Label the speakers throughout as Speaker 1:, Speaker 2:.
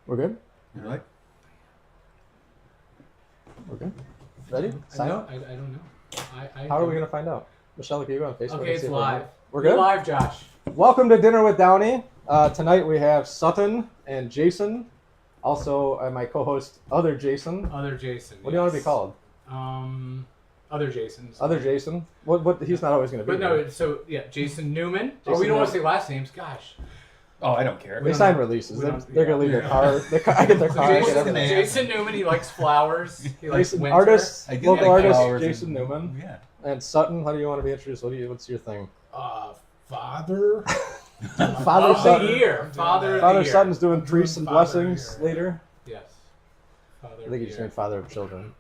Speaker 1: We're good?
Speaker 2: You right?
Speaker 1: We're good? Ready? Sign up?
Speaker 3: I don't know.
Speaker 1: How are we going to find out? Michelle, can you go on Facebook?
Speaker 3: Okay, it's live.
Speaker 1: We're good?
Speaker 3: Live, Josh.
Speaker 1: Welcome to Dinner with Downey. Tonight we have Sutton and Jason. Also, my co-host, Other Jason.
Speaker 3: Other Jason.
Speaker 1: What do you want to be called?
Speaker 3: Other Jasons.
Speaker 1: Other Jason? What? He's not always going to be
Speaker 3: But
Speaker 1: here.
Speaker 3: no, so, yeah, Jason Newman.
Speaker 1: Jason
Speaker 3: We don't want
Speaker 1: Newman.
Speaker 3: to say last names. Gosh.
Speaker 2: Oh, I don't care.
Speaker 1: They sign releases.
Speaker 3: we
Speaker 1: They're
Speaker 3: don't-
Speaker 1: going to leave their car. I get their
Speaker 3: So
Speaker 1: car. I get
Speaker 3: Jason,
Speaker 1: everything.
Speaker 3: Jason Newman, he likes flowers. He likes
Speaker 1: Jason,
Speaker 3: winter.
Speaker 1: artist,
Speaker 2: I do
Speaker 1: local
Speaker 2: like
Speaker 1: artist,
Speaker 2: flowers
Speaker 1: Jason
Speaker 2: and-
Speaker 1: Newman.
Speaker 2: Yeah.
Speaker 1: And Sutton, how do you want to be introduced? What's your thing?
Speaker 4: Father.
Speaker 1: Father
Speaker 3: Of
Speaker 1: Sutton.
Speaker 3: the year. Father of
Speaker 1: Father
Speaker 3: the year.
Speaker 1: Sutton's doing priests and
Speaker 4: Father of the
Speaker 1: blessings
Speaker 4: year.
Speaker 1: later.
Speaker 3: Yes. Father
Speaker 1: I
Speaker 3: of
Speaker 1: think
Speaker 3: the
Speaker 1: he's
Speaker 3: year.
Speaker 1: doing father of children.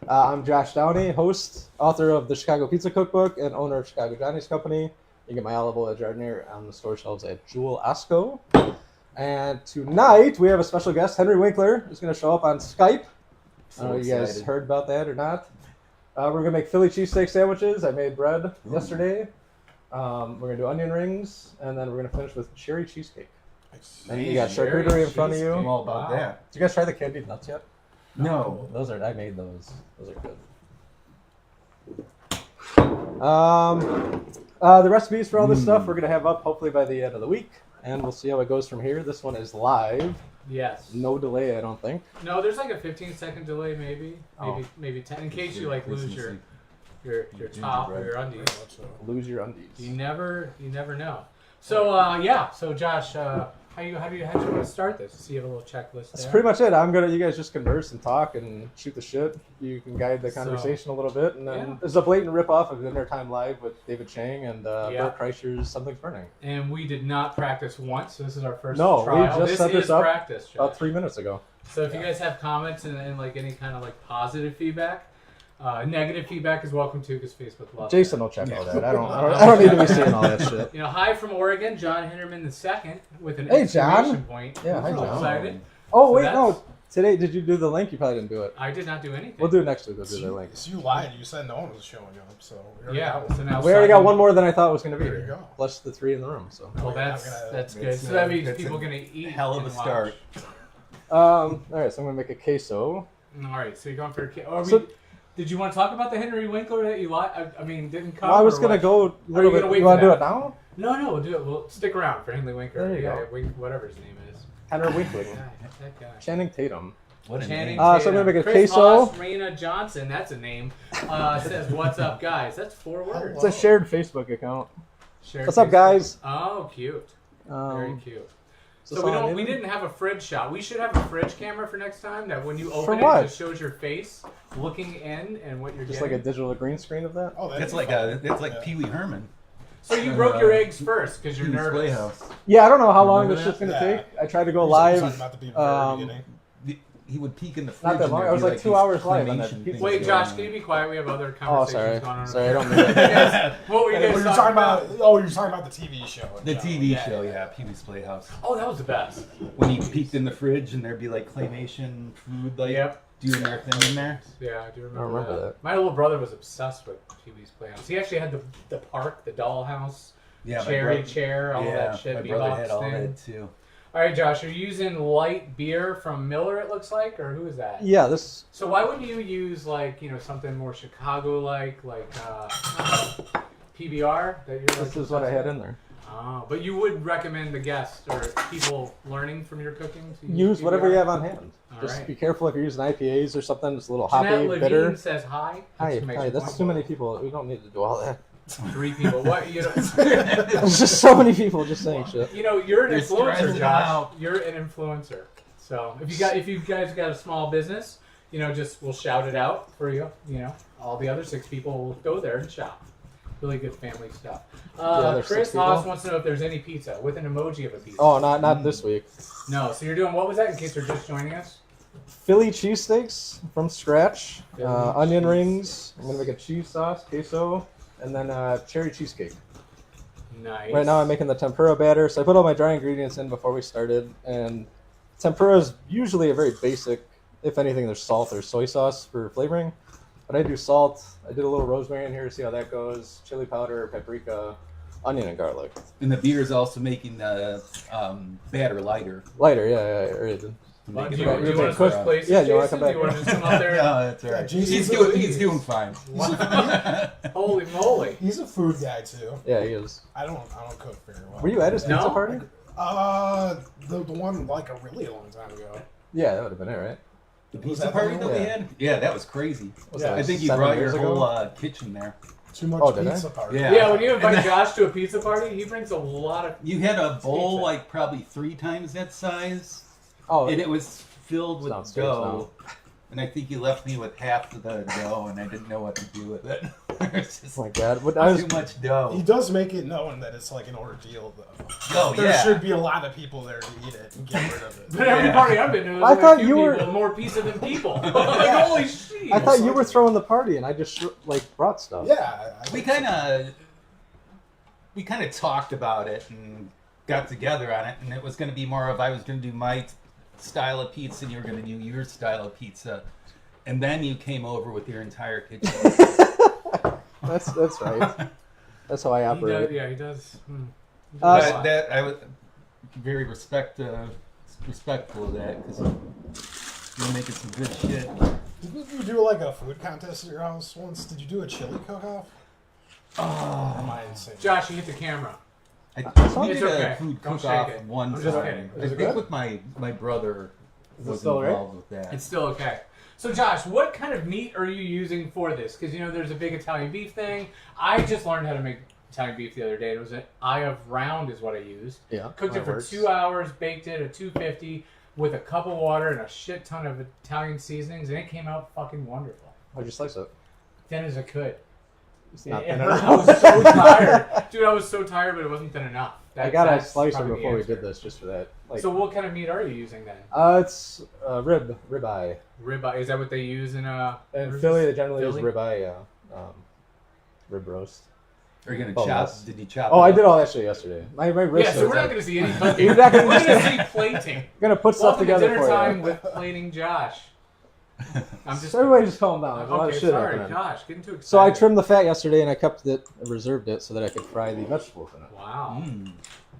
Speaker 1: I'm Josh Downey, host, author of the Chicago Pizza Cookbook, and owner of Chicago Johnny's Company. You get my olive oil at giardiniera on the store shelves at Jewel Osco. And tonight we have a special guest, Henry Winkler, who's going to show up on Skype. I don't know if you guys heard about that or not. We're going to make Philly cheesesteak sandwiches. I made bread yesterday. We're going to do onion rings, and then we're going to finish with cherry cheesecake. And you got
Speaker 3: Cherry
Speaker 1: charcuterie in front of
Speaker 3: cheesecake.
Speaker 2: I'm
Speaker 1: you.
Speaker 2: all about
Speaker 3: Wow.
Speaker 2: that.
Speaker 1: Did you guys try the candied nuts yet?
Speaker 2: No.
Speaker 1: I made those. Those are good. The recipes for all this stuff we're gonna have up hopefully by the end of the week, and we'll see how it goes from here. This one is live,
Speaker 3: Yes.
Speaker 1: no delay, I don't think.
Speaker 3: No, there's like a 15-second delay, maybe,
Speaker 1: Oh.
Speaker 3: maybe 10, in case you like lose your top or your undies.
Speaker 1: Lose your undies.
Speaker 3: You never know. So yeah. So Josh, how do you want to start this? So you have a little checklist
Speaker 1: That's
Speaker 3: there.
Speaker 1: pretty much it. You guys just converse and talk and shoot the shit. You can guide the conversation a little bit, and then
Speaker 3: Yeah.
Speaker 1: there's a blatant rip-off of Dinner Time Live with David Chang and
Speaker 3: Yeah.
Speaker 1: Bert Kreischer's Something's Burning.
Speaker 3: And we did not practice once, so this is our first
Speaker 1: No,
Speaker 3: trial.
Speaker 1: we just set this
Speaker 3: is
Speaker 1: up
Speaker 3: practice, Josh.
Speaker 1: About 3 minutes ago.
Speaker 3: So if you guys have comments and like any kind of like positive feedback, negative feedback is welcome too, because Facebook loves
Speaker 1: Jason
Speaker 3: that.
Speaker 1: will check all that. I don't need to be seeing all that shit.
Speaker 3: You know, hi from Oregon, John Hinderman II with an
Speaker 1: Hey, John.
Speaker 3: exclamation point.
Speaker 1: Yeah, hi,
Speaker 3: I'm
Speaker 1: John.
Speaker 3: excited.
Speaker 1: Oh,
Speaker 3: So
Speaker 1: wait,
Speaker 3: that's-
Speaker 1: no. Today, did you do the link? You probably didn't do it.
Speaker 3: I did not do anything.
Speaker 1: We'll do it next week. We'll do the link.
Speaker 4: You lied. You said no one was showing up, so we already
Speaker 3: Yeah.
Speaker 4: got one.
Speaker 3: So now
Speaker 1: We already got
Speaker 3: Sutton-
Speaker 1: one more than I thought it was going to be.
Speaker 4: There you go.
Speaker 1: Plus the 3 in the room. So,
Speaker 3: Well,
Speaker 4: Wait,
Speaker 3: that's
Speaker 4: I'm gonna-
Speaker 3: good.
Speaker 2: It's,
Speaker 3: So that means
Speaker 2: that's
Speaker 3: people
Speaker 2: a
Speaker 3: are gonna eat.
Speaker 2: hell of
Speaker 3: and
Speaker 2: a start.
Speaker 3: watch.
Speaker 1: all right. So I'm going to make a queso.
Speaker 3: All right. So you're going for a.
Speaker 1: So-
Speaker 3: Did you want to talk about the Henry Winkler that you didn't cover?
Speaker 1: Well, I was
Speaker 3: or
Speaker 1: going to
Speaker 3: what?
Speaker 1: go a little
Speaker 3: you
Speaker 1: bit.
Speaker 3: gonna wait
Speaker 1: You
Speaker 3: for
Speaker 1: want to do
Speaker 3: that?
Speaker 1: it now?
Speaker 3: No, we'll do it. We'll stick around for Henry Winkler.
Speaker 1: There you
Speaker 3: yeah,
Speaker 1: go.
Speaker 3: whatever his name is.
Speaker 1: Henry Winkler.
Speaker 3: Yeah, that guy.
Speaker 1: Channing Tatum.
Speaker 2: What a
Speaker 3: Channing
Speaker 2: name.
Speaker 1: So I'm
Speaker 3: Tatum.
Speaker 1: gonna make a
Speaker 3: Chris
Speaker 1: queso.
Speaker 3: Haas, Raina Johnson, that's a name. Says, "What's up, guys?" That's 4 words.
Speaker 1: It's a shared Facebook account.
Speaker 3: Shared
Speaker 1: What's up,
Speaker 3: Facebook.
Speaker 1: guys?
Speaker 3: Oh, cute. Very cute.
Speaker 1: is this
Speaker 3: So
Speaker 1: all I
Speaker 3: we
Speaker 1: need?
Speaker 3: didn't have a fridge shot. We should have a fridge camera for next time. That when you open
Speaker 1: what?
Speaker 3: it just shows your face looking in and what you're
Speaker 1: Just like
Speaker 3: getting.
Speaker 1: a digital green screen of that?
Speaker 4: Oh, that'd
Speaker 2: It's
Speaker 4: be
Speaker 2: like
Speaker 4: fun.
Speaker 2: it's Pee Wee Herman.
Speaker 3: So you broke your eggs first because you're
Speaker 2: Pee Wee's
Speaker 3: nervous.
Speaker 2: Playhouse.
Speaker 1: Yeah, I don't know how long
Speaker 2: Remember
Speaker 1: this shit's going to
Speaker 4: that?
Speaker 1: take. I tried to go
Speaker 4: We were
Speaker 1: live.
Speaker 4: talking about the very beginning.
Speaker 2: He would peek in the fridge.
Speaker 1: Not that
Speaker 2: and
Speaker 1: long.
Speaker 2: there'd
Speaker 1: I was
Speaker 2: be,
Speaker 1: like 2
Speaker 2: these
Speaker 1: hours live on that
Speaker 2: claymation
Speaker 1: pizza
Speaker 2: things
Speaker 3: Wait,
Speaker 2: going
Speaker 3: Josh,
Speaker 2: on.
Speaker 3: can you be quiet? We have other
Speaker 1: Oh,
Speaker 3: conversations
Speaker 1: sorry.
Speaker 3: going on.
Speaker 1: Sorry, I don't mean
Speaker 3: You
Speaker 1: that.
Speaker 3: guys- what were you guys
Speaker 4: We were
Speaker 3: talking
Speaker 4: talking
Speaker 3: about?
Speaker 4: about. Oh, you were talking about the TV show.
Speaker 2: The TV
Speaker 3: Yeah.
Speaker 2: show, yeah, Pee Wee's Playhouse.
Speaker 3: Oh, that was the best.
Speaker 2: When he peeked in the fridge and there'd be like claymation food, like
Speaker 3: Yep.
Speaker 2: doing their thing in there.
Speaker 3: Yeah, I do remember,
Speaker 1: I remember that.
Speaker 3: My little brother was obsessed with Pee Wee's Playhouse. He actually had the park, the dollhouse,
Speaker 2: Yeah, my
Speaker 3: cherry
Speaker 2: brother-
Speaker 3: chair, all
Speaker 2: yeah,
Speaker 3: that shit.
Speaker 2: my brother had
Speaker 3: Bebop's
Speaker 2: all
Speaker 3: thing.
Speaker 2: that too.
Speaker 3: All right, Josh, are you using light beer from Miller? It looks like, or who is that?
Speaker 1: Yeah, this.
Speaker 3: So why wouldn't you use something more Chicago-like, PBR? That you're
Speaker 1: This is what I had in there.
Speaker 3: Oh, but you would recommend the guests or people learning from your cooking to
Speaker 1: Use whatever
Speaker 3: PBR?
Speaker 1: you have on hand.
Speaker 3: All
Speaker 1: Just
Speaker 3: right.
Speaker 1: be careful if you're using IPAs or something that's a little
Speaker 3: Jeanette
Speaker 1: hoppy,
Speaker 3: Levine
Speaker 1: bitter.
Speaker 3: says hi.
Speaker 1: Hi,
Speaker 3: Exclamation
Speaker 1: hi. That's
Speaker 3: point.
Speaker 1: too many people. We don't need to do all that.
Speaker 3: 3 people. What you know?
Speaker 1: There's just so many people just saying shit.
Speaker 3: You know, you're an
Speaker 2: They're
Speaker 3: influencer,
Speaker 2: stressing
Speaker 3: Josh.
Speaker 2: out.
Speaker 3: You're an influencer. So if you guys got a small business, just we'll shout it out for you. All the other 6 people will go there and shop. Really good family stuff.
Speaker 1: other 6
Speaker 3: Chris
Speaker 1: people?
Speaker 3: Haas wants to know if there's any pizza with an emoji of a pizza.
Speaker 1: Oh, not this week.
Speaker 3: No. So you're doing what was that? In case they're just joining us.
Speaker 1: Philly cheesesteaks from scratch.
Speaker 3: Philly
Speaker 1: Onion
Speaker 3: cheese.
Speaker 1: rings. I'm gonna make a cheese sauce, queso, and then cherry cheesecake.
Speaker 3: Nice.
Speaker 1: Right now I'm making the tempura batter. So I put all my dry ingredients in before we started, and tempura is usually a very basic. If anything, there's salt or soy sauce for flavoring. But I do salt. I did a little rosemary in here to see how that goes. Chili powder, paprika, onion and garlic.
Speaker 2: And the beer is also making the batter lighter.
Speaker 1: Lighter, yeah, or even.
Speaker 3: Well,
Speaker 2: Make
Speaker 3: do
Speaker 2: it
Speaker 3: you
Speaker 2: right.
Speaker 3: want to switch places?
Speaker 1: Yeah, you wanna
Speaker 3: Jason?
Speaker 1: come back?
Speaker 3: Do you want to just come up there?
Speaker 2: No, that's all right.
Speaker 4: Yeah,
Speaker 2: He's doing fine.
Speaker 3: Holy moly!
Speaker 4: He's a food guy too.
Speaker 1: Yeah, he is.
Speaker 4: I don't cook very well.
Speaker 1: Were you at his pizza
Speaker 3: No?
Speaker 1: party?
Speaker 4: The one like a really long time ago.
Speaker 1: Yeah, that would have been it, right?
Speaker 2: The
Speaker 4: Was
Speaker 2: pizza
Speaker 4: that
Speaker 2: party
Speaker 4: the
Speaker 2: that we
Speaker 1: one?
Speaker 2: had? Yeah, that was crazy.
Speaker 1: Was
Speaker 4: Yeah,
Speaker 1: that
Speaker 2: I think you
Speaker 1: 7
Speaker 2: brought
Speaker 1: years
Speaker 2: your
Speaker 1: ago?
Speaker 2: whole kitchen there.
Speaker 4: Too much
Speaker 1: Oh, did I?
Speaker 4: pizza party.
Speaker 2: Yeah.
Speaker 3: Yeah, when you invite
Speaker 2: And then-
Speaker 3: Josh to a pizza party, he brings a lot of.
Speaker 2: You had a bowl
Speaker 3: Pizza.
Speaker 2: like probably 3 times that size,
Speaker 1: Oh,
Speaker 2: and it was filled with
Speaker 1: Downstairs
Speaker 2: dough. And I think you left me with half of the dough, and I didn't know what to do with it. It's just
Speaker 1: oh my god! What, I was,
Speaker 2: too much dough.
Speaker 4: He does make it known that it's like an ordeal, though.
Speaker 2: Oh,
Speaker 4: There
Speaker 2: yeah.
Speaker 4: should be a lot of people there to eat it and get rid of it.
Speaker 3: But every
Speaker 2: Yeah.
Speaker 3: party I've been to, there's
Speaker 1: I
Speaker 3: only
Speaker 1: thought
Speaker 3: a few
Speaker 1: you were-
Speaker 3: people, more pizza than people. Like, holy shit!
Speaker 1: I thought you were throwing the party, and I just like brought stuff.
Speaker 4: Yeah.
Speaker 2: We kind of talked about it and got together on it, and it was going to be more of I was going to do my style of pizza, and you were going to do your style of pizza, and then you came over with your entire kitchen.
Speaker 1: That's right. That's how I
Speaker 3: He
Speaker 1: operate.
Speaker 3: does, yeah, he does.
Speaker 2: But that I was very respectful of that because you're making some good shit.
Speaker 4: Didn't you do like a food contest at your house once? Did you do a chili cook-off? Or am I insane?
Speaker 3: Josh, you hit the camera.
Speaker 2: I
Speaker 1: It's
Speaker 2: did
Speaker 3: okay.
Speaker 2: a food
Speaker 3: Don't
Speaker 2: cook-off
Speaker 3: shake it.
Speaker 2: one
Speaker 3: I'm just
Speaker 2: time.
Speaker 3: kidding.
Speaker 2: I
Speaker 4: Is it
Speaker 2: think
Speaker 4: good?
Speaker 2: with my brother
Speaker 1: Is it
Speaker 2: was
Speaker 1: still right?
Speaker 2: involved with that.
Speaker 3: It's still okay. So, Josh, what kind of meat are you using for this? Because, you know, there's a big Italian beef thing. I just learned how to make Italian beef the other day. It was an eye of round is what I used.
Speaker 1: Yeah.
Speaker 3: Cooked it
Speaker 1: that
Speaker 3: for
Speaker 1: works.
Speaker 3: 2 hours, baked it at 250 with a cup of water and a shit ton of Italian seasonings, and it came out fucking wonderful.
Speaker 1: How'd you slice it?
Speaker 3: Thin as I could.
Speaker 1: It's not
Speaker 3: It
Speaker 1: thin
Speaker 3: hurt.
Speaker 1: enough.
Speaker 3: I was so tired. Dude, I was so tired, but it wasn't thin enough.
Speaker 1: I got a
Speaker 3: That's
Speaker 1: slicer
Speaker 3: probably the
Speaker 1: before we
Speaker 3: answer.
Speaker 1: did this, just for that. Like,
Speaker 3: So what kind of meat are you using then?
Speaker 1: it's ribeye.
Speaker 3: Ribeye. Is that what they use in
Speaker 1: In Philly, they generally use
Speaker 3: Philly?
Speaker 1: ribeye, rib roast.
Speaker 2: Are you gonna
Speaker 1: Oh,
Speaker 2: chop?
Speaker 1: yes.
Speaker 2: Did you chop?
Speaker 1: Oh,
Speaker 2: it
Speaker 1: I
Speaker 2: up?
Speaker 1: did all that shit yesterday. My wrist.
Speaker 3: Yeah, so
Speaker 1: hurts.
Speaker 3: we're not going to see any cooking.
Speaker 1: You're not gonna
Speaker 3: We're going
Speaker 1: see-
Speaker 3: to see plating.
Speaker 1: I'm gonna put stuff
Speaker 3: Welcome to
Speaker 1: together
Speaker 3: dinner
Speaker 1: for
Speaker 3: time
Speaker 1: you.
Speaker 3: with plating Josh. I'm just
Speaker 1: So everybody just calm down. There's a lot of
Speaker 3: okay.
Speaker 1: shit
Speaker 3: Sorry,
Speaker 1: happening.
Speaker 3: Josh, getting too excited.
Speaker 1: So I trimmed the fat yesterday, and I kept it, reserved it, so that I could fry the vegetables in it.
Speaker 3: Wow,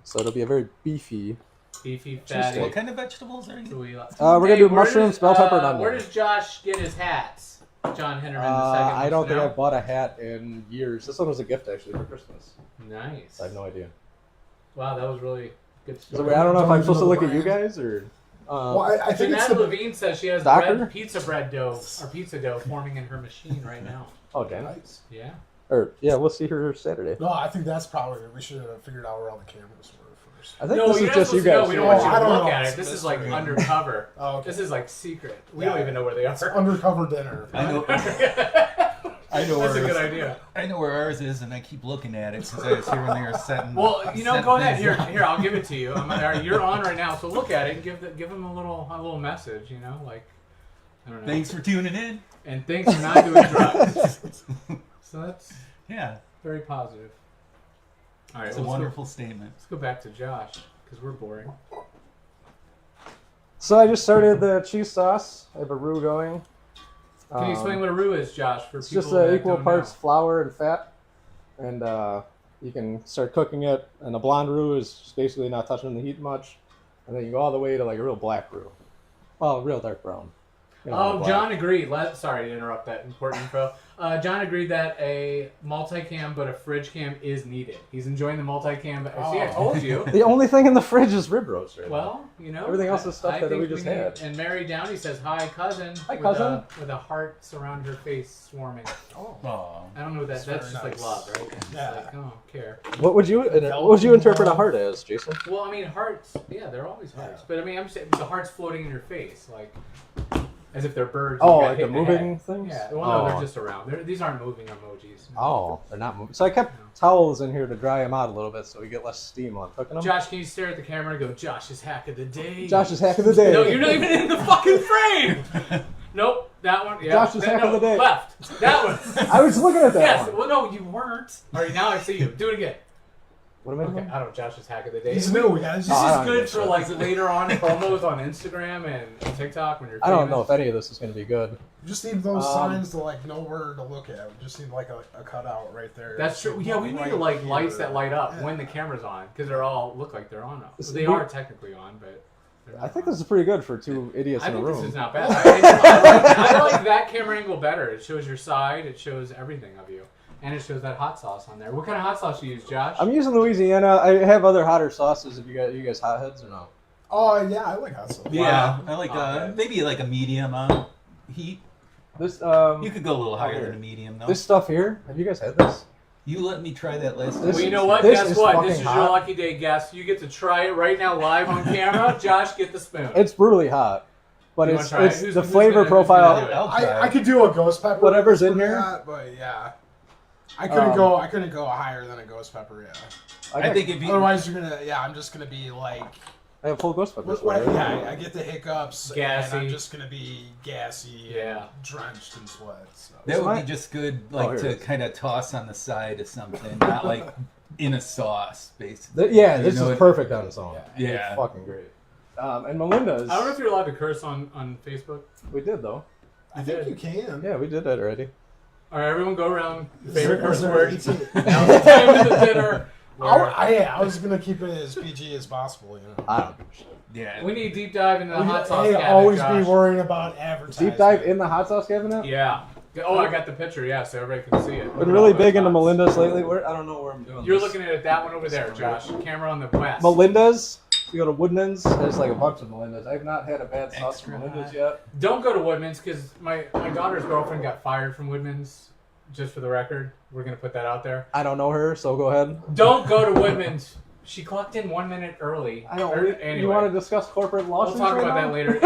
Speaker 1: So it'll be a very beefy.
Speaker 3: beefy, fatty.
Speaker 2: What kind of vegetables are you?
Speaker 3: We're
Speaker 1: We're gonna do mushrooms, bell pepper, and onion.
Speaker 3: Where does Josh get his hats? John Henderman the second.
Speaker 1: I don't
Speaker 3: wants to
Speaker 1: think
Speaker 3: know.
Speaker 1: I've bought a hat in years. This one was a gift actually for Christmas.
Speaker 3: Nice.
Speaker 1: I have no idea.
Speaker 3: Wow, that was really good
Speaker 1: So
Speaker 3: story.
Speaker 1: I don't know if
Speaker 4: Don't
Speaker 1: I'm supposed to
Speaker 4: know
Speaker 1: look
Speaker 4: the
Speaker 1: at you
Speaker 4: brand.
Speaker 1: guys or.
Speaker 4: Well, I think it's
Speaker 3: Jeanette
Speaker 4: the...
Speaker 3: Levine says she has
Speaker 1: Doctor?
Speaker 3: pizza bread dough or pizza dough forming in her machine right now.
Speaker 1: Oh, damn.
Speaker 4: Nice.
Speaker 3: Yeah.
Speaker 1: Or yeah, we'll see her Saturday.
Speaker 4: No, I think that's probably... We should have figured out where all the cameras were first.
Speaker 1: I think
Speaker 3: No,
Speaker 1: this
Speaker 3: you're
Speaker 1: is
Speaker 3: not
Speaker 1: just you
Speaker 3: supposed to know.
Speaker 1: guys.
Speaker 3: We don't want you
Speaker 4: I
Speaker 3: to
Speaker 4: don't
Speaker 3: look
Speaker 4: know.
Speaker 3: at it. This is like
Speaker 4: Mystery.
Speaker 3: undercover.
Speaker 4: Oh, okay.
Speaker 3: This is like secret. We
Speaker 4: Yeah.
Speaker 3: don't even know where they
Speaker 4: It's
Speaker 3: are.
Speaker 4: undercover dinner.
Speaker 2: I know. I know
Speaker 3: That's a
Speaker 2: where
Speaker 3: good idea.
Speaker 2: I know where ours is, and I keep looking at it since I was here when they were setting.
Speaker 3: Well, you know,
Speaker 2: setting
Speaker 3: go ahead.
Speaker 2: things
Speaker 3: Here,
Speaker 2: up.
Speaker 3: I'll give it to you. You're on right now, so look at it and give them a little message. You know, like I don't know.
Speaker 2: Thanks for tuning in.
Speaker 3: And thanks for not doing drugs. So that's
Speaker 2: Yeah,
Speaker 3: very positive. All right,
Speaker 2: it's a
Speaker 3: let's
Speaker 2: wonderful statement.
Speaker 3: Go back to Josh because we're boring.
Speaker 1: So I just started the cheese sauce. I have a roux going.
Speaker 3: Can you explain what a roux is, Josh? For
Speaker 1: It's
Speaker 3: people
Speaker 1: just
Speaker 3: that
Speaker 1: equal
Speaker 3: don't
Speaker 1: parts
Speaker 3: know?
Speaker 1: flour and fat, and you can start cooking it. And a blonde roux is just basically not touching the heat much, and then you go all the way to like a real black roux. Well, real dark brown. You know,
Speaker 3: Oh,
Speaker 1: black.
Speaker 3: John agreed. Sorry to interrupt that important info. John agreed that a multicam but a fridge cam is needed. He's enjoying the multicam. But see, I told you.
Speaker 1: The only thing in the fridge is rib roast right now.
Speaker 3: Well, you know,
Speaker 1: Everything else is stuff
Speaker 3: I
Speaker 1: that
Speaker 3: think
Speaker 1: we just
Speaker 3: need-
Speaker 1: had.
Speaker 3: And Mary Downey says, "Hi, cousin."
Speaker 1: Hi, cousin.
Speaker 3: With a heart around her face, swarming.
Speaker 4: Oh.
Speaker 2: Oh,
Speaker 3: I don't know what that.
Speaker 4: That's
Speaker 3: That's
Speaker 4: very
Speaker 3: just like
Speaker 4: nice.
Speaker 3: love, right? It's
Speaker 4: Yeah.
Speaker 3: like, oh, I don't care.
Speaker 1: What would you interpret a heart as, Jason?
Speaker 3: Well, I mean, hearts. Yeah, they're always hearts. But I mean, I'm saying the hearts floating in your face, like as if they're birds.
Speaker 1: Oh,
Speaker 3: you got
Speaker 1: like
Speaker 3: hit
Speaker 1: the
Speaker 3: in head.
Speaker 1: moving things?
Speaker 3: Yeah. Well, no,
Speaker 1: Oh.
Speaker 3: they're just around. These aren't moving emojis.
Speaker 1: Oh, they're not moving. So I kept towels in here to dry them out a little bit so we get less steam on cooking them.
Speaker 3: Josh, can you stare at the camera and go, Josh's hack of the day?
Speaker 1: Josh's hack of the day.
Speaker 3: No, you're not even in the fucking frame. Nope, that one. Yeah.
Speaker 1: Josh's hack of the day.
Speaker 3: Left. That one.
Speaker 1: I was looking at that
Speaker 3: Yes.
Speaker 1: one.
Speaker 3: Well, no, you weren't. All right, now I see you. Do it again.
Speaker 1: What am I
Speaker 3: Okay,
Speaker 1: doing?
Speaker 3: I don't know, Josh's hack of the day.
Speaker 4: He's new, guys.
Speaker 3: This
Speaker 1: I
Speaker 3: is
Speaker 1: don't
Speaker 3: good
Speaker 1: get
Speaker 3: for
Speaker 1: shit.
Speaker 3: like later on promos on Instagram and TikTok when you're
Speaker 1: I don't know
Speaker 3: famous.
Speaker 1: if any of this is going to be good.
Speaker 4: You just need those signs to like know where to look at. We just need like a cutout right there.
Speaker 3: That's true. Yeah, we need
Speaker 4: Right
Speaker 3: like
Speaker 4: here.
Speaker 3: lights that light up
Speaker 4: Yeah.
Speaker 3: when the camera's on because they're all look like they're on.
Speaker 1: This is
Speaker 3: They
Speaker 1: weird.
Speaker 3: are technically on, but they're not
Speaker 1: I think
Speaker 3: on.
Speaker 1: this is pretty good for two idiots
Speaker 3: I
Speaker 1: in a
Speaker 3: think
Speaker 1: room.
Speaker 3: this is not bad. I like that camera angle better. It shows your side. It shows everything of you, and it shows that hot sauce on there. What kind of hot sauce do you use, Josh?
Speaker 1: I'm using Louisiana. I have other hotter sauces. If you guys hotheads or no?
Speaker 4: Oh yeah, I like hot sauce.
Speaker 2: Yeah, I like
Speaker 3: Okay.
Speaker 2: maybe like a medium heat.
Speaker 1: This
Speaker 2: You could go a little higher than a medium though.
Speaker 1: this stuff here. Have you guys had this?
Speaker 2: You let me try that last
Speaker 1: This
Speaker 3: Well, you
Speaker 2: time.
Speaker 3: know what?
Speaker 1: This
Speaker 3: Guess
Speaker 1: is
Speaker 3: what?
Speaker 1: fucking
Speaker 3: This is your
Speaker 1: hot.
Speaker 3: lucky day, guest. You get to try it right now, live on camera. Josh, get the spoon.
Speaker 1: It's brutally hot, but
Speaker 3: You
Speaker 1: it's
Speaker 3: wanna try
Speaker 1: it's
Speaker 3: it? Who's-
Speaker 1: the
Speaker 3: who's
Speaker 1: flavor
Speaker 3: gonna do
Speaker 1: profile.
Speaker 3: it?
Speaker 2: I'll try
Speaker 4: I
Speaker 2: it.
Speaker 4: could do a ghost pepper.
Speaker 1: Whatever's in
Speaker 4: for
Speaker 1: here.
Speaker 4: that, but yeah, I couldn't go. I couldn't go higher than a ghost pepper. Yeah.
Speaker 2: I think if you
Speaker 4: Otherwise, you're gonna. Yeah, I'm just gonna be like.
Speaker 1: I have full ghost peppers.
Speaker 4: Yeah, I get the hiccups.
Speaker 3: Gassy.
Speaker 4: And I'm just gonna be gassy.
Speaker 3: Yeah.
Speaker 4: And drenched in sweat. So.
Speaker 2: that would
Speaker 1: my-
Speaker 2: be just good, like
Speaker 1: here it
Speaker 2: to
Speaker 1: is.
Speaker 2: kind of toss on the side of something, not like in a sauce, basically.
Speaker 1: Yeah,
Speaker 2: You
Speaker 1: this
Speaker 2: know
Speaker 1: is
Speaker 2: what-
Speaker 1: perfect on its own.
Speaker 2: Yeah.
Speaker 1: It's fucking great. And Melinda's.
Speaker 3: I don't know if you're allowed to curse on Facebook.
Speaker 1: We did though.
Speaker 4: I think you can.
Speaker 1: Yeah, we did that already.
Speaker 3: All right, everyone go around.
Speaker 4: Is
Speaker 3: Favorite
Speaker 4: there- is
Speaker 3: curse
Speaker 4: there
Speaker 3: word.
Speaker 4: 18?
Speaker 3: Now's the time of the dinner.
Speaker 4: I was gonna keep it as PG as possible. You know.
Speaker 1: I don't give a shit.
Speaker 2: Yeah.
Speaker 3: We need to deep dive into the hot sauce
Speaker 4: Hey,
Speaker 3: cabinet,
Speaker 4: always
Speaker 3: Josh.
Speaker 4: be worrying about advertising.
Speaker 1: Deep dive in the hot sauce cabinet.
Speaker 3: Yeah. Oh, I got the picture. Yeah, so everybody can see it.
Speaker 1: Been really big into Melinda's lately. I don't know where I'm doing.
Speaker 3: You're
Speaker 1: this.
Speaker 3: looking at that one over there, Josh. Camera on the west.
Speaker 1: Melinda's. You go to Woodman's. There's like a bunch of Melinda's. I've not had a bad sauce
Speaker 2: Extra
Speaker 1: from Melinda's
Speaker 2: hot.
Speaker 1: yet.
Speaker 3: Don't go to Woodman's because my daughter's girlfriend got fired from Woodman's. Just for the record, we're gonna put that out there.
Speaker 1: I don't know her, so go ahead.
Speaker 3: Don't go to Woodman's. She clocked in 1 minute early.
Speaker 1: I don't.
Speaker 3: Anyway,
Speaker 1: You want to discuss corporate
Speaker 3: we'll
Speaker 1: lawsuits?
Speaker 3: talk
Speaker 1: right
Speaker 3: about
Speaker 1: now?
Speaker 3: that later.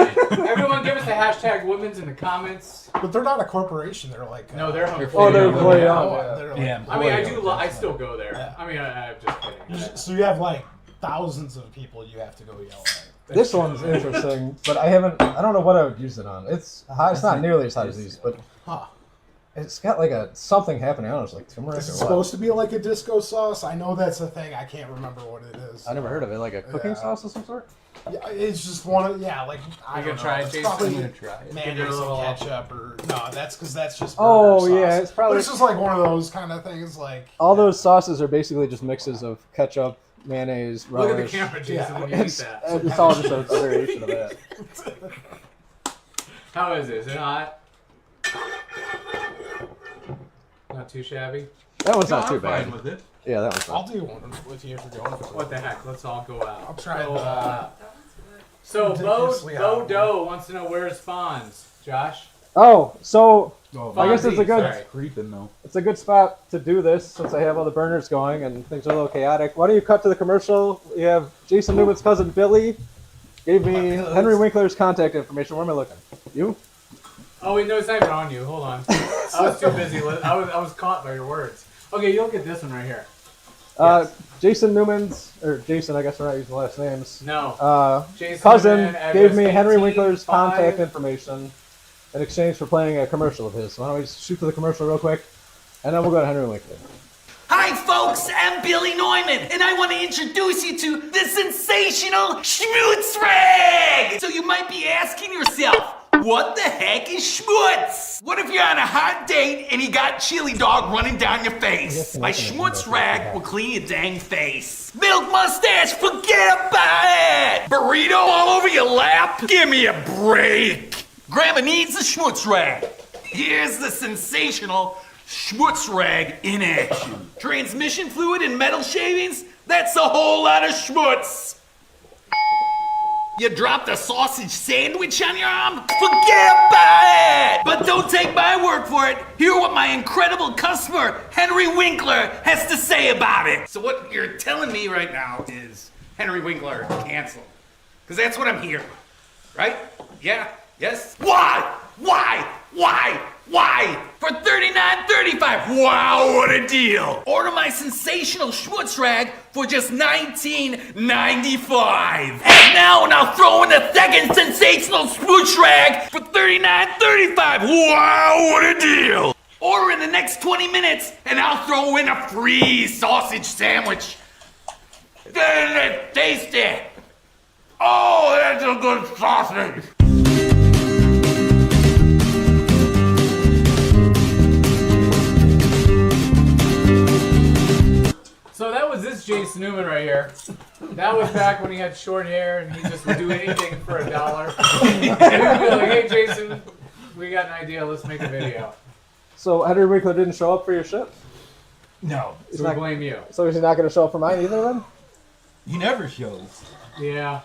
Speaker 3: Everyone, give us the hashtag Woodman's in the comments.
Speaker 4: But they're not a corporation. They're like.
Speaker 3: No, they're home.
Speaker 1: Oh, they're employee
Speaker 4: yeah,
Speaker 1: owned,
Speaker 4: yeah,
Speaker 1: yeah.
Speaker 4: they're like-
Speaker 2: Yeah.
Speaker 3: I mean, I
Speaker 2: Employee
Speaker 3: do.
Speaker 2: owned,
Speaker 3: I still go there.
Speaker 4: Yeah.
Speaker 3: I mean, I'm just kidding.
Speaker 4: So you have like thousands of people you have to go yell at.
Speaker 1: This one's interesting, but I don't know what I would use it on. It's hot. It's not nearly as hot as these, but
Speaker 4: Huh.
Speaker 1: it's got like something happening. I don't know. It's like turmeric
Speaker 4: Is it
Speaker 1: or what.
Speaker 4: supposed to be like a disco sauce? I know that's a thing. I can't remember what it is.
Speaker 1: I never heard of it. Like a cooking
Speaker 4: Yeah.
Speaker 1: sauce of some sort.
Speaker 4: Yeah, it's just one of like I
Speaker 3: You
Speaker 4: don't
Speaker 3: gonna try it,
Speaker 4: know. It's
Speaker 3: Jason?
Speaker 2: I'm
Speaker 4: probably
Speaker 2: gonna try it.
Speaker 3: Give it
Speaker 4: mayonnaise
Speaker 3: a little-
Speaker 4: and ketchup or no. That's because that's just
Speaker 1: Oh,
Speaker 4: burger
Speaker 1: yeah,
Speaker 4: sauce.
Speaker 1: it's probably-
Speaker 4: But it's just like one of those kind of things. Like
Speaker 1: All those sauces are basically just mixes of ketchup, mayonnaise,
Speaker 3: Look at the
Speaker 1: relish.
Speaker 3: camera, Jason,
Speaker 4: Yeah,
Speaker 3: when you eat
Speaker 1: It's,
Speaker 3: that.
Speaker 1: it's all just a variation of that.
Speaker 3: How is it? Is it hot? Not too shabby.
Speaker 1: That one's
Speaker 2: No,
Speaker 1: not too
Speaker 2: I'm fine
Speaker 1: bad.
Speaker 2: with it.
Speaker 1: Yeah, that one's
Speaker 4: I'll
Speaker 1: not.
Speaker 4: do one with you if you're going for it.
Speaker 3: What the heck? Let's all go out.
Speaker 4: I'll try
Speaker 3: So,
Speaker 4: the-
Speaker 3: so
Speaker 4: ridiculously
Speaker 3: Bo
Speaker 4: hot.
Speaker 3: Doe wants to know where it spawns. Josh?
Speaker 1: Oh, so
Speaker 2: Oh,
Speaker 1: I guess it's a good
Speaker 3: Sorry.
Speaker 2: creeping though.
Speaker 1: it's a good spot to do this since I have all the burners going and things are a little chaotic. Why don't you cut to the commercial? We have Jason Newman's cousin Billy gave me Henry Winkler's contact information. Where am I looking? You?
Speaker 3: Oh wait, no, it's not even on you. Hold on. I was too busy. I was caught by your words. Okay, you look at this one right here.
Speaker 1: Jason Newman's or Jason, I guess we're not using last names.
Speaker 3: No. Jason
Speaker 1: Cousin
Speaker 3: Newman,
Speaker 1: gave
Speaker 3: address
Speaker 1: me Henry
Speaker 3: 18,
Speaker 1: Winkler's
Speaker 3: 5.
Speaker 1: contact information in exchange for playing a commercial of his. So why don't we just shoot to the commercial real quick, and then we'll go to Henry Winkler.
Speaker 5: Hi folks, I'm Billy Neumann, and I want to introduce you to the sensational Schmutz Rag! So you might be asking yourself, what the heck is schmutz? What if you're on a hot date and you got chili dog running down your face? My schmutz rag will clean your dang face. Milk mustache, forget about it! Burrito all over your lap? Give me a break! Grandma needs a schmutz rag. Here's the sensational schmutz rag in action. Transmission fluid and metal shavings? That's a whole lot of schmutz. You dropped a sausage sandwich on your arm? Forget about it! But don't take my word for it. Hear what my incredible customer, Henry Winkler, has to say about it. So what you're telling me right now is Henry Winkler canceled. Because that's what I'm hearing. Right? Yeah? Yes? Why? For $39.35. Wow, what a deal. Order my sensational schmutz rag for just $19.95. And now throw in the second sensational schmutz rag for $39.35. Wow, what a deal. Order in the next 20 minutes and I'll throw in a free sausage sandwich. Damn it, tasty! Oh, that's a good sausage!
Speaker 3: So that was this Jason Newman right here. That was back when he had short hair and he just would do anything for $1. And he would be like, hey Jason, we got an idea, let's make a video.
Speaker 1: So Henry Winkler didn't show up for your shit?
Speaker 2: No,
Speaker 3: So we blame you.
Speaker 1: So he's not going to show up for mine either then?
Speaker 2: he never shows.
Speaker 3: Yeah.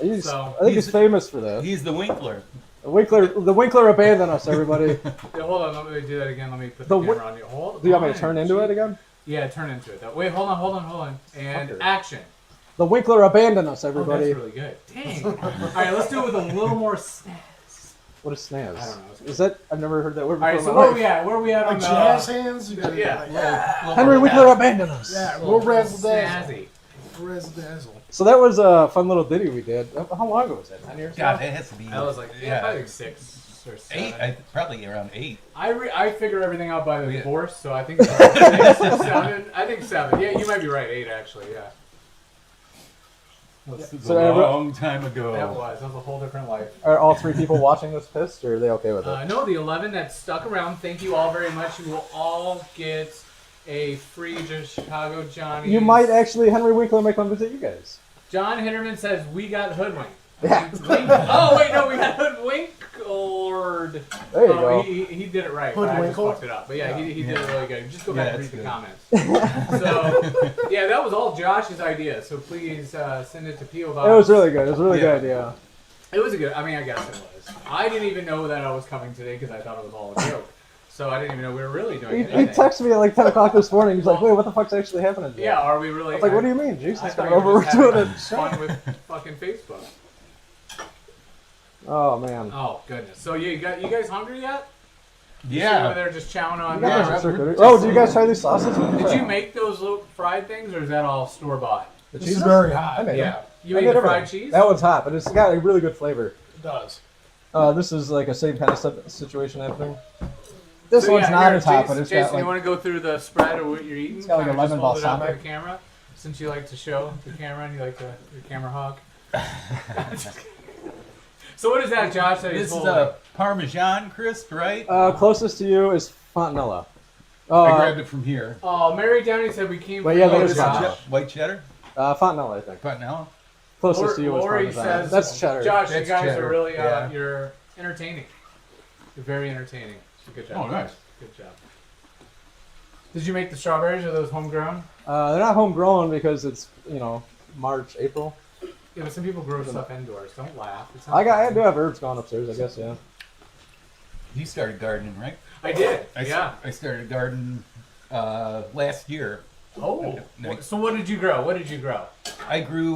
Speaker 1: I think he's famous for that.
Speaker 2: He's the Winkler.
Speaker 1: The Winkler abandoned us, everybody.
Speaker 3: Yeah, hold on, let me do that again. Let me put
Speaker 1: The
Speaker 3: the
Speaker 1: wi-
Speaker 3: camera on you. Hold
Speaker 1: Do you want me to
Speaker 3: on.
Speaker 1: turn into it again?
Speaker 3: Yeah, turn into it. Wait, hold on. And
Speaker 1: Fucker.
Speaker 3: action.
Speaker 1: The Winkler abandoned us,
Speaker 3: Oh,
Speaker 1: everybody.
Speaker 3: that's really good. Dang. All right, let's do it with a little more snaz.
Speaker 1: What is snaz?
Speaker 3: I don't know.
Speaker 1: Is that? I've never heard that word
Speaker 3: All
Speaker 1: before.
Speaker 3: right, so
Speaker 1: in my
Speaker 3: where are
Speaker 1: life.
Speaker 3: we at? Where are we at on
Speaker 4: Like
Speaker 3: the...
Speaker 4: jazz hands? You gotta,
Speaker 3: Yeah.
Speaker 4: like,
Speaker 1: Henry Winkler abandoned us.
Speaker 4: yeah, we'll razzle dazzle.
Speaker 3: Snazzy.
Speaker 4: Razzle dazzle.
Speaker 1: So that was a fun little ditty we did. How long ago was that? 10 years
Speaker 2: God,
Speaker 1: ago?
Speaker 2: that has to be.
Speaker 3: I was like, yeah, probably like 6 or 7.
Speaker 2: 8. Probably around 8.
Speaker 3: I figure everything out by the
Speaker 2: Yeah.
Speaker 3: divorce, so I think it's about 6 or 7. I think 7. Yeah, you might be right. 8 actually. Yeah.
Speaker 2: This is
Speaker 1: So
Speaker 2: a
Speaker 1: every-
Speaker 2: long time ago.
Speaker 3: That was a whole different life.
Speaker 1: Are all 3 people watching this pissed, or are they okay with it?
Speaker 3: No, the 11 that stuck around. Thank you all very much. You will all get a free Chicago Johnny's.
Speaker 1: You might actually, Henry Winkler might come visit you guys.
Speaker 3: John Hitterman says we got hoodwinked.
Speaker 1: Yeah.
Speaker 3: Oh wait, no, we got hoodwinkled.
Speaker 1: There you
Speaker 3: Oh,
Speaker 1: go.
Speaker 3: he did it right. But I just
Speaker 4: Hoodwinkled?
Speaker 3: fucked it up. But yeah, he did it really good. Just go back
Speaker 2: Yeah,
Speaker 3: and read
Speaker 2: that's
Speaker 3: the
Speaker 2: good.
Speaker 3: comments. So yeah, that was all Josh's idea. So please send it to P.O. Box.
Speaker 1: It was really good. It was a really
Speaker 2: Yeah.
Speaker 1: good idea.
Speaker 3: It was a good. I mean, I guess it was. I didn't even know that I was coming today because I thought it was all a joke. So I didn't even know we were really doing
Speaker 1: He
Speaker 3: anything.
Speaker 1: texted me at like 10 o'clock this morning. He's like, wait, what the fuck's actually happening today?
Speaker 3: Yeah, are we really?
Speaker 1: I was like, what do you mean?
Speaker 3: I
Speaker 1: Jason's
Speaker 3: thought
Speaker 1: coming
Speaker 3: you
Speaker 1: over.
Speaker 3: were
Speaker 1: We're
Speaker 3: just
Speaker 1: doing
Speaker 3: having
Speaker 1: it.
Speaker 3: fun with fucking Facebook.
Speaker 1: Oh, man.
Speaker 3: Oh goodness. So you guys hungry yet?
Speaker 2: Yeah.
Speaker 3: Over there just chowing on.
Speaker 1: You got
Speaker 2: Yeah,
Speaker 1: some
Speaker 2: we're
Speaker 1: charcuterie.
Speaker 2: just-
Speaker 1: Oh, do you guys try these sausages?
Speaker 3: Did you make those little fried things, or is that all store bought?
Speaker 1: The
Speaker 4: This is
Speaker 1: cheeses?
Speaker 4: very
Speaker 1: I
Speaker 4: hot.
Speaker 1: made
Speaker 3: Yeah.
Speaker 1: them.
Speaker 3: You
Speaker 1: I
Speaker 3: ate
Speaker 1: did
Speaker 3: the fried
Speaker 1: everything.
Speaker 3: cheese?
Speaker 1: That one's hot, but it's got a really good flavor.
Speaker 4: It does.
Speaker 1: This is like a same kind of situation happening. This
Speaker 3: So,
Speaker 1: one's
Speaker 3: yeah,
Speaker 1: not
Speaker 3: here,
Speaker 1: as hot,
Speaker 3: Jason,
Speaker 1: but it's
Speaker 3: Jason,
Speaker 1: got
Speaker 3: you
Speaker 1: like...
Speaker 3: want to go through the spread of what you're eating?
Speaker 1: It's got like a
Speaker 3: Kinda just
Speaker 1: lemon
Speaker 3: hold it up
Speaker 1: balsamic.
Speaker 3: to the camera, since you like to show the camera and you like your camera hog. So what is that, Josh? That
Speaker 2: This
Speaker 3: he's
Speaker 2: is
Speaker 3: holding?
Speaker 2: a Parmesan crisp, right?
Speaker 1: Closest to you is Fontanella.
Speaker 2: I grabbed it from here.
Speaker 3: Oh, Mary Downey said we came.
Speaker 1: Well,
Speaker 3: from
Speaker 1: yeah,
Speaker 3: you,
Speaker 1: that is
Speaker 3: Josh.
Speaker 1: Fontanella.
Speaker 2: White cheddar?
Speaker 1: Fontanella, I think.
Speaker 2: Fontanella?
Speaker 1: Closest to you is
Speaker 3: Lori
Speaker 1: Parmesan.
Speaker 3: says,
Speaker 1: That's cheddar.
Speaker 3: Josh, you
Speaker 2: That's
Speaker 3: guys
Speaker 2: cheddar,
Speaker 3: are really,
Speaker 2: yeah.
Speaker 3: you're entertaining. You're very entertaining. Good job.
Speaker 2: Oh, nice.
Speaker 3: Good job. Did you make the strawberries? Are those homegrown?
Speaker 1: They're not homegrown because it's, March, April.
Speaker 3: Yeah, but some people grow stuff indoors. Don't laugh. It's not
Speaker 1: I
Speaker 3: funny.
Speaker 1: do have herbs going upstairs, I guess, yeah.
Speaker 2: You started gardening, right?
Speaker 3: I did.
Speaker 2: I started gardening last year.
Speaker 3: Oh.
Speaker 2: No.
Speaker 3: So what did you grow? What did you grow?
Speaker 2: I grew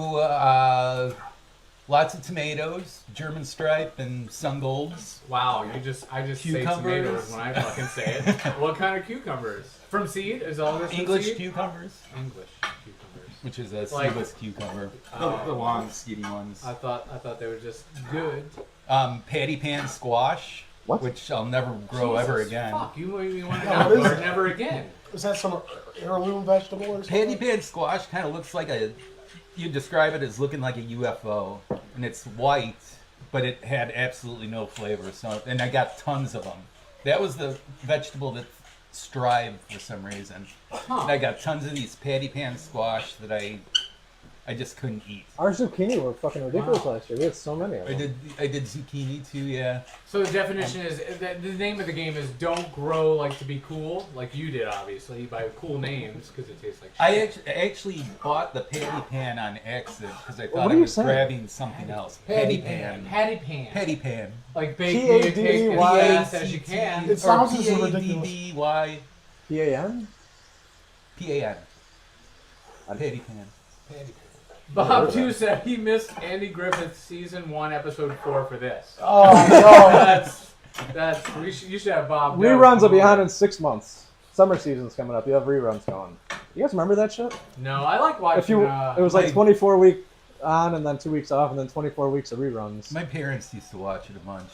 Speaker 2: lots of tomatoes, German stripe, and sun golds.
Speaker 3: Wow, I just say
Speaker 2: Cucumbers.
Speaker 3: tomatoes when I fucking say it. What kind of cucumbers? From seed? Is all this from
Speaker 2: English
Speaker 3: seed?
Speaker 2: cucumbers,
Speaker 3: English cucumbers.
Speaker 2: which is a
Speaker 3: Like-
Speaker 2: seedless cucumber.
Speaker 3: Oh.
Speaker 2: The long, skinny ones.
Speaker 3: I thought they were just good.
Speaker 2: Patty pan squash,
Speaker 1: What?
Speaker 2: which I'll never grow ever
Speaker 3: Jesus,
Speaker 2: again.
Speaker 3: Fuck, you want to
Speaker 4: Yeah,
Speaker 3: have
Speaker 4: what is
Speaker 3: garden
Speaker 4: it?
Speaker 3: never again.
Speaker 4: Is that some heirloom vegetable or something?
Speaker 2: Patty pan squash kind of looks like you describe it as looking like a UFO, and it's white, but it had absolutely no flavor. So, and I got tons of them. That was the vegetable that strived for some reason. And I got tons of these patty pan squash that I just couldn't eat.
Speaker 1: Our zucchini were fucking ridiculous last year. We had so many of them.
Speaker 2: I did zucchini too, yeah.
Speaker 3: So the definition is the name of the game is don't grow like to be cool, like you did obviously by cool names because it tastes like shit.
Speaker 2: I actually bought the patty pan on accident because I
Speaker 1: What
Speaker 2: thought
Speaker 1: are
Speaker 2: I
Speaker 1: you
Speaker 2: was
Speaker 1: saying?
Speaker 2: grabbing something else. Patty pan.
Speaker 3: Patty pan.
Speaker 2: Patty pan.
Speaker 3: Like bake me a cake as
Speaker 1: P-A-D-D-Y.
Speaker 3: fast as you can.
Speaker 4: It sounds as ridiculous.
Speaker 2: P-A-D-D-Y.
Speaker 1: P-A-N?
Speaker 2: P-A-N. Patty pan.
Speaker 3: Bob too said he missed Andy Griffith's season 1 episode 4 for this.
Speaker 4: Oh, no.
Speaker 3: That's you should have Bob.
Speaker 1: Reruns will be on in 6 months. Summer season's coming up. You have reruns going. You guys remember that shit?
Speaker 3: No, I like watching.
Speaker 1: If you, it was like 24 week on and then 2 weeks off and then 24 weeks of reruns.
Speaker 2: My parents used to watch it a bunch.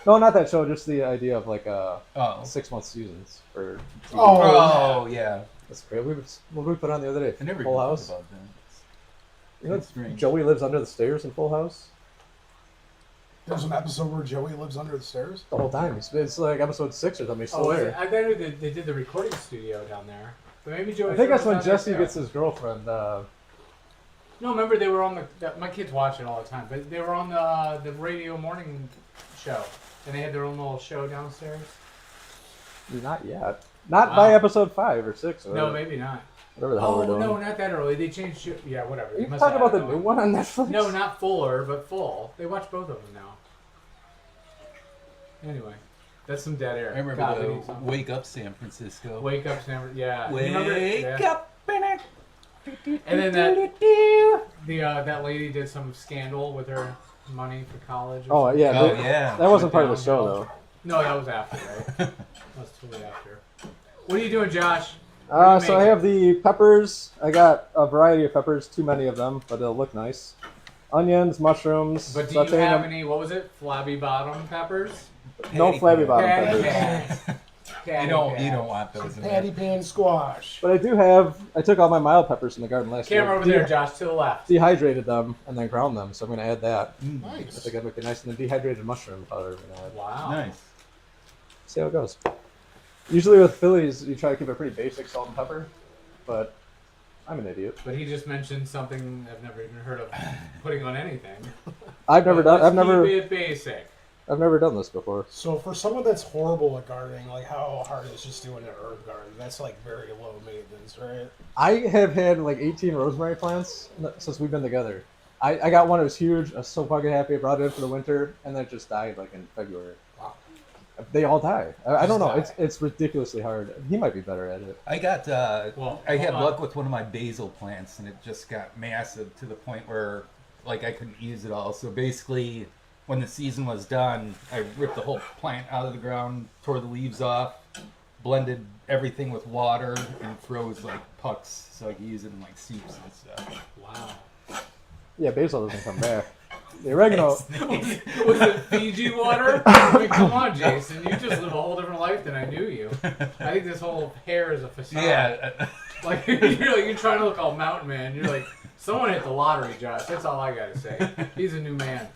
Speaker 1: No, not that show. Just the idea of like
Speaker 2: Oh.
Speaker 1: 6 month seasons for. TV.
Speaker 4: Oh,
Speaker 2: Oh, yeah.
Speaker 1: That's great. We put on the other day.
Speaker 2: I never
Speaker 1: Full
Speaker 2: even
Speaker 1: House.
Speaker 2: thought about that.
Speaker 1: You know,
Speaker 2: That's strange.
Speaker 1: Joey lives under the stairs in Full House
Speaker 4: There's an episode where Joey lives under the stairs.
Speaker 1: the whole time. It's like episode 6 or something. He's still
Speaker 3: Oh,
Speaker 1: there.
Speaker 3: I thought they did the recording studio down there. But maybe Joey.
Speaker 1: I think that's when
Speaker 3: lives down
Speaker 1: Jesse
Speaker 3: there, too.
Speaker 1: gets his girlfriend.
Speaker 3: No, remember they were on my kids watch it all the time, but they were on the radio morning show, and they had their own little show downstairs.
Speaker 1: Not yet. Not
Speaker 3: Wow.
Speaker 1: by episode 5 or 6. Or
Speaker 3: No, maybe not.
Speaker 1: whatever the hell we're
Speaker 3: Oh
Speaker 1: doing.
Speaker 3: no, not that early. They changed. Yeah, whatever.
Speaker 1: You
Speaker 3: Must
Speaker 1: talking
Speaker 3: have
Speaker 1: about the
Speaker 3: had it
Speaker 1: new
Speaker 3: on.
Speaker 1: one on Netflix?
Speaker 3: No, not Fuller, but Full. They watch both of them now. Anyway, that's some dead air.
Speaker 2: I remember
Speaker 3: God, we
Speaker 2: the
Speaker 3: need something.
Speaker 2: Wake Up San Francisco.
Speaker 3: Wake Up, Sam. Yeah.
Speaker 2: Wake
Speaker 3: You remember? Yeah.
Speaker 2: up.
Speaker 3: And then that lady did some scandal with her money for college. Or
Speaker 1: Oh
Speaker 3: something.
Speaker 1: yeah.
Speaker 2: Oh,
Speaker 1: that-
Speaker 2: yeah.
Speaker 1: That wasn't part of the
Speaker 3: Down,
Speaker 1: show
Speaker 3: down.
Speaker 1: though.
Speaker 3: No, that was after, right? That was totally after. What are you doing, Josh? What are you
Speaker 1: So I
Speaker 3: making?
Speaker 1: have the peppers. I got a variety of peppers, too many of them, but they'll look nice. Onions, mushrooms.
Speaker 3: But do you
Speaker 1: sauteing
Speaker 3: have
Speaker 1: them.
Speaker 3: any? What was it? Flabby bottom peppers.
Speaker 1: No
Speaker 2: Patty
Speaker 1: flabby
Speaker 2: pan.
Speaker 1: bottom
Speaker 3: Patty
Speaker 1: peppers.
Speaker 3: pan.
Speaker 2: You don't want those in
Speaker 4: Patty
Speaker 2: there.
Speaker 4: pan squash.
Speaker 1: But I do have. I took all my mild peppers from the garden last year.
Speaker 3: Camera over there, Josh, to the left.
Speaker 1: Dehydrated them and then ground them, so I'm gonna add that. I
Speaker 4: Nice.
Speaker 1: think that'd make it nice. And then dehydrated mushroom powder. I'm gonna add.
Speaker 3: Wow.
Speaker 2: Nice.
Speaker 1: See how it goes. Usually with Phillies, you try to keep it pretty basic salt and pepper, but I'm an idiot.
Speaker 3: But he just mentioned something I've never even heard of putting on anything.
Speaker 1: I've never
Speaker 3: But
Speaker 1: done. I've
Speaker 3: let's
Speaker 1: never.
Speaker 3: keep it basic.
Speaker 1: I've never done this before.
Speaker 4: So for someone that's horrible at gardening, like how hard is just doing an herb garden? That's like very low maintenance, right?
Speaker 1: I have had like 18 rosemary plants since we've been together. I got one that was huge. I was so fucking happy. I brought it in for the winter, and then it just died like in February.
Speaker 4: Wow.
Speaker 1: They all die. I don't know.
Speaker 4: Just die.
Speaker 1: It's ridiculously hard. He might be better at it.
Speaker 2: I got.
Speaker 3: Well,
Speaker 2: I had
Speaker 3: hold on.
Speaker 2: luck with one of my basil plants, and it just got massive to the point where, like, I couldn't use it all. So basically, when the season was done, I ripped the whole plant out of the ground, tore the leaves off, blended everything with water, and froze like pucks so I could use it in like soups and stuff.
Speaker 3: Wow.
Speaker 1: Yeah, basil doesn't come back. The oregano.
Speaker 3: Was it Fiji water? I mean, come on, Jason. You just live a whole different life than I knew you. I think this whole hair is a facade.
Speaker 2: Yeah.
Speaker 3: Like you're trying to look all mountain man. You're like, someone hit the lottery, Josh. That's all I gotta say. He's a new man.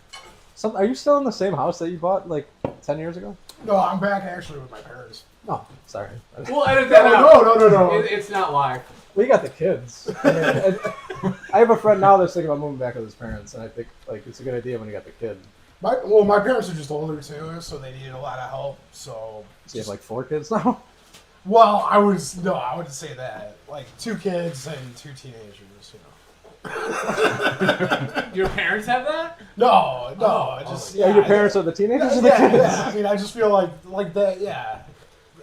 Speaker 1: Are you still in the same house that you bought like 10 years ago?
Speaker 4: No, I'm back actually with my parents.
Speaker 1: No, sorry.
Speaker 3: We'll edit that
Speaker 4: No,
Speaker 3: out.
Speaker 4: no.
Speaker 3: It's not live.
Speaker 1: We got the kids. I have a friend now that's thinking about moving back with his parents, and I think like it's a good idea when you got the kid.
Speaker 4: My parents are just older too, so they needed a lot of help. So
Speaker 1: So you have like 4 kids now?
Speaker 4: well, I wouldn't say that. Like 2 kids and 2 teenagers, you know.
Speaker 3: Your parents have that?
Speaker 4: No,
Speaker 3: Oh,
Speaker 4: just
Speaker 1: Yeah, your parents are the teenagers or the
Speaker 4: Yeah,
Speaker 1: kids?
Speaker 4: yeah. I mean, I just feel like that. Yeah,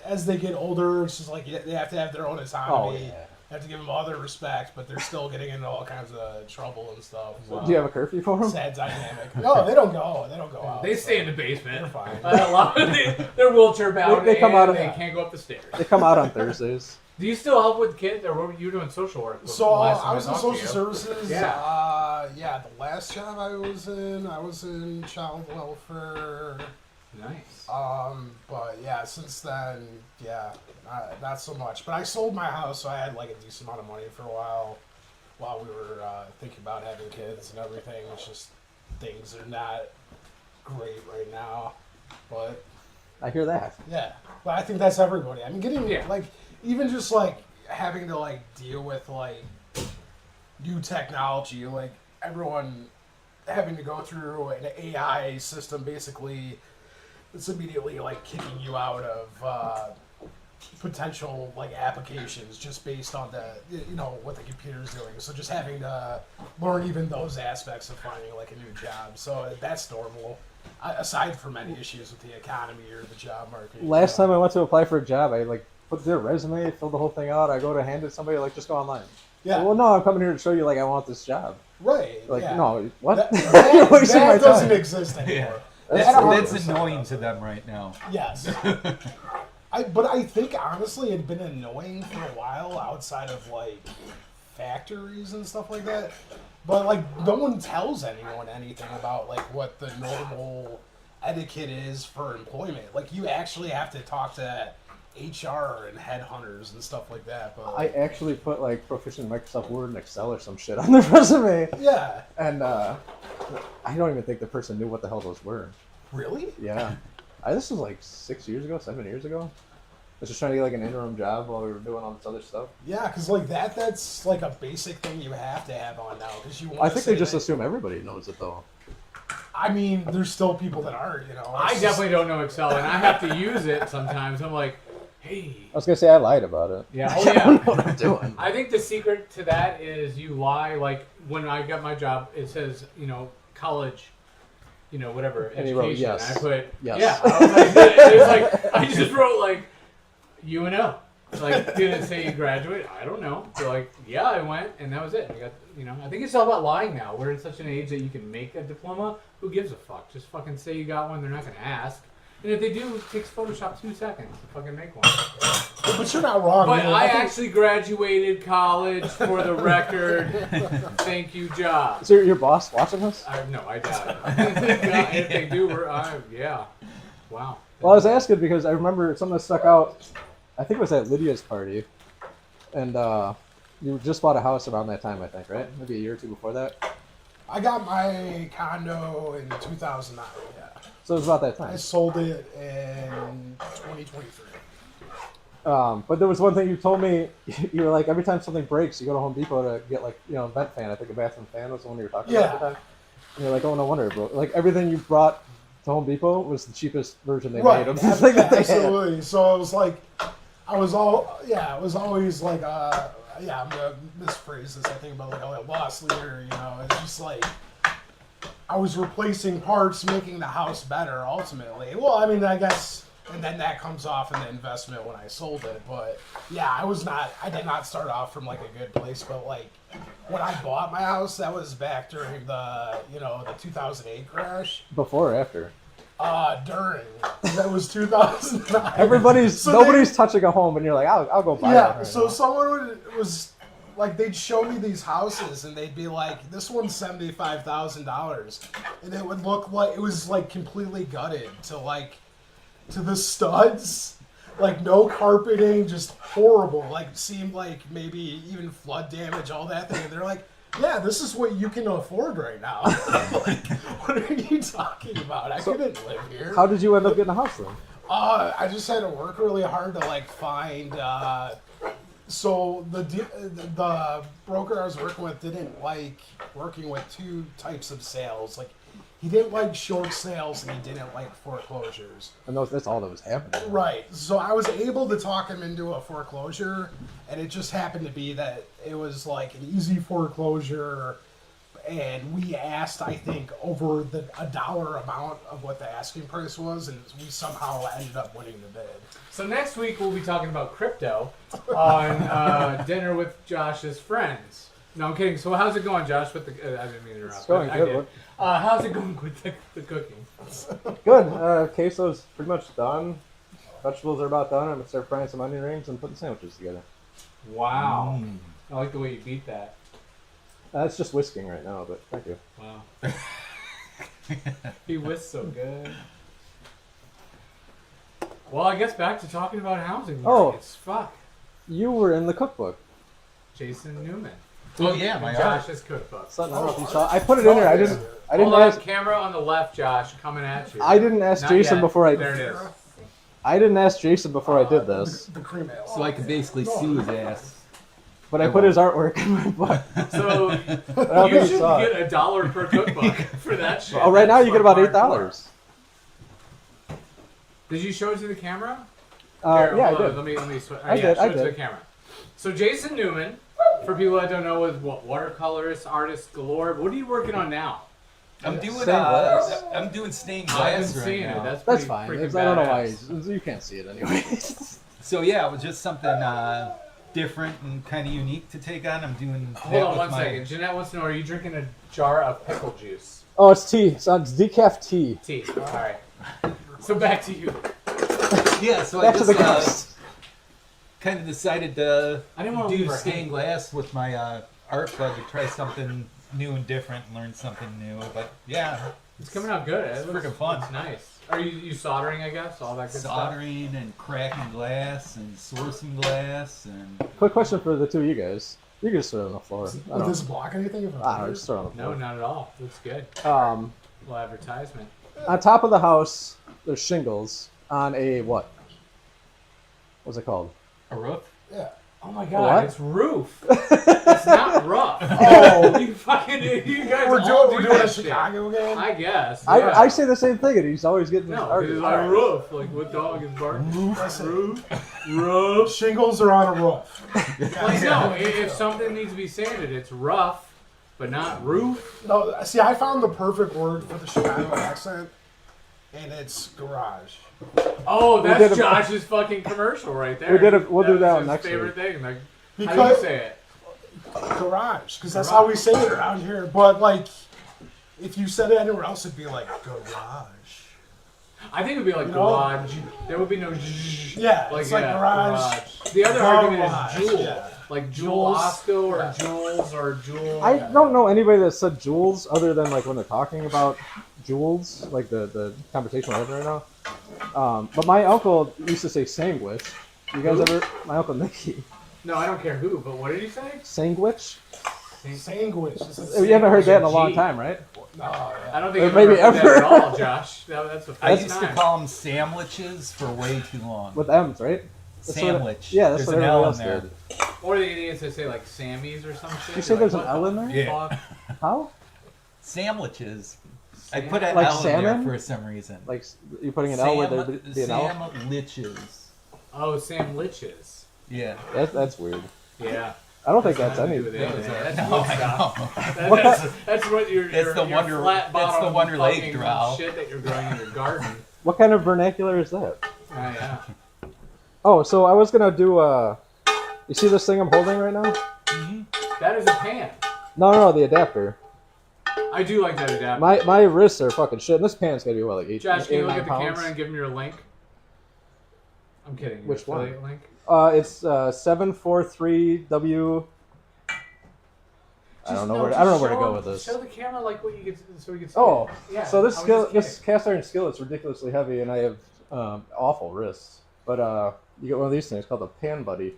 Speaker 4: as they get older, it's just like they have to have their own autonomy.
Speaker 1: Oh, yeah.
Speaker 4: Have to give them all their respect, but they're still getting into all kinds of trouble and stuff. So.
Speaker 1: Do you have a curfew for them?
Speaker 4: Sad dynamic. No, they don't go. They don't go out.
Speaker 3: They stay in the basement.
Speaker 4: They're fine.
Speaker 3: They're wheelchair bound.
Speaker 1: They come out of-
Speaker 3: They can't go up the stairs.
Speaker 1: They come out on Thursdays.
Speaker 3: Do you still help with kids, or were you doing social work?
Speaker 4: So
Speaker 3: last time
Speaker 4: I was in
Speaker 3: talked to
Speaker 4: social
Speaker 3: you?
Speaker 4: services.
Speaker 3: Yeah.
Speaker 4: The last job I was in child welfare.
Speaker 3: Nice.
Speaker 4: But yeah, since then, yeah, not so much. But I sold my house, so I had like a decent amount of money for a while we were thinking about having kids and everything. It's just things are not great right now. But
Speaker 1: I hear that.
Speaker 4: yeah, but I think that's everybody. I mean, getting
Speaker 3: Yeah.
Speaker 4: like even just like having to like deal with like new technology, like everyone having to go through an AI system basically. It's immediately like kicking you out of potential like applications just based on the what the computer's doing. So just having to learn even those aspects of finding like a new job. So that's normal. Aside from any issues with the economy or the job market.
Speaker 1: Last time I went to apply for a job, I like put their resume, filled the whole thing out. I go to hand it to somebody, like just go online.
Speaker 4: Yeah.
Speaker 1: Well, no, I'm coming here to show you like I want this job.
Speaker 4: Right.
Speaker 1: Like
Speaker 4: yeah.
Speaker 1: no, what?
Speaker 4: That,
Speaker 1: You're wasting my
Speaker 4: doesn't
Speaker 1: time.
Speaker 4: exist anymore.
Speaker 2: That's,
Speaker 4: That
Speaker 2: that's
Speaker 4: 100%
Speaker 2: annoying
Speaker 4: doesn't.
Speaker 2: to them right now.
Speaker 4: Yes. But I think honestly it'd been annoying for a while outside of like factories and stuff like that. But like no one tells anyone anything about like what the normal etiquette is for employment. Like you actually have to talk to HR and headhunters and stuff like that. But
Speaker 1: I actually put like proficient in Microsoft Word and Excel or some shit on the resume,
Speaker 4: yeah,
Speaker 1: and I don't even think the person knew what the hell those were.
Speaker 4: really?
Speaker 1: Yeah, this was like 7 years ago. I was just trying to get like an interim job while we were doing all this other stuff.
Speaker 4: Yeah, because like that's like a basic thing you have to have on now. Because you.
Speaker 1: I think they just assume everybody knows it though.
Speaker 4: I mean, there's still people that aren't.
Speaker 3: I definitely don't know Excel, and I have to use it sometimes. I'm like, hey.
Speaker 1: I was gonna say I lied about it.
Speaker 3: Yeah.
Speaker 1: I
Speaker 3: Oh
Speaker 1: don't
Speaker 3: yeah.
Speaker 1: know what I'm doing.
Speaker 3: I think the secret to that is you lie. Like when I got my job, it says college, whatever
Speaker 1: And
Speaker 3: education.
Speaker 1: you wrote yes.
Speaker 3: And I put
Speaker 1: Yes.
Speaker 3: yeah. I was like, it was like I just wrote like UNO. Like didn't say you graduate. I don't know. So like yeah, I went and that was it. I got I think it's all about lying now. We're in such an age that you can make a diploma. Who gives a fuck? Just fucking say you got one. They're not gonna ask. And if they do, it takes Photoshop 2 seconds to fucking make one.
Speaker 4: But you're not wrong.
Speaker 3: But
Speaker 4: man.
Speaker 3: I actually graduated college for the record. Thank you, job.
Speaker 1: Is your boss watching this?
Speaker 3: No, I doubt it. If they do, yeah. Wow.
Speaker 1: Well, I was asking because I remember something that stuck out. I think it was at Lydia's party, and you just bought a house around that time, I think, right? Maybe a year or two before that.
Speaker 4: I got my condo in 2009. Yeah.
Speaker 1: So it was about that
Speaker 4: I
Speaker 1: time.
Speaker 4: sold it in 2023.
Speaker 1: But there was one thing you told me. You were like, every time something breaks, you go to Home Depot to get like a vent fan. I think a bathroom fan was the one you were talking about at the time. And you're like, oh no wonder it broke. Like everything you brought to Home Depot was the cheapest version they made of the thing that they had.
Speaker 4: Absolutely. So it was like, it was always like, I'm gonna misphrase this. I think about like a loss leader. It's just like I was replacing parts, making the house better. Ultimately, well, I mean, I guess, and then that comes off in the investment when I sold it. But yeah, I did not start off from like a good place. But like when I bought my house, that was back during the the 2008 crash.
Speaker 1: Before or after?
Speaker 4: During. That was 2009.
Speaker 1: Nobody's touching a home, and you're like, I'll go buy it.
Speaker 4: Yeah,
Speaker 1: right
Speaker 4: so
Speaker 1: now.
Speaker 4: someone was like, they'd show me these houses, and they'd be like, this one's $75,000, and it would look like it was like completely gutted to the studs, like no carpeting, just horrible. Like seemed like maybe even flood damage, all that thing. And they're like, yeah, this is what you can afford right now. Like, what are you talking about? I couldn't live here.
Speaker 1: How did you end up getting a house then?
Speaker 4: I just had to work really hard to like find. So the broker I was working with didn't like working with two types of sales. Like he didn't like short sales and he didn't like foreclosures.
Speaker 1: And that's all that was happening.
Speaker 4: Right. So I was able to talk him into a foreclosure, and it just happened to be that it was like an easy foreclosure. And we asked, I think, over a dollar amount of what the asking price was, and we somehow ended up winning the bid.
Speaker 3: So next week we'll be talking about crypto on Dinner with Josh's Friends. No, I'm kidding. So how's it going, Josh? With the I didn't mean to interrupt.
Speaker 1: It's going
Speaker 3: I
Speaker 1: good.
Speaker 3: did. How's it going with the cooking?
Speaker 1: Good. Queso's pretty much done. Vegetables are about done. I'm gonna start frying some onion rings and putting sandwiches together.
Speaker 3: Wow. I like the way you beat that.
Speaker 1: It's just whisking right now, but thank you.
Speaker 3: Wow. He whisked so good. Well, I guess back to talking about housing markets. Fuck.
Speaker 1: You were in the cookbook.
Speaker 3: Jason Newman.
Speaker 2: Oh yeah, my art.
Speaker 3: Josh's cookbook.
Speaker 1: Something, I don't know if you saw. I put it in there. I didn't
Speaker 3: Hold on,
Speaker 1: ask.
Speaker 3: camera on the left, Josh, coming at you.
Speaker 1: I didn't ask
Speaker 3: Not
Speaker 1: Jason
Speaker 3: yet.
Speaker 1: before I.
Speaker 3: There it is.
Speaker 1: I didn't ask Jason before I did this,
Speaker 4: The cream ale.
Speaker 2: So I could basically sue his ass.
Speaker 1: but I put his artwork in my book.
Speaker 3: So
Speaker 1: I don't
Speaker 3: you
Speaker 1: think
Speaker 3: should
Speaker 1: saw it.
Speaker 3: get $1 per cookbook for that shit.
Speaker 1: Oh, right now
Speaker 3: That's
Speaker 1: you get about
Speaker 3: what
Speaker 1: $8.
Speaker 3: Did you show it to the camera?
Speaker 1: Yeah,
Speaker 3: Here,
Speaker 1: I
Speaker 3: hold on,
Speaker 1: did.
Speaker 3: Let me
Speaker 1: I
Speaker 3: yeah,
Speaker 1: did,
Speaker 3: show
Speaker 1: I
Speaker 3: it to the
Speaker 1: did.
Speaker 3: camera. So Jason Newman, for people that don't know, is what, watercolorist, artist galore. What are you working on now?
Speaker 2: I'm doing
Speaker 1: Stained glass.
Speaker 2: I'm doing stained
Speaker 3: I've
Speaker 2: glass
Speaker 3: been
Speaker 2: right
Speaker 3: seeing
Speaker 2: now.
Speaker 3: it. That's
Speaker 1: That's
Speaker 3: pretty
Speaker 1: fine.
Speaker 3: freaking
Speaker 1: I don't know why
Speaker 3: badass.
Speaker 1: you can't see it anyway.
Speaker 2: So yeah, it was just something different and kind of unique to take on. I'm doing.
Speaker 3: Hold
Speaker 2: that
Speaker 3: on
Speaker 2: with
Speaker 3: one
Speaker 2: my-
Speaker 3: second. Jeanette wants to know: are you drinking a jar of pickle juice?
Speaker 1: Oh, it's tea. So it's decaf tea.
Speaker 3: Tea. All right. So back to you.
Speaker 2: Yeah, so
Speaker 1: Back
Speaker 2: I
Speaker 1: to the
Speaker 2: just
Speaker 1: ghost.
Speaker 2: kind of decided to
Speaker 3: I didn't want to leave
Speaker 2: do
Speaker 3: her
Speaker 2: stained
Speaker 3: hanging.
Speaker 2: glass with my art bud to try something new and different and learn something new. But yeah,
Speaker 3: It's coming out good.
Speaker 2: It's freaking fun.
Speaker 3: It's nice. Are you soldering? I guess all that good
Speaker 2: Soldering and cracking glass and sourcing glass and.
Speaker 1: Quick question for the two of you guys. You can just throw it on the floor.
Speaker 4: Does this block anything? If
Speaker 1: I don't know, just throw it on the
Speaker 3: stuff. No,
Speaker 1: floor.
Speaker 3: not at all. Looks good.
Speaker 1: Um,
Speaker 3: Little advertisement.
Speaker 1: on top of the house, there's shingles on a what? What's it called?
Speaker 2: A roof?
Speaker 4: Yeah.
Speaker 3: Oh my god,
Speaker 1: What?
Speaker 3: it's roof. It's not rough.
Speaker 4: Oh.
Speaker 3: you guys
Speaker 4: We're
Speaker 3: all
Speaker 4: doing
Speaker 3: do
Speaker 4: a
Speaker 3: that shit.
Speaker 4: Chicago game.
Speaker 3: I guess.
Speaker 1: I,
Speaker 3: yeah.
Speaker 1: I say the same thing, and he's always getting
Speaker 3: no,
Speaker 1: argued.
Speaker 3: it's on a roof. Like what dog is barking?
Speaker 4: Listen,
Speaker 3: Roof.
Speaker 4: shingles are on a roof.
Speaker 3: Like, no, if something needs to be sanded, it's rough, but not roof.
Speaker 4: No, see, I found the perfect word for the Chicago accent, and it's garage.
Speaker 3: Oh,
Speaker 1: did
Speaker 3: that's
Speaker 1: a-
Speaker 3: Josh's fucking commercial right there.
Speaker 1: We'll do that
Speaker 3: was
Speaker 1: one next
Speaker 3: his favorite
Speaker 1: week.
Speaker 3: thing. Like, how do you
Speaker 4: Because
Speaker 3: say it?
Speaker 4: garage, because that's how we say it around here. But like, if you said it anywhere else, it'd be like garage.
Speaker 3: I think it would be like
Speaker 4: You know?
Speaker 3: garage. There would be no zh.
Speaker 4: Yeah, it's like garage.
Speaker 3: The other argument
Speaker 4: Garage,
Speaker 3: is jewel.
Speaker 4: yeah.
Speaker 3: Like Jewel
Speaker 4: Jules.
Speaker 3: Osco or
Speaker 4: Yeah.
Speaker 3: Jules or Jewel.
Speaker 1: I don't know anybody that said jewels other than like when they're talking about jewels, like the conversation we're having right now. But my uncle used to say sandwich. You guys
Speaker 3: Who?
Speaker 1: ever? My uncle Nicky.
Speaker 3: No, I don't care who, but what did he say?
Speaker 1: Sandwich?
Speaker 4: Sandwich.
Speaker 1: You haven't heard that in a
Speaker 3: G.
Speaker 1: long time, right?
Speaker 4: No,
Speaker 3: I
Speaker 4: yeah.
Speaker 3: don't think
Speaker 1: Or
Speaker 3: I've
Speaker 1: maybe
Speaker 3: ever heard that
Speaker 1: ever.
Speaker 3: at all, Josh. That's the first
Speaker 2: I used to
Speaker 3: time.
Speaker 2: call them sandwiches for way too long.
Speaker 1: With M's, right? That's what-
Speaker 2: Sandwich.
Speaker 1: yeah, that's
Speaker 2: There's
Speaker 1: what
Speaker 2: an
Speaker 1: everybody
Speaker 2: L
Speaker 1: else
Speaker 2: in there.
Speaker 1: did.
Speaker 3: Or the idiots that say like Sammy's or some shit.
Speaker 1: You say
Speaker 3: You're
Speaker 1: there's
Speaker 3: like,
Speaker 1: an
Speaker 3: what
Speaker 1: L in
Speaker 3: the
Speaker 1: there?
Speaker 2: Yeah.
Speaker 3: fuck?
Speaker 1: How?
Speaker 2: Sandwiches. I put an
Speaker 1: Like
Speaker 2: L in there
Speaker 1: salmon?
Speaker 2: for some reason.
Speaker 1: Like you're putting an L where there'd be an L?
Speaker 2: Sandwiches.
Speaker 3: Oh, Sam Liches.
Speaker 2: Yeah.
Speaker 1: That's weird.
Speaker 3: Yeah.
Speaker 1: I don't think that's
Speaker 3: Nothing
Speaker 1: any.
Speaker 3: to do with anything. That's
Speaker 2: No,
Speaker 3: good
Speaker 2: I
Speaker 3: stuff.
Speaker 2: know.
Speaker 3: That's what your
Speaker 2: It's the
Speaker 3: your
Speaker 2: Wonder-
Speaker 3: flat
Speaker 2: it's
Speaker 3: bottom
Speaker 2: the Wonder Lake
Speaker 3: fucking
Speaker 2: drow.
Speaker 3: shit that you're growing in your garden.
Speaker 1: What kind of vernacular is that?
Speaker 3: Oh yeah.
Speaker 1: Oh, so I was gonna do you see this thing I'm holding right now?
Speaker 3: That is a pan.
Speaker 1: No, the adapter.
Speaker 3: I do like that adapter.
Speaker 1: My wrists are fucking shit. And this pan's gotta be what, like 8
Speaker 3: Josh, can you look at the
Speaker 1: pounds?
Speaker 3: camera and give him your link? I'm kidding.
Speaker 1: Which
Speaker 3: your
Speaker 1: one?
Speaker 3: affiliate link.
Speaker 1: It's 743W. I don't know where to go with this.
Speaker 3: Show the camera like what you get, so we can see.
Speaker 1: Oh,
Speaker 3: it. Yeah.
Speaker 1: so this
Speaker 3: I was just
Speaker 1: this
Speaker 3: kidding.
Speaker 1: cast iron skillet's ridiculously heavy, and I have awful wrists. But you get one of these things called a Pan Buddy.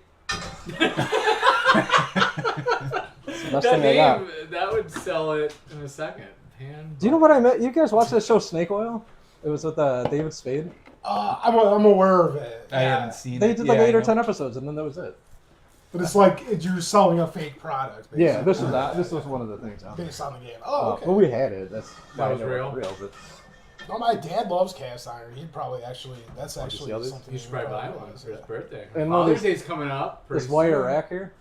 Speaker 1: It's the best
Speaker 3: That
Speaker 1: thing I got.
Speaker 3: name, that would sell it in a second. Pan.
Speaker 1: Do you know what I meant? You guys watch that show Snake Oil? It was with David Spade.
Speaker 4: I'm aware of it.
Speaker 2: I
Speaker 4: yeah.
Speaker 2: haven't seen
Speaker 1: They
Speaker 2: it.
Speaker 1: did like
Speaker 2: Yeah, I
Speaker 1: 8 or
Speaker 2: know.
Speaker 1: 10 episodes, and then that was it.
Speaker 4: But it's like you're selling a fake product. Basically.
Speaker 1: Yeah, this was one of the things.
Speaker 4: Based on the game. Oh, okay.
Speaker 1: Well, we had it. That's why I
Speaker 3: was
Speaker 1: know
Speaker 3: real?
Speaker 1: it's real. But
Speaker 4: No, my dad loves cast iron. He'd probably actually. That's actually
Speaker 1: see others?
Speaker 4: something.
Speaker 3: You should probably buy
Speaker 4: probably
Speaker 3: one
Speaker 4: does,
Speaker 3: for his
Speaker 4: yeah.
Speaker 3: birthday.
Speaker 1: And
Speaker 3: Father's
Speaker 1: these-
Speaker 3: Day's coming up.
Speaker 1: this
Speaker 3: pretty
Speaker 1: wire
Speaker 3: soon.
Speaker 1: rack here,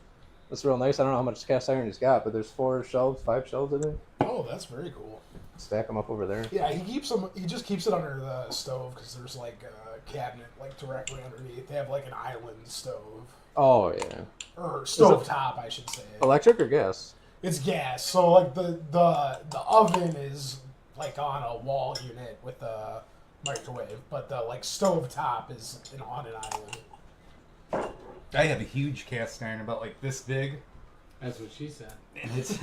Speaker 1: that's real nice. I don't know how much cast iron he's got, but there's 5 shelves in it.
Speaker 4: Oh, that's very cool.
Speaker 1: Stack them up over there.
Speaker 4: Yeah, he keeps them. He just keeps it under the stove because there's like a cabinet like directly underneath. They have like an island stove
Speaker 1: Oh yeah.
Speaker 4: or stove top, I should say.
Speaker 1: Electric or gas?
Speaker 4: It's gas, so like the oven is like on a wall unit with a microwave, but the like stove top is on an island.
Speaker 2: I have a huge cast iron about like this big.
Speaker 3: That's what she said.
Speaker 2: And it's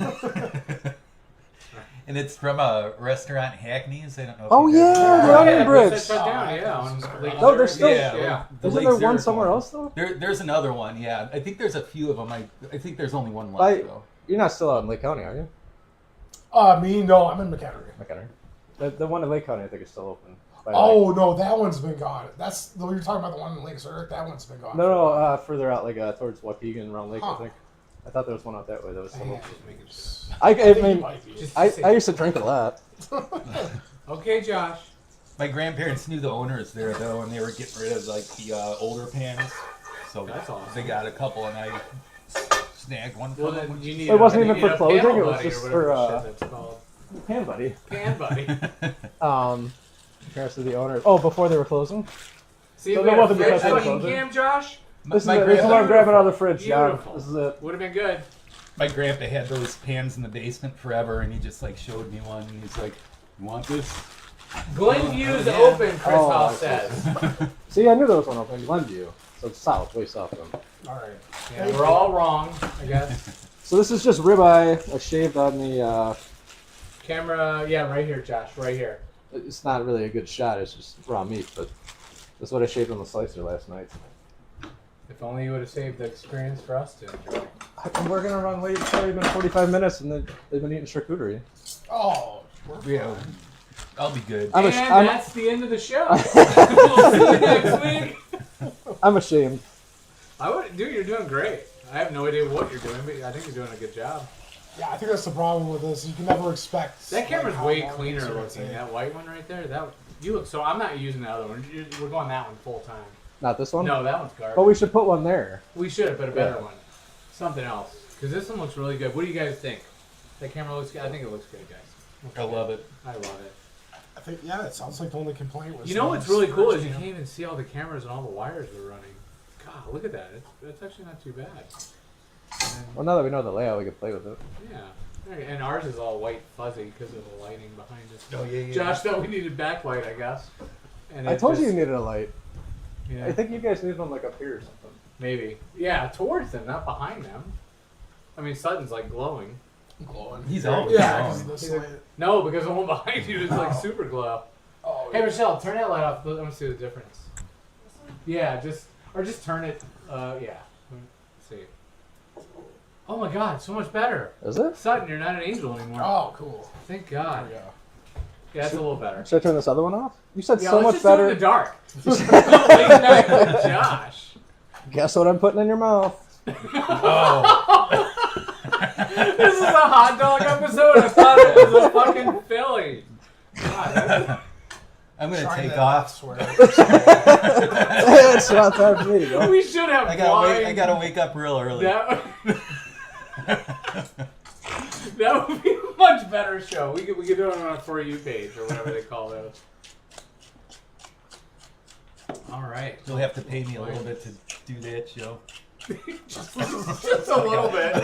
Speaker 2: and it's from a restaurant Hackney's. I don't know. If
Speaker 1: Oh
Speaker 2: you guys
Speaker 1: yeah,
Speaker 2: know.
Speaker 1: the onion
Speaker 3: Yeah,
Speaker 1: bricks.
Speaker 3: that's shut down, yeah. On Lake
Speaker 1: No, there's
Speaker 3: Zurich.
Speaker 1: still-
Speaker 2: Yeah. the
Speaker 1: Isn't
Speaker 2: Lake
Speaker 1: there one
Speaker 2: Zurich
Speaker 1: somewhere
Speaker 2: one.
Speaker 1: else though?
Speaker 2: There's another one. Yeah, I think there's a few of them. I think there's only one left
Speaker 1: Like,
Speaker 2: though.
Speaker 1: you're not still out in Lake County, are you?
Speaker 4: No, I'm in McHenry.
Speaker 1: McHenry. The one in Lake County, I think, is still open. By
Speaker 4: Oh no, that one's been gone. That's you're talking about the one in Lake Zurich. That one's been gone.
Speaker 1: no, further out, like towards Waukegan, around Lake,
Speaker 4: Huh.
Speaker 1: I think. I thought there was one out that way that was still
Speaker 4: Yeah,
Speaker 1: open.
Speaker 3: Just make it
Speaker 4: I think
Speaker 1: I
Speaker 4: it
Speaker 1: mean,
Speaker 4: might be.
Speaker 3: Just-
Speaker 1: I used to drink a lot.
Speaker 3: Okay, Josh.
Speaker 2: My grandparents knew the owners there though, and they were getting rid of like the older pans. So
Speaker 3: That's awesome.
Speaker 2: they got a couple, and I snagged one
Speaker 3: Well,
Speaker 2: from them.
Speaker 3: then you need.
Speaker 1: It wasn't
Speaker 3: you
Speaker 1: even
Speaker 3: need
Speaker 1: for
Speaker 3: a
Speaker 1: closing,
Speaker 3: panel
Speaker 1: it was
Speaker 3: buddy
Speaker 1: just
Speaker 3: or
Speaker 1: for,
Speaker 3: whatever the shit that's called.
Speaker 1: Pan Buddy.
Speaker 3: Pan buddy.
Speaker 1: Compares to the owners. Oh, before they were closing?
Speaker 3: See,
Speaker 1: So
Speaker 3: if
Speaker 1: that
Speaker 3: we had a
Speaker 1: wasn't
Speaker 3: fridge
Speaker 1: because they were
Speaker 3: fucking
Speaker 1: closing?
Speaker 3: cam, Josh.
Speaker 1: This is
Speaker 2: my
Speaker 1: it. This is what I'm
Speaker 2: grandpa,
Speaker 1: grabbing out of the fridge, John.
Speaker 3: Beautiful.
Speaker 1: This is it.
Speaker 3: Would have been good.
Speaker 2: my grandpa had those pans in the basement forever, and he just like showed me one, and he's like, "You want this?"
Speaker 3: Glenview's
Speaker 2: yeah.
Speaker 3: open, Chris
Speaker 1: Oh,
Speaker 3: Hall
Speaker 1: I
Speaker 3: says.
Speaker 1: See, I knew there was one open. Glenview. So it's south, way south of them.
Speaker 4: All right.
Speaker 3: Yeah, we're all wrong, I guess.
Speaker 1: So this is just ribeye. I shaved on the
Speaker 3: Camera, yeah, right here, Josh, right here.
Speaker 1: It's not really a good shot. It's just raw meat, but that's what I shaved on the slicer last night.
Speaker 3: If only you would have saved the experience for us to enjoy.
Speaker 1: I'm working around late. It's already been 45 minutes, and they've been eating charcuterie.
Speaker 4: Oh,
Speaker 2: Yeah, I'll be good.
Speaker 1: I'm
Speaker 3: That's the end of the show. We'll see you next week.
Speaker 1: I'm ashamed.
Speaker 3: Dude, you're doing great. I have no idea what you're doing, but I think you're doing a good job.
Speaker 4: yeah. I think that's the problem with this. You can never expect.
Speaker 3: That camera's
Speaker 4: how
Speaker 3: way
Speaker 4: long
Speaker 3: cleaner
Speaker 4: it's gonna
Speaker 3: looking.
Speaker 4: take.
Speaker 3: That white one right there, you look so. I'm not using the other one. We're going that one full time.
Speaker 1: Not this one?
Speaker 3: No, that one's garbage.
Speaker 1: But we should put one there.
Speaker 3: We should, but a better
Speaker 1: Yeah.
Speaker 3: one. Something else. Because this one looks really good. What do you guys think? That camera looks good? I think it looks good, guys.
Speaker 2: I love it.
Speaker 3: I love it.
Speaker 4: I think it sounds like the only complaint was.
Speaker 3: You know what's really cool is you can't even see all the cameras and all the wires we're running. God, look at that. That's actually not too bad. And,
Speaker 1: Well, now that we know the layout, we can play with it.
Speaker 3: yeah. And ours is all white fuzzy because of the lighting behind us.
Speaker 2: Oh, yeah.
Speaker 3: Josh thought we needed backlight, I guess. And
Speaker 1: I
Speaker 3: it
Speaker 1: told you
Speaker 3: just-
Speaker 1: you needed a light.
Speaker 3: Yeah,
Speaker 1: I think you guys need one like up here or something.
Speaker 3: maybe. Yeah, towards them, not behind them. I mean, Sutton's like glowing.
Speaker 4: glowing.
Speaker 2: He's always
Speaker 4: Yeah,
Speaker 2: glowing.
Speaker 4: because the slant.
Speaker 3: No, because the one behind you is like super glow.
Speaker 4: Oh,
Speaker 3: Hey, Michelle, turn that light off. I want to see the difference. Yeah, just turn it. Yeah. Let's see. Oh my God, so much better.
Speaker 1: Is it?
Speaker 3: Sutton, you're not an angel anymore.
Speaker 4: Oh, cool.
Speaker 3: Thank God.
Speaker 4: Yeah.
Speaker 3: Yeah, that's a little better.
Speaker 1: Should I turn this other one off? You said
Speaker 3: Yeah,
Speaker 1: so
Speaker 3: let's
Speaker 1: much
Speaker 3: just do it in
Speaker 1: better.
Speaker 3: the dark. Late night with Josh.
Speaker 1: Guess what I'm putting in your mouth?
Speaker 2: Oh,
Speaker 3: This is a hot dog episode. I thought it was a fucking Philly. God,
Speaker 2: I'm gonna
Speaker 4: Try
Speaker 2: take
Speaker 4: that,
Speaker 2: off.
Speaker 4: I swear.
Speaker 1: It's about time for me to go.
Speaker 3: we should have
Speaker 2: I
Speaker 3: wine.
Speaker 2: gotta wake up real early.
Speaker 3: That would be a much better show. We could do it on our For You page or whatever they call those. All right.
Speaker 2: You'll have to pay me a little bit to do that show.
Speaker 3: Just a little bit.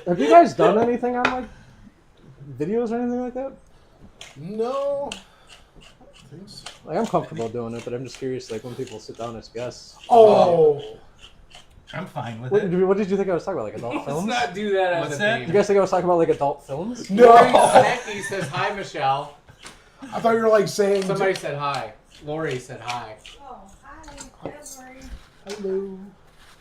Speaker 1: Have you guys done anything on like videos or anything like that?
Speaker 4: No. I think so.
Speaker 1: Like I'm comfortable doing it, but I'm just curious, like when people sit down as guests.
Speaker 4: Oh.
Speaker 2: I'm fine with
Speaker 1: What
Speaker 2: it.
Speaker 1: did you think I was talking about? Like adult
Speaker 3: Let's
Speaker 1: films?
Speaker 3: not do that as
Speaker 2: What's
Speaker 3: a
Speaker 2: that?
Speaker 1: You
Speaker 3: theme.
Speaker 1: guys think I was talking about like adult films?
Speaker 3: Lori
Speaker 4: No.
Speaker 3: Snecki says hi, Michelle.
Speaker 4: I thought you were like saying.
Speaker 3: Somebody said hi. Lori said hi.
Speaker 6: Oh, hi. There's Lori.
Speaker 4: Hello.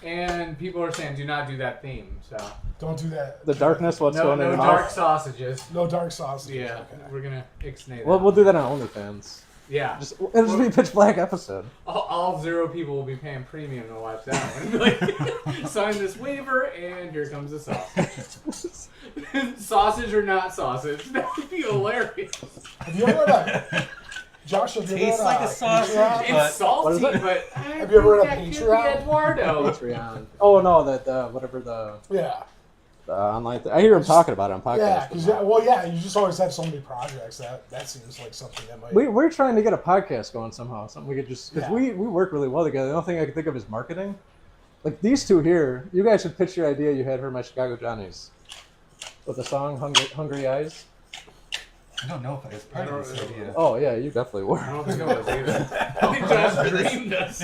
Speaker 3: And people are saying do not do that theme. So
Speaker 4: Don't do that.
Speaker 1: The darkness, what's
Speaker 3: no
Speaker 1: going in your
Speaker 3: dark
Speaker 1: mouth?
Speaker 3: sausages.
Speaker 4: No dark sauce.
Speaker 3: Yeah,
Speaker 4: Okay.
Speaker 3: we're gonna ixnay that.
Speaker 1: Well, we'll do that on OnlyFans.
Speaker 3: Yeah.
Speaker 1: It'll just be a pitch black episode.
Speaker 3: All 0 people will be paying premium to watch that one. Be like, sign this waiver, and here comes the sausage. Sausage or not sausage? That would be hilarious.
Speaker 4: Have you ever had a Josh? Have you ever
Speaker 2: Tastes
Speaker 4: had
Speaker 2: like
Speaker 4: a
Speaker 2: a sausage.
Speaker 4: Patreon?
Speaker 2: But-
Speaker 3: It's salty,
Speaker 1: What is it?
Speaker 3: but
Speaker 4: Have you ever had a
Speaker 3: that could be
Speaker 4: Patreon?
Speaker 3: Eduardo.
Speaker 1: Patreon. Oh no, that whatever the
Speaker 4: Yeah.
Speaker 1: online. I hear him talking about it on podcasts.
Speaker 4: Yeah, because you just always have so many projects that seems like something that might.
Speaker 1: We're trying to get a podcast going somehow. Something we could just because
Speaker 4: Yeah.
Speaker 1: we work really well together. The only thing I can think of is marketing. Like these two here, you guys should pitch your idea you had for my Chicago Johnnies with the song "Hungry Eyes."
Speaker 2: I don't know if I was part of this idea.
Speaker 1: Oh yeah, you definitely were.
Speaker 3: I don't think it was either. I think Josh dreamed us.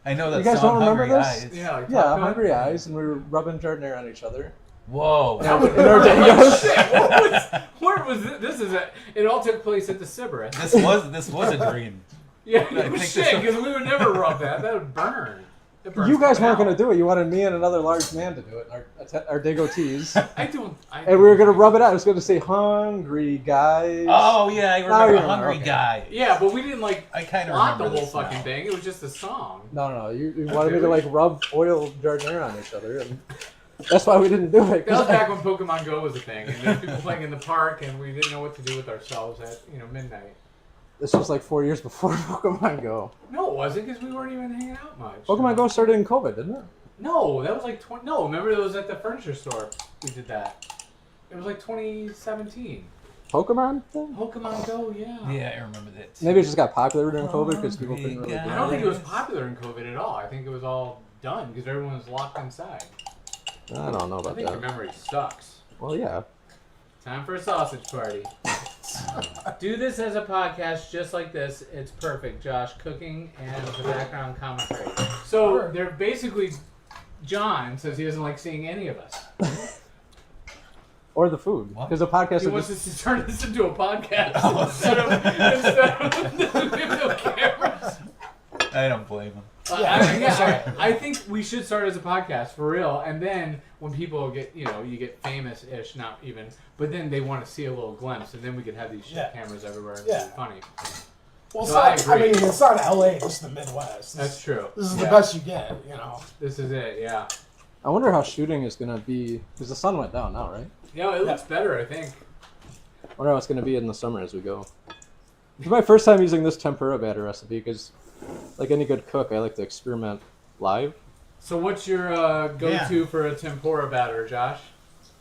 Speaker 2: I know that
Speaker 1: You guys
Speaker 2: song,
Speaker 1: don't remember
Speaker 2: Hungry
Speaker 1: this?
Speaker 2: Eyes.
Speaker 3: Yeah, like
Speaker 1: Yeah,
Speaker 3: Top Gun.
Speaker 1: hungry eyes, and we were rubbing giardiniera on each other.
Speaker 2: Whoa.
Speaker 1: In our Dagos.
Speaker 3: Where was this? This is it all took place at the Sybaris.
Speaker 2: This was a dream.
Speaker 3: Yeah,
Speaker 2: I
Speaker 3: no
Speaker 2: think
Speaker 3: shit,
Speaker 2: this-
Speaker 3: because we would never rub that. That would burn. It burns
Speaker 1: You guys weren't
Speaker 3: coming
Speaker 1: going to
Speaker 3: out.
Speaker 1: do it. You wanted me and another large man to do it, our Dagotees.
Speaker 3: I don't.
Speaker 1: And we were going to rub it out. It was going to say, hungry guys.
Speaker 2: Oh yeah, I
Speaker 1: Now
Speaker 2: remember
Speaker 1: you
Speaker 2: a hungry
Speaker 1: remember, okay.
Speaker 2: guy.
Speaker 3: Yeah, but we didn't like
Speaker 2: I kind of
Speaker 3: plot
Speaker 2: remember
Speaker 3: the whole
Speaker 2: this
Speaker 3: fucking
Speaker 2: now.
Speaker 3: thing. It was just a song.
Speaker 1: No. You wanted me to like rub oil giardiniera on each other. And that's why we didn't do it.
Speaker 3: That was back when Pokemon Go was a thing, and there were people playing in the park, and we didn't know what to do with ourselves at midnight.
Speaker 1: This was like 4 years before Pokemon Go.
Speaker 3: No, it wasn't, because we weren't even hanging out much.
Speaker 1: Pokemon Go started in COVID, didn't it?
Speaker 3: No, that was like 20. No, remember it was at the furniture store. We did that. It was like 2017.
Speaker 1: Pokemon thing?
Speaker 3: Pokemon Go, yeah.
Speaker 2: Yeah, I remember that. too.
Speaker 1: Maybe it just got popular during COVID because people couldn't really
Speaker 2: Hungry
Speaker 1: do
Speaker 3: I
Speaker 1: it.
Speaker 3: don't think it was popular in COVID at all. I think it was all done because everyone was locked inside.
Speaker 1: I don't know
Speaker 3: I
Speaker 1: about
Speaker 3: think your
Speaker 1: that.
Speaker 3: memory sucks.
Speaker 1: Well, yeah.
Speaker 3: Time for a sausage party. Do this as a podcast just like this. It's perfect, Josh. Cooking and the background commentary. So they're basically. John says he doesn't like seeing any of us.
Speaker 1: Or the food.
Speaker 2: What?
Speaker 1: Because the podcast
Speaker 3: He
Speaker 1: would
Speaker 3: wants
Speaker 1: just...
Speaker 3: us to turn this into a podcast instead of no cameras.
Speaker 2: I don't blame him.
Speaker 3: I think we should start as a podcast for real, and then when people get, you get famous-ish, not even, but then they want to see a little glimpse, and then we could have these shit cameras everywhere and it's funny.
Speaker 4: Well,
Speaker 3: So I agree.
Speaker 4: mean, it's not LA, it's the Midwest.
Speaker 3: That's true.
Speaker 4: This is the best you get,
Speaker 3: This is it, yeah.
Speaker 1: I wonder how shooting is going to be... Because the sun went down now, right?
Speaker 3: It looks better, I think.
Speaker 1: I wonder how it's going to be in the summer as we go. It's my first time using this tempura batter recipe because, like any good cook, I like to experiment live.
Speaker 3: So what's your go-to for a tempura batter, Josh?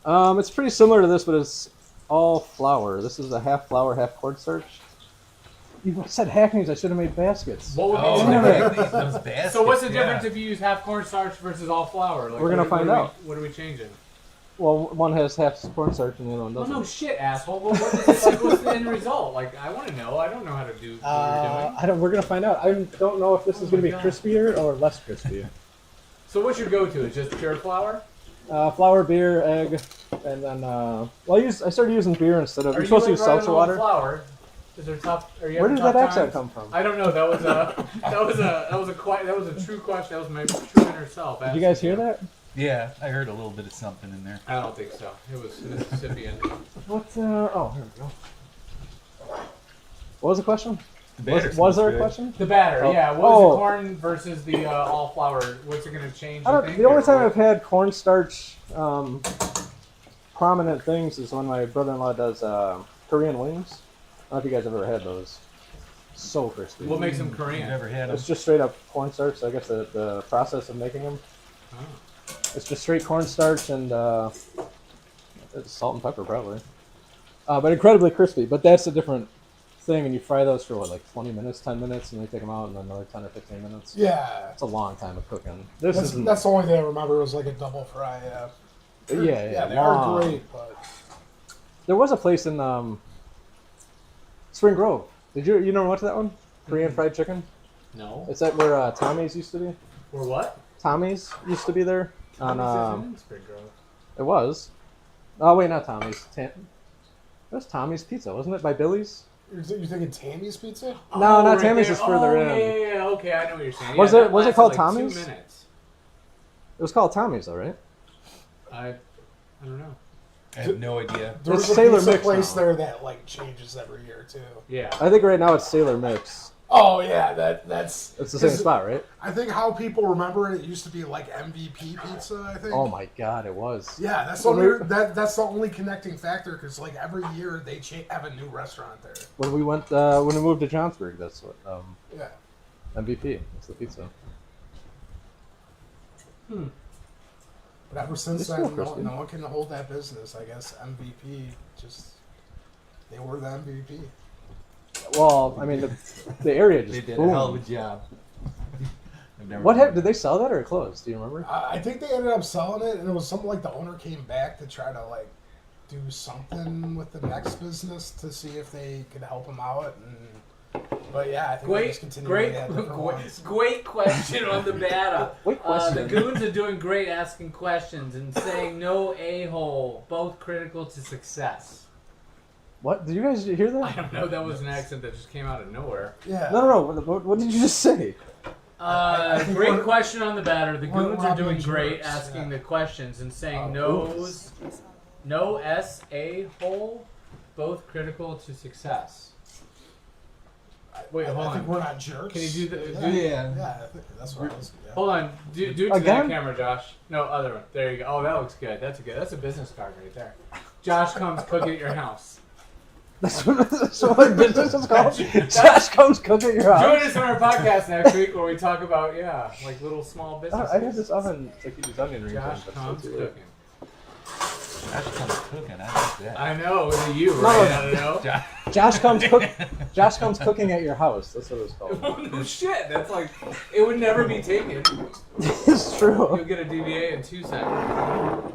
Speaker 1: It's pretty similar to this, but it's all flour. This is a half flour, half cornstarch. You said hackneys. I should have made baskets.
Speaker 3: What would be
Speaker 2: Oh,
Speaker 3: the
Speaker 2: those baskets,
Speaker 3: So what's the difference if you use half cornstarch versus all flour? Like,
Speaker 1: We're gonna find out.
Speaker 3: What are we changing?
Speaker 1: Well, one has half cornstarch and the other one
Speaker 3: Well,
Speaker 1: doesn't.
Speaker 3: no shit, asshole. Well, what's the end result? Like, I want to know. I don't know how to do what you're doing.
Speaker 1: We're gonna find out. I don't know if this is gonna
Speaker 3: my
Speaker 1: be
Speaker 3: God.
Speaker 1: crispier or less crispy.
Speaker 3: So what's your go-to? It's just pure flour?
Speaker 1: Flour, beer, egg, and then I started using beer instead of.
Speaker 3: Are
Speaker 1: You're supposed to use
Speaker 3: running
Speaker 1: seltzer
Speaker 3: low on
Speaker 1: water.
Speaker 3: Flour? Is there tough? Are you
Speaker 1: Where
Speaker 3: having
Speaker 1: did that
Speaker 3: tough
Speaker 1: accent
Speaker 3: times?
Speaker 1: come from?
Speaker 3: I don't know. That was a my true inner self.
Speaker 1: Did you guys hear that?
Speaker 2: Yeah, I heard a little bit of something in there.
Speaker 3: I don't think so. It was Mississippian.
Speaker 1: What? Oh, here we go. What was the question?
Speaker 2: The batter
Speaker 1: Was
Speaker 2: smells
Speaker 1: there a
Speaker 2: good.
Speaker 1: question?
Speaker 3: The batter,
Speaker 1: Oh.
Speaker 3: yeah. What was
Speaker 1: Oh.
Speaker 3: the corn versus the all flour? What's it going to change?
Speaker 1: I
Speaker 3: you
Speaker 1: don't,
Speaker 3: think,
Speaker 1: the only
Speaker 3: or
Speaker 1: time
Speaker 3: what?
Speaker 1: I've had cornstarch prominent things is when my brother-in-law does Korean wings. I don't know if you guys have ever had those. So crispy.
Speaker 3: What makes them
Speaker 2: You've
Speaker 3: Korean?
Speaker 2: never had them?
Speaker 1: It's just straight up cornstarch. So I guess the process of making them.
Speaker 3: Oh.
Speaker 1: It's just straight cornstarch and salt and pepper probably. But incredibly crispy. But that's a different thing, and you fry those for like 20 minutes, 10 minutes, and then you take them out, and then another 10 or 15 minutes.
Speaker 4: Yeah.
Speaker 1: It's a long time of cooking. This
Speaker 4: That's,
Speaker 1: isn't.
Speaker 4: that's the only thing I remember was like a double fry, yeah.
Speaker 1: Yeah,
Speaker 4: They
Speaker 1: long.
Speaker 4: are great, but...
Speaker 1: There was a place in Spring Grove. Did you never went to that one? Korean fried chicken.
Speaker 3: No.
Speaker 1: It's at where Tommy's used to be.
Speaker 3: Or what?
Speaker 1: Tommy's used to be there.
Speaker 3: Tommy's isn't in Spring Grove.
Speaker 1: It was. Oh wait, not Tommy's. It was Tommy's Pizza, wasn't it? By Billy's.
Speaker 4: You're thinking Tammy's Pizza?
Speaker 1: No, not
Speaker 3: right
Speaker 1: Tammy's
Speaker 3: there.
Speaker 1: is further in.
Speaker 3: Yeah. Okay, I know what you're saying.
Speaker 1: Was
Speaker 3: Yeah,
Speaker 1: it-
Speaker 3: that
Speaker 1: was it
Speaker 3: lasted
Speaker 1: called
Speaker 3: like
Speaker 1: Tommy's?
Speaker 3: 2 minutes.
Speaker 1: It was called Tommy's, though, right?
Speaker 3: I don't know.
Speaker 2: I have no idea.
Speaker 4: There's
Speaker 1: It's
Speaker 4: a
Speaker 1: Sailor
Speaker 4: pizza
Speaker 1: Mix
Speaker 4: place
Speaker 1: now.
Speaker 4: there that like changes every year too.
Speaker 3: Yeah.
Speaker 1: I think right now it's Sailor Mix.
Speaker 4: Oh yeah, that's
Speaker 1: It's the same
Speaker 4: 'cause
Speaker 1: spot, right?
Speaker 4: I think how people remember it used to be like MVP pizza. I think.
Speaker 1: Oh my God, it was.
Speaker 4: Yeah, that's the only, that's the only connecting factor because like every year they have a new restaurant there.
Speaker 1: When we went, when we moved to Johnsburg, that's what
Speaker 4: Yeah.
Speaker 1: MVP. It's the pizza.
Speaker 4: But ever since
Speaker 1: It's
Speaker 4: then,
Speaker 1: still crispy.
Speaker 4: no one can hold that business. I guess MVP just they were the MVP.
Speaker 1: Well, I mean, the area
Speaker 2: They
Speaker 1: just
Speaker 2: did a
Speaker 1: boomed.
Speaker 2: hell of a job. I've never
Speaker 1: What
Speaker 2: been
Speaker 1: happened? Did they sell that or it closed? Do you remember?
Speaker 4: I think they ended up selling it, and it was something like the owner came back to try to like do something with the next business to see if they could help him out. But yeah, I think they just continued to add different ones.
Speaker 3: Great question on the batter.
Speaker 1: Great question.
Speaker 3: The goons are doing great asking questions and saying no a-hole, both critical to success.
Speaker 1: What? Did you guys hear
Speaker 3: I
Speaker 1: that?
Speaker 3: don't know, that was an accent that just came out of nowhere.
Speaker 4: Yeah.
Speaker 1: No. What did you just say?
Speaker 4: I think
Speaker 3: Great
Speaker 4: we're-
Speaker 3: question on the batter. The
Speaker 4: we're
Speaker 3: goons are
Speaker 4: being
Speaker 3: doing great
Speaker 4: jerks,
Speaker 3: asking
Speaker 4: yeah.
Speaker 3: the questions and saying
Speaker 1: Oops.
Speaker 3: no s a hole, both critical to success. Wait, hold
Speaker 4: I think
Speaker 3: on.
Speaker 4: we're not jerks.
Speaker 3: Can you do the?
Speaker 4: Yeah,
Speaker 3: Do,
Speaker 4: yeah, I think that's what I was. Yeah.
Speaker 3: Hold on. Do it to that
Speaker 1: Again?
Speaker 3: camera, Josh. No, other one. There you go. Oh, that looks good. That's a business card right there. Josh comes cook at your house.
Speaker 1: That's what my business is called. Josh comes cook at your
Speaker 3: Join
Speaker 1: house.
Speaker 3: us on our podcast next week where we talk about like little small businesses.
Speaker 1: I had this oven to keep these onion rings
Speaker 3: Josh
Speaker 1: in, but
Speaker 3: comes
Speaker 1: it's too late.
Speaker 3: cooking.
Speaker 2: Josh comes cooking. I like that.
Speaker 3: I know. Was it you, right? I don't know.
Speaker 1: Josh comes cook. Josh comes cooking at your house. That's what it was called.
Speaker 3: Oh, no shit. That's like it would never be taken.
Speaker 1: It's true.
Speaker 3: You'll get a DVA in 2 seconds.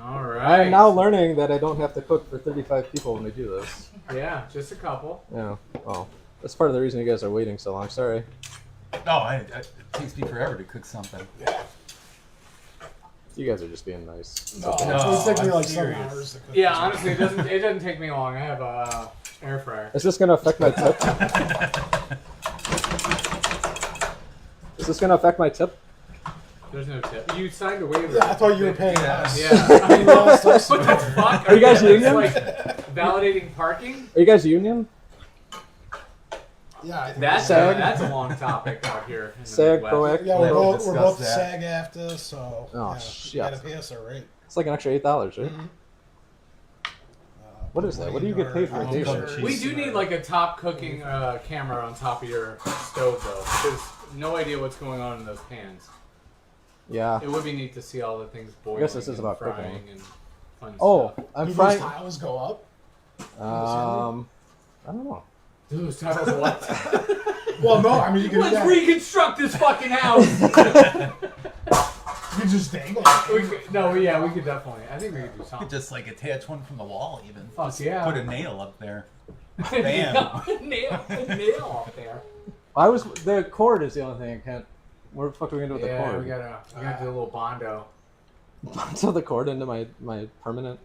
Speaker 3: All right.
Speaker 1: I'm now learning that I don't have to cook for 35 people when we do this.
Speaker 3: Yeah, just a couple.
Speaker 1: Yeah. Well, that's part of the reason you guys are waiting so long. Sorry.
Speaker 2: It takes me forever to cook something.
Speaker 4: Yeah.
Speaker 1: You guys are just being nice.
Speaker 4: No,
Speaker 2: No,
Speaker 4: it would take me
Speaker 2: I'm
Speaker 4: like 7
Speaker 2: serious.
Speaker 4: hours to cook.
Speaker 3: Yeah,
Speaker 4: this.
Speaker 3: honestly, it doesn't take me long. I have a air fryer.
Speaker 1: Is this gonna affect my tip? Is this gonna affect my tip?
Speaker 3: There's no tip. You signed a waiver.
Speaker 4: Yeah, I thought you were paying us.
Speaker 3: Yeah. I mean, what the fuck?
Speaker 1: Are you guys union?
Speaker 3: Like validating parking?
Speaker 1: Are you guys union?
Speaker 4: Yeah, I think
Speaker 3: That's a long topic out here. In the
Speaker 1: SAG,
Speaker 3: Midwest.
Speaker 1: ProAct.
Speaker 4: Yeah,
Speaker 2: We'll
Speaker 4: we're
Speaker 2: discuss
Speaker 4: both
Speaker 2: that.
Speaker 4: SAG after, so
Speaker 1: Oh,
Speaker 4: yeah,
Speaker 1: shit.
Speaker 4: you gotta pay us a rate.
Speaker 1: It's like an extra $8, right?
Speaker 4: Mhm.
Speaker 1: What is that? What do you get paid for a day
Speaker 2: shift?
Speaker 3: We do need like a top cooking camera on top of your stove though, because no idea what's going on in those pans.
Speaker 1: Yeah.
Speaker 3: It would be neat to see all the things boiling.
Speaker 1: guess this is
Speaker 3: and
Speaker 1: about
Speaker 3: frying
Speaker 1: cooking.
Speaker 3: and fun
Speaker 1: Oh,
Speaker 3: stuff.
Speaker 1: I'm
Speaker 4: Do
Speaker 1: frying.
Speaker 4: those tiles go up?
Speaker 1: I don't know.
Speaker 3: Those tiles what?
Speaker 4: Well, no, I mean you can
Speaker 3: Let's
Speaker 4: yeah,
Speaker 3: reconstruct this fucking house.
Speaker 4: you can just dangle it.
Speaker 3: We could definitely. I think we could do
Speaker 2: You
Speaker 3: something.
Speaker 2: could just like attach one from the wall, even.
Speaker 3: Fuck
Speaker 2: Just
Speaker 3: yeah.
Speaker 2: Put a nail up there. Bam.
Speaker 3: nail up there.
Speaker 1: The cord is the only thing I can't. Where the fuck are we gonna do with the
Speaker 3: Yeah,
Speaker 1: cord?
Speaker 3: we gotta do a little bondo
Speaker 1: So the cord into my permanent.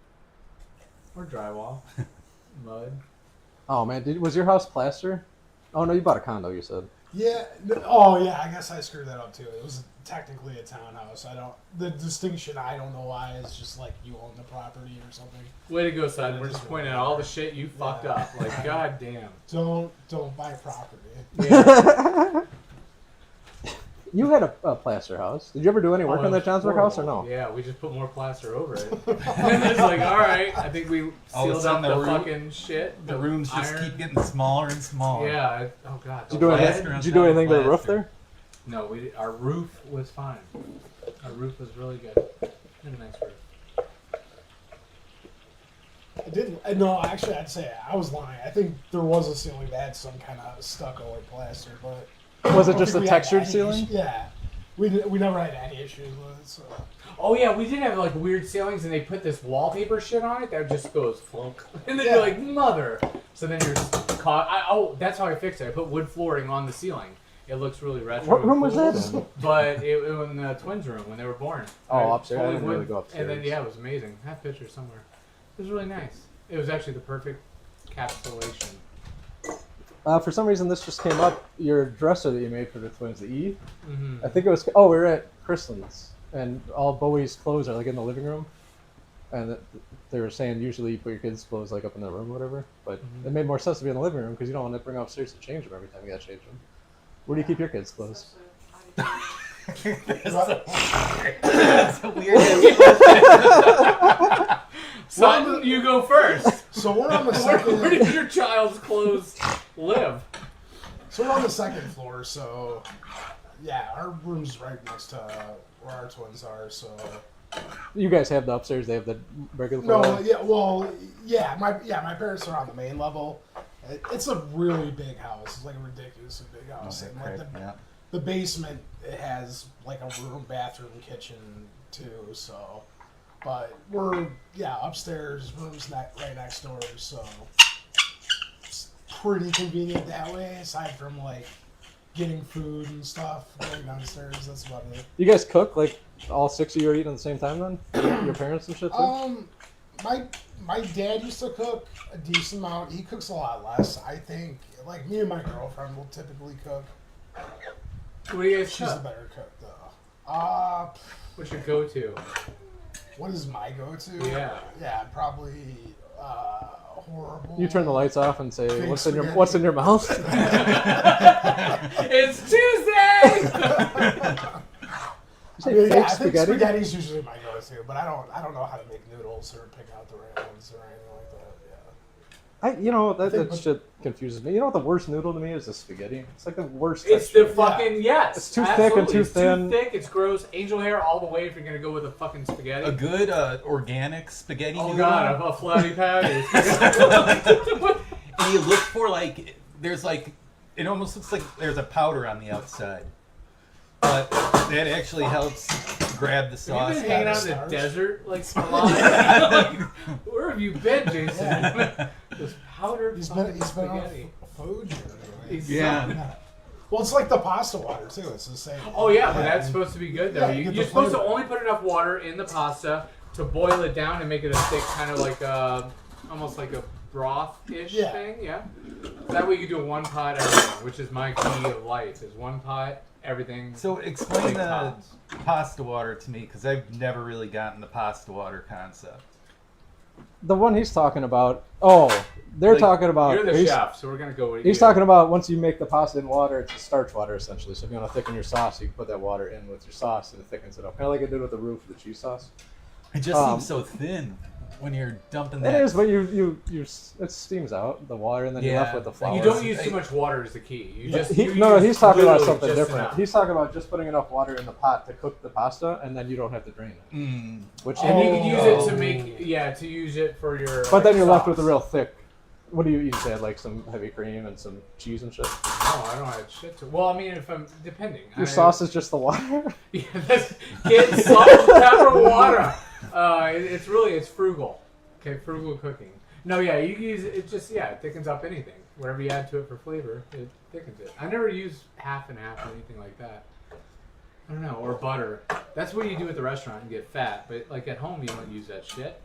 Speaker 3: or drywall, mud.
Speaker 1: Oh man, was your house plaster? Oh no, you bought a condo. You said.
Speaker 4: Yeah. Oh yeah, I guess I screwed that up too. It was technically a townhouse. The distinction I don't know why is just like you own the property or something.
Speaker 3: Way to go, son. We're just pointing out all the shit you fucked up. Like, goddamn.
Speaker 4: Don't buy property.
Speaker 3: Yeah.
Speaker 1: You had a plaster house. Did you ever do any work
Speaker 3: Oh,
Speaker 1: on that
Speaker 3: it's
Speaker 1: Johnsburg house or no?
Speaker 3: Yeah, we just put more plaster over it. And it's like, all right, I think we
Speaker 2: All of a
Speaker 3: sealed up
Speaker 2: sudden
Speaker 3: the
Speaker 2: the room-
Speaker 3: fucking shit.
Speaker 2: The rooms just
Speaker 3: iron.
Speaker 2: keep getting smaller and smaller.
Speaker 3: Yeah. Oh god.
Speaker 1: Did you do
Speaker 3: the
Speaker 1: anything?
Speaker 3: lead?
Speaker 1: Did you do anything to the roof there?
Speaker 3: No, our roof was fine. Our roof was really good. We had a nice roof.
Speaker 4: I didn't. No, actually, I'd say I was lying. I think there was a ceiling that had some kind of stucco or plaster, but
Speaker 1: Was
Speaker 4: I
Speaker 1: it
Speaker 4: don't
Speaker 1: just
Speaker 4: think
Speaker 1: a
Speaker 4: we had
Speaker 1: textured
Speaker 4: any
Speaker 1: ceiling?
Speaker 4: issue- Yeah, we never had any issues with it. So
Speaker 3: Oh yeah, we did have like weird ceilings, and they put this wallpaper shit on it that just goes flunk, and then
Speaker 4: Yeah.
Speaker 3: you're like, mother. So then you're caught. That's how I fixed it. I put wood flooring on the ceiling. It looks really retro.
Speaker 1: What
Speaker 3: and
Speaker 1: room was
Speaker 3: cool.
Speaker 1: that in?
Speaker 3: But it was in the twins' room when they were born.
Speaker 1: Oh, upstairs? I
Speaker 3: Fully
Speaker 1: didn't really
Speaker 3: wood.
Speaker 1: go upstairs.
Speaker 3: And then it was amazing. I have pictures somewhere. It was really nice. It was actually the perfect encapsulation.
Speaker 1: For some reason, this just came up. Your dresser that you made for the twins, the E.
Speaker 3: Mm-hmm.
Speaker 1: I think it was. Oh, we were at Kristen's, and all Bowie's clothes are like in the living room, and they were saying usually you put your kids' clothes like up in the room, or whatever. But it made more sense to be in the living room because you don't want to bring them upstairs to change them every time you got to change them. Where do you keep your kids' clothes?
Speaker 2: That's a weird.
Speaker 3: Son, you go first.
Speaker 4: so we're on the
Speaker 3: Where
Speaker 4: second.
Speaker 3: does your child's clothes live?
Speaker 4: So we're on the second floor. So yeah, our room's right next to where our twins are. So
Speaker 1: You guys have the upstairs. They have the regular.
Speaker 4: no,
Speaker 1: floor?
Speaker 4: yeah, well, my parents are on the main level. It's a really big house. It's like a ridiculously big house. And like the basement, it has like a room, bathroom, kitchen too. So, but we're upstairs, rooms right next door. So it's pretty convenient that way. Aside from like getting food and stuff going downstairs, that's about it.
Speaker 1: You guys cook like all 6 of you are eating at the same time then? Your parents and shit too?
Speaker 4: My dad used to cook a decent amount. He cooks a lot less. I think like me and my girlfriend will typically cook.
Speaker 3: What do you guys
Speaker 4: She's a
Speaker 3: cook?
Speaker 4: better cook though.
Speaker 3: What's your go-to?
Speaker 4: What is my go-to?
Speaker 3: Yeah.
Speaker 4: Yeah, probably horrible.
Speaker 1: You turn the lights off and say,
Speaker 4: Fake
Speaker 1: "What's in your
Speaker 4: spaghetti.
Speaker 1: What's in your mouth?"
Speaker 3: It's Tuesday.
Speaker 1: You say
Speaker 4: I mean,
Speaker 1: fake
Speaker 4: I think
Speaker 1: spaghetti?
Speaker 4: spaghetti's usually my go-to, but I don't know how to make noodles or pick out the right ones or anything like that. Yeah.
Speaker 1: That shit confuses me. You know what the worst noodle to me is? The spaghetti. It's like the worst.
Speaker 3: It's
Speaker 1: texture.
Speaker 3: the fucking yes.
Speaker 1: It's too thick and
Speaker 3: absolutely.
Speaker 1: too
Speaker 3: It's
Speaker 1: thin.
Speaker 3: Too thick. It's gross. Angel hair all the way if you're gonna go with a fucking spaghetti.
Speaker 2: A good organic spaghetti
Speaker 3: Oh
Speaker 2: noodle.
Speaker 3: god, a flatty patty.
Speaker 2: And you look for like there's like it almost looks like there's a powder on the outside, but that actually helps grab the sauce.
Speaker 3: Have you been hanging out in the
Speaker 4: Stars?
Speaker 3: desert like a lot? Like, where have you been, Jason? This powdered
Speaker 4: He's
Speaker 3: fucking
Speaker 4: been on
Speaker 3: spaghetti.
Speaker 4: a food journey.
Speaker 3: He's
Speaker 2: Yeah.
Speaker 4: Well, it's like the pasta water too. It's the same.
Speaker 3: Oh yeah, but that's supposed to be good though.
Speaker 4: Yeah, you get
Speaker 3: You're
Speaker 4: the
Speaker 3: supposed to
Speaker 4: flavor.
Speaker 3: only put enough water in the pasta to boil it down and make it a thick, kind of like almost like a broth-ish
Speaker 4: Yeah.
Speaker 3: thing. Yeah. That way you can do one pot everything, which is my key of life. Is one pot everything.
Speaker 2: So explain
Speaker 3: Big
Speaker 2: the
Speaker 3: pots.
Speaker 2: pasta water to me, because I've never really gotten the pasta water concept.
Speaker 1: The one he's talking about. Oh, they're
Speaker 2: Like,
Speaker 1: talking about.
Speaker 3: You're the
Speaker 1: he's,
Speaker 3: chef, so we're gonna go with
Speaker 1: he's
Speaker 3: you.
Speaker 1: talking about once you make the pasta in water, it's a starch water essentially. So if you want to thicken your sauce, you can put that water in with your sauce and it thickens it up, kind of like I did with the roof of the cheese sauce.
Speaker 2: It just
Speaker 1: Um,
Speaker 2: seems so thin when you're dumping
Speaker 1: It
Speaker 2: that.
Speaker 1: is, but it steams out the water, and then you're
Speaker 2: Yeah.
Speaker 1: left with the flour.
Speaker 3: You don't use too much water is the key. You just you use
Speaker 1: he's talking about
Speaker 3: literally
Speaker 1: something
Speaker 3: just
Speaker 1: different.
Speaker 3: enough.
Speaker 1: He's talking about just putting enough water in the pot to cook the pasta, and then you don't have to drain it.
Speaker 2: Mm.
Speaker 1: Which,
Speaker 3: And you can use it
Speaker 2: Oh.
Speaker 3: to make to use it for your.
Speaker 1: but then
Speaker 3: like,
Speaker 1: you're left with
Speaker 3: sauce.
Speaker 1: a real thick. What do you usually add? Like some heavy cream and some cheese and shit.
Speaker 3: No, I don't add shit to. Well, I mean, if I'm depending.
Speaker 1: Your sauce is just the water.
Speaker 3: Yeah, that's get salt, pepper, water. It's frugal. Okay, frugal cooking. No, yeah, you can use it. Just it thickens up anything. Whatever you add to it for flavor, it thickens it. I never use half and half or anything like that. I don't know, or butter. That's what you do at the restaurant and get fat. But like at home, you don't use that shit.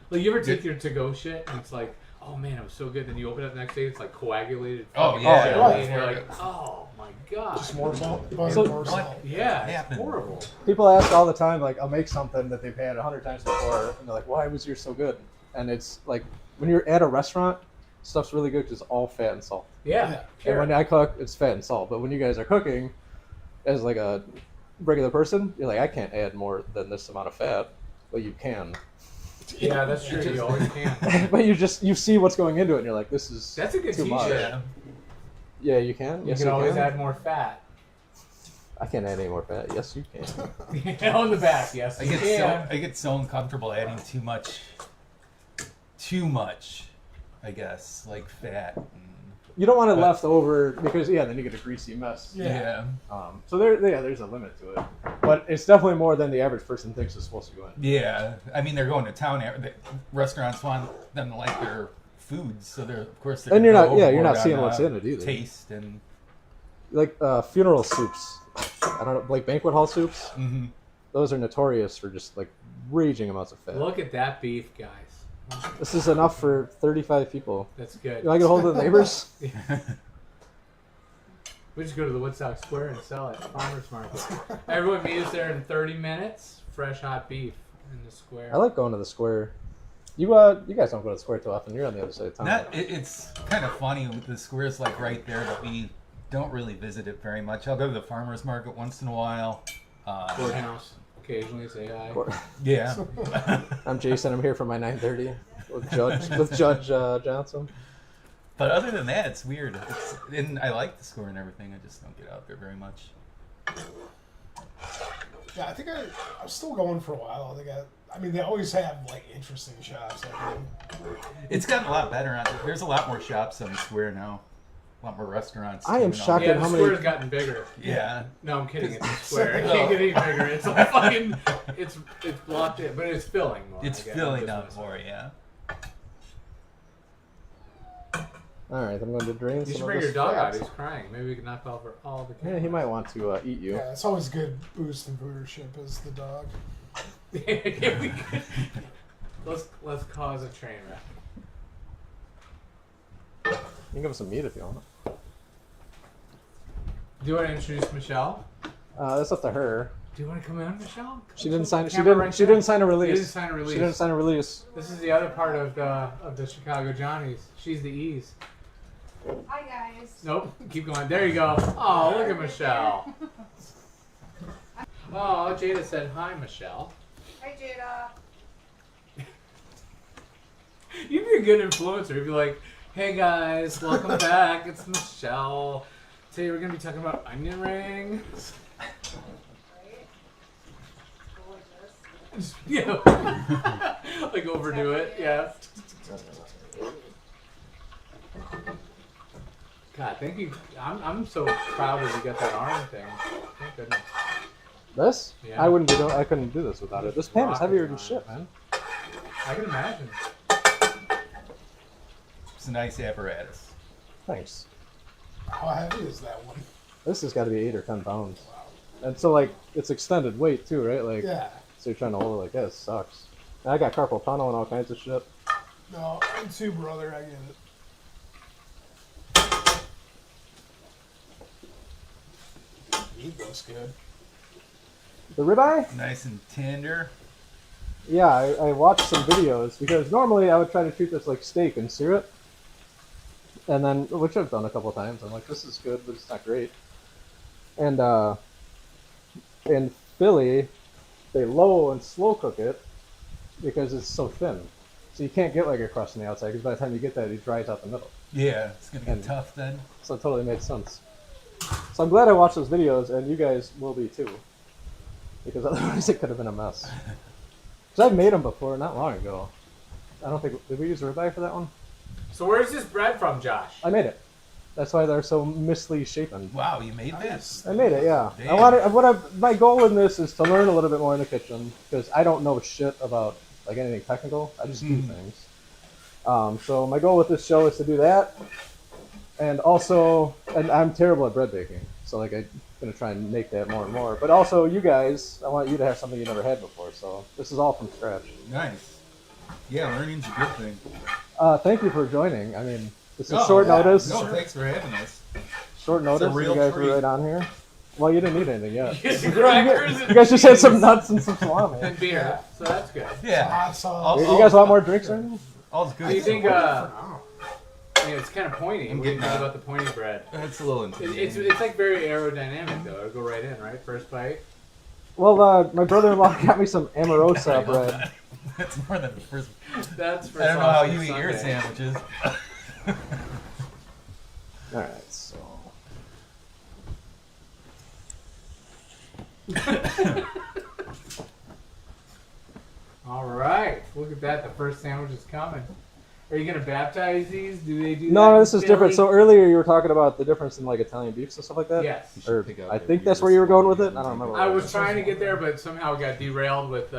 Speaker 3: Like you ever take your to-go shit and it's like, oh man, it was so good. Then you open it up the next day, it's like coagulated.
Speaker 2: Oh,
Speaker 3: fucking
Speaker 2: yeah.
Speaker 3: jelly,
Speaker 4: Right.
Speaker 3: and you're like, oh my god.
Speaker 4: Just more salt. Butter,
Speaker 1: So-
Speaker 4: more salt.
Speaker 3: Yeah, it's
Speaker 2: happened?
Speaker 3: horrible.
Speaker 1: People ask all the time, like, I'll make something that they've had 100 times before, and they're like, why was yours so good? And it's like, when you're at a restaurant, stuff's really good because it's all fat and salt.
Speaker 3: Yeah.
Speaker 4: Yeah.
Speaker 3: Sure.
Speaker 1: And when I cook, it's fat and salt. But when you guys are cooking, as like a regular person, you're like, I can't add more than this amount of fat, but you can.
Speaker 3: Yeah, that's true. You always can.
Speaker 1: But you see what's going into it, and you're like, this is
Speaker 3: That's a good
Speaker 1: too
Speaker 3: t-shirt.
Speaker 1: much.
Speaker 2: Yeah.
Speaker 1: Yeah, you can.
Speaker 3: You
Speaker 1: Yes,
Speaker 3: can
Speaker 1: you
Speaker 3: always
Speaker 1: can.
Speaker 3: add more fat.
Speaker 1: I can't add any more fat. Yes, you can.
Speaker 3: On the back, yes.
Speaker 2: I
Speaker 3: you
Speaker 2: get
Speaker 3: can.
Speaker 2: I get so uncomfortable adding too much, I guess, like fat. And,
Speaker 1: You don't want it left over because then you get a greasy mess.
Speaker 2: yeah.
Speaker 1: So there's a limit to it, but it's definitely more than the average person thinks is supposed to go in.
Speaker 2: Yeah. I mean, they're going to town. The restaurants want them to like their foods, so they're of course.
Speaker 1: And you're
Speaker 2: gonna
Speaker 1: not
Speaker 2: go
Speaker 1: you're not
Speaker 2: overboard
Speaker 1: seeing
Speaker 2: on,
Speaker 1: what's in it either.
Speaker 2: Taste and.
Speaker 1: Like funeral soups, I don't know, like banquet hall soups.
Speaker 2: Mm-hmm.
Speaker 1: Those are notorious for just like raging amounts of fat.
Speaker 3: Look at that beef, guys.
Speaker 1: This is enough for 35 people.
Speaker 3: That's good.
Speaker 1: You want to get a hold of the neighbors?
Speaker 3: We just go to the Woodstock Square and sell it. Farmers market. Everyone meet us there in 30 minutes. Fresh hot beef in the square.
Speaker 1: I like going to the square. You guys don't go to the square too often. You're on the other side of town.
Speaker 2: It's kind of funny. The square's like right there, but we don't really visit it very much. I'll go to the farmers market once in a while.
Speaker 3: Courthouse. Occasionally say hi.
Speaker 2: Yeah.
Speaker 1: I'm Jason. I'm here for my 9:30 with Judge Johnson.
Speaker 2: But other than that, it's weird. And I like the square and everything. I just don't get out there very much.
Speaker 4: Yeah, I think I'm still going for a while. I mean, they always have like interesting shops.
Speaker 2: It's gotten a lot better. There's a lot more shops on the square now. A lot more restaurants.
Speaker 1: I am
Speaker 2: too,
Speaker 1: shocked
Speaker 3: Yeah,
Speaker 1: at
Speaker 3: the
Speaker 1: how many.
Speaker 3: square's gotten bigger.
Speaker 2: Yeah.
Speaker 3: No, I'm kidding. It's a square. It can't get any bigger. It's like fucking. It's blocked in, but it's filling more.
Speaker 2: It's
Speaker 3: I guess.
Speaker 2: filling
Speaker 3: I'm
Speaker 2: up
Speaker 3: just
Speaker 2: more, yeah.
Speaker 1: All right, I'm going to drain
Speaker 3: You
Speaker 1: some
Speaker 3: should
Speaker 1: of
Speaker 3: bring
Speaker 1: this
Speaker 3: your dog
Speaker 1: fat.
Speaker 3: out. He's crying. Maybe we can knock over all the.
Speaker 1: Yeah, he might want to eat you.
Speaker 4: Yeah, it's always good boost and bootership as the dog.
Speaker 3: Yeah, we could. Let's cause a train wreck.
Speaker 1: You can give him some meat if you want.
Speaker 3: Do you want to introduce Michelle?
Speaker 1: That's up to her.
Speaker 3: Do you want to come in, Michelle?
Speaker 1: She didn't sign. She
Speaker 3: Camera
Speaker 1: didn't.
Speaker 3: right
Speaker 1: She
Speaker 3: there.
Speaker 1: didn't sign a
Speaker 3: She
Speaker 1: release.
Speaker 3: didn't sign a release.
Speaker 1: She didn't sign a release.
Speaker 3: This is the other part of the Chicago Johnnies. She's the E's.
Speaker 6: Hi guys.
Speaker 3: Nope. Keep going. There you go. Oh, look at Michelle. Oh, Jada said hi, Michelle.
Speaker 6: Hi Jada.
Speaker 3: You'd be a good influencer. You'd be like, hey guys, welcome back. It's Michelle. Today we're going to be talking about onion rings.
Speaker 6: Right? Go like this.
Speaker 3: Yeah. Like overdo it. Yeah. God, thank you. I'm so proud that you got that arm thing. Thank goodness.
Speaker 1: This?
Speaker 3: Yeah.
Speaker 1: I wouldn't do. I couldn't do this without it. This pan is
Speaker 3: Rocket
Speaker 1: heavier than
Speaker 3: arms.
Speaker 1: shit, man.
Speaker 3: I can imagine.
Speaker 2: It's a nice apparatus.
Speaker 1: Thanks.
Speaker 4: How heavy is that one?
Speaker 1: This has got to be 8 or 10 pounds. And so, like, it's extended weight, too, right? Like,
Speaker 4: Yeah.
Speaker 1: so you're trying to hold it like that. It sucks. And I got carpal tunnel and all kinds of shit.
Speaker 4: No, I'm too, brother. I get it. Meat looks good.
Speaker 1: The ribeye?
Speaker 2: Nice and tender.
Speaker 1: Yeah, I watched some videos because normally I would try to treat this like steak and sear it. And then, which I've done a couple times. I'm like, this is good, but it's not great. And in Philly, they low and slow cook it because it's so thin. So you can't get like a crust on the outside because by the time you get that, it dries out the middle.
Speaker 2: Yeah, it's gonna get
Speaker 1: And-
Speaker 2: tough then.
Speaker 1: So it totally made sense. So I'm glad I watched those videos, and you guys will be too. Because otherwise it could have been a mess. Because I've made them before, not long ago. I don't think, did we use ribeye for that one?
Speaker 3: So where's this bread from, Josh?
Speaker 1: I made it. That's why they're so misly shapen.
Speaker 2: Wow, you made
Speaker 4: Nice.
Speaker 2: this.
Speaker 1: I made it, yeah.
Speaker 2: Damn.
Speaker 1: My goal in this is to learn a little bit more in the kitchen because I don't know shit about like anything technical. I just do things. So my goal with this show is to do that, and also, and I'm terrible at bread baking, so like I'm gonna try and make that more and more. But also, you guys, I want you to have something you never had before. So this is all from scratch.
Speaker 2: Nice. Yeah, learning's a good thing.
Speaker 1: Thank you for joining. I mean, this is
Speaker 2: Oh,
Speaker 1: short
Speaker 2: yeah.
Speaker 1: notice.
Speaker 2: No, thanks for having us.
Speaker 1: Short notice.
Speaker 2: real
Speaker 1: You guys
Speaker 2: treat.
Speaker 1: were right on here. Well, you didn't need anything yet.
Speaker 3: Crackers
Speaker 1: You guys just had some nuts and some salami.
Speaker 3: and beer, so that's good.
Speaker 2: Yeah.
Speaker 4: Hot sauce.
Speaker 1: You guys want more drinks or anything?
Speaker 2: All's good.
Speaker 3: Do you think?
Speaker 4: Oh.
Speaker 3: It's kind of pointy.
Speaker 2: I'm
Speaker 3: What do you
Speaker 2: getting
Speaker 3: think
Speaker 2: that.
Speaker 3: about the pointy bread?
Speaker 2: That's a little
Speaker 3: It's
Speaker 2: intimidating.
Speaker 3: like very aerodynamic though. It'll go right in, right? First bite.
Speaker 1: Well, my brother-in-law got me some Amorosa bread.
Speaker 2: That's more than the first.
Speaker 3: That's for
Speaker 2: I don't know how
Speaker 3: sausage
Speaker 2: you eat your
Speaker 3: Sunday.
Speaker 2: sandwiches.
Speaker 1: All right, so
Speaker 3: All right, look at that. The first sandwich is coming. Are you gonna baptize these? Do they do? that
Speaker 1: no,
Speaker 3: in
Speaker 1: this is different. So
Speaker 3: Philly?
Speaker 1: earlier you were talking about the difference in like Italian beefs and stuff like that.
Speaker 3: Yes.
Speaker 1: Or
Speaker 2: Pick out
Speaker 1: I
Speaker 2: the
Speaker 1: think that's where you were going with it. I don't remember.
Speaker 3: I was trying to get there, but somehow got derailed with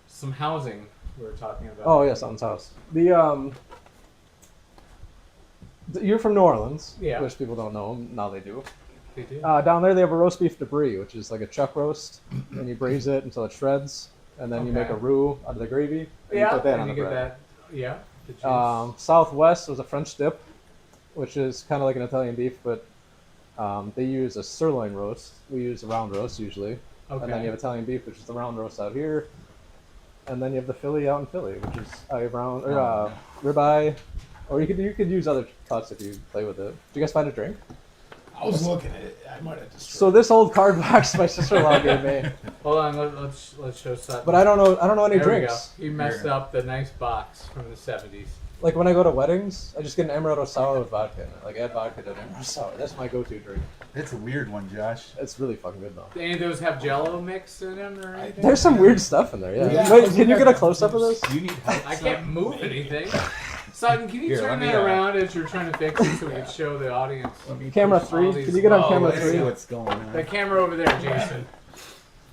Speaker 3: some housing we were talking about.
Speaker 1: Oh yeah, something's house. You're from New Orleans,
Speaker 3: Yeah.
Speaker 1: which people don't know. Now they do.
Speaker 3: They do.
Speaker 1: Down there they have a roast beef debris, which is like a chuck roast, and you braise it until it shreds, and then you make a
Speaker 3: Okay.
Speaker 1: roux out of the gravy, and
Speaker 3: yeah,
Speaker 1: you put that
Speaker 3: and
Speaker 1: on the
Speaker 3: you get
Speaker 1: bread.
Speaker 3: that. Yeah. The juice.
Speaker 1: Southwest was a French dip, which is kind of like an Italian beef, but they use a sirloin roast. We use a round roast usually,
Speaker 3: Okay.
Speaker 1: and then you have Italian beef, which is the round roast out here, and then you have the Philly out in Philly, which is round or ribeye, or you could use other cuts if you play with it. Did you guys find a drink?
Speaker 4: I was looking at it. I might have destroyed
Speaker 1: So this old card box my sister-in-law gave me,
Speaker 3: Hold on, let's show Sutton.
Speaker 1: but I don't know any
Speaker 3: there
Speaker 1: drinks.
Speaker 3: we go. He messed up the nice box from the 70s.
Speaker 1: Like when I go to weddings, I just get an Amaretto sour with vodka in it. Like add vodka to an Amaretto sour. That's my go-to drink.
Speaker 2: It's a weird one, Josh.
Speaker 1: It's really fucking good though.
Speaker 3: Do any of those have Jello mix in them or anything?
Speaker 1: There's some weird stuff in there. Yeah.
Speaker 4: Yeah.
Speaker 1: Wait, can you get a close-up of this?
Speaker 2: You need help.
Speaker 3: I can't move anything. Sutton, can you
Speaker 2: Here,
Speaker 3: turn
Speaker 2: let me,
Speaker 3: that around as you're trying to fix it so we can show the audience?
Speaker 1: Camera
Speaker 3: All
Speaker 1: 3.
Speaker 3: these-
Speaker 1: Can you get on
Speaker 2: Oh,
Speaker 1: camera
Speaker 2: let's
Speaker 1: 3?
Speaker 2: see what's going
Speaker 3: The
Speaker 2: on.
Speaker 3: camera over there, Jason.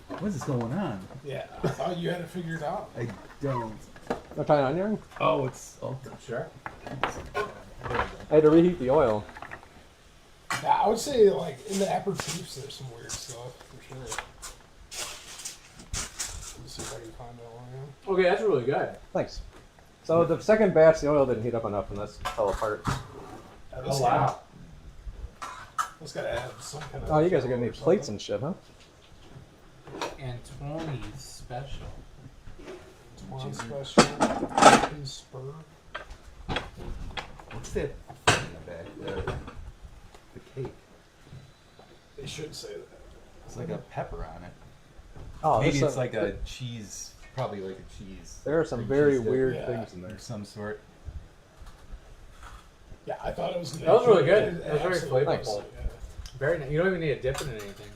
Speaker 2: What is going on?
Speaker 4: Yeah, I thought you had it figured out.
Speaker 2: I don't.
Speaker 1: Italian onion?
Speaker 2: Oh, it's. Oh,
Speaker 3: Sure.
Speaker 1: I had to reheat the oil.
Speaker 4: Yeah, I would say like in the aperitifs there's some weird stuff for sure. Let's see if I can find that one.
Speaker 3: Okay, that's really good.
Speaker 1: Thanks. So the second batch, the oil didn't heat up enough, and that's fell apart.
Speaker 4: Yeah,
Speaker 3: Oh, wow.
Speaker 4: Let's gotta have some kind of.
Speaker 1: Oh, you guys are gonna need
Speaker 4: or
Speaker 1: plates
Speaker 4: something.
Speaker 1: and shit, huh?
Speaker 3: And Tony's special.
Speaker 4: One special. Chicken spur.
Speaker 2: what's that thing in the back? The cake.
Speaker 4: They should say that.
Speaker 2: It's like a pepper on it.
Speaker 1: Oh,
Speaker 2: Maybe
Speaker 1: there's
Speaker 2: it's
Speaker 1: some-
Speaker 2: like a cheese. Probably like a cheese.
Speaker 1: There are some
Speaker 2: cream
Speaker 1: very
Speaker 2: cheese dip
Speaker 1: weird
Speaker 4: Yeah.
Speaker 1: things in there.
Speaker 2: of some sort.
Speaker 4: Yeah, I thought it was.
Speaker 3: That was really good.
Speaker 4: It
Speaker 3: That was very
Speaker 4: absolutely
Speaker 3: flavorful.
Speaker 4: was, yeah.
Speaker 3: Very nice. You don't even need to dip it in anything.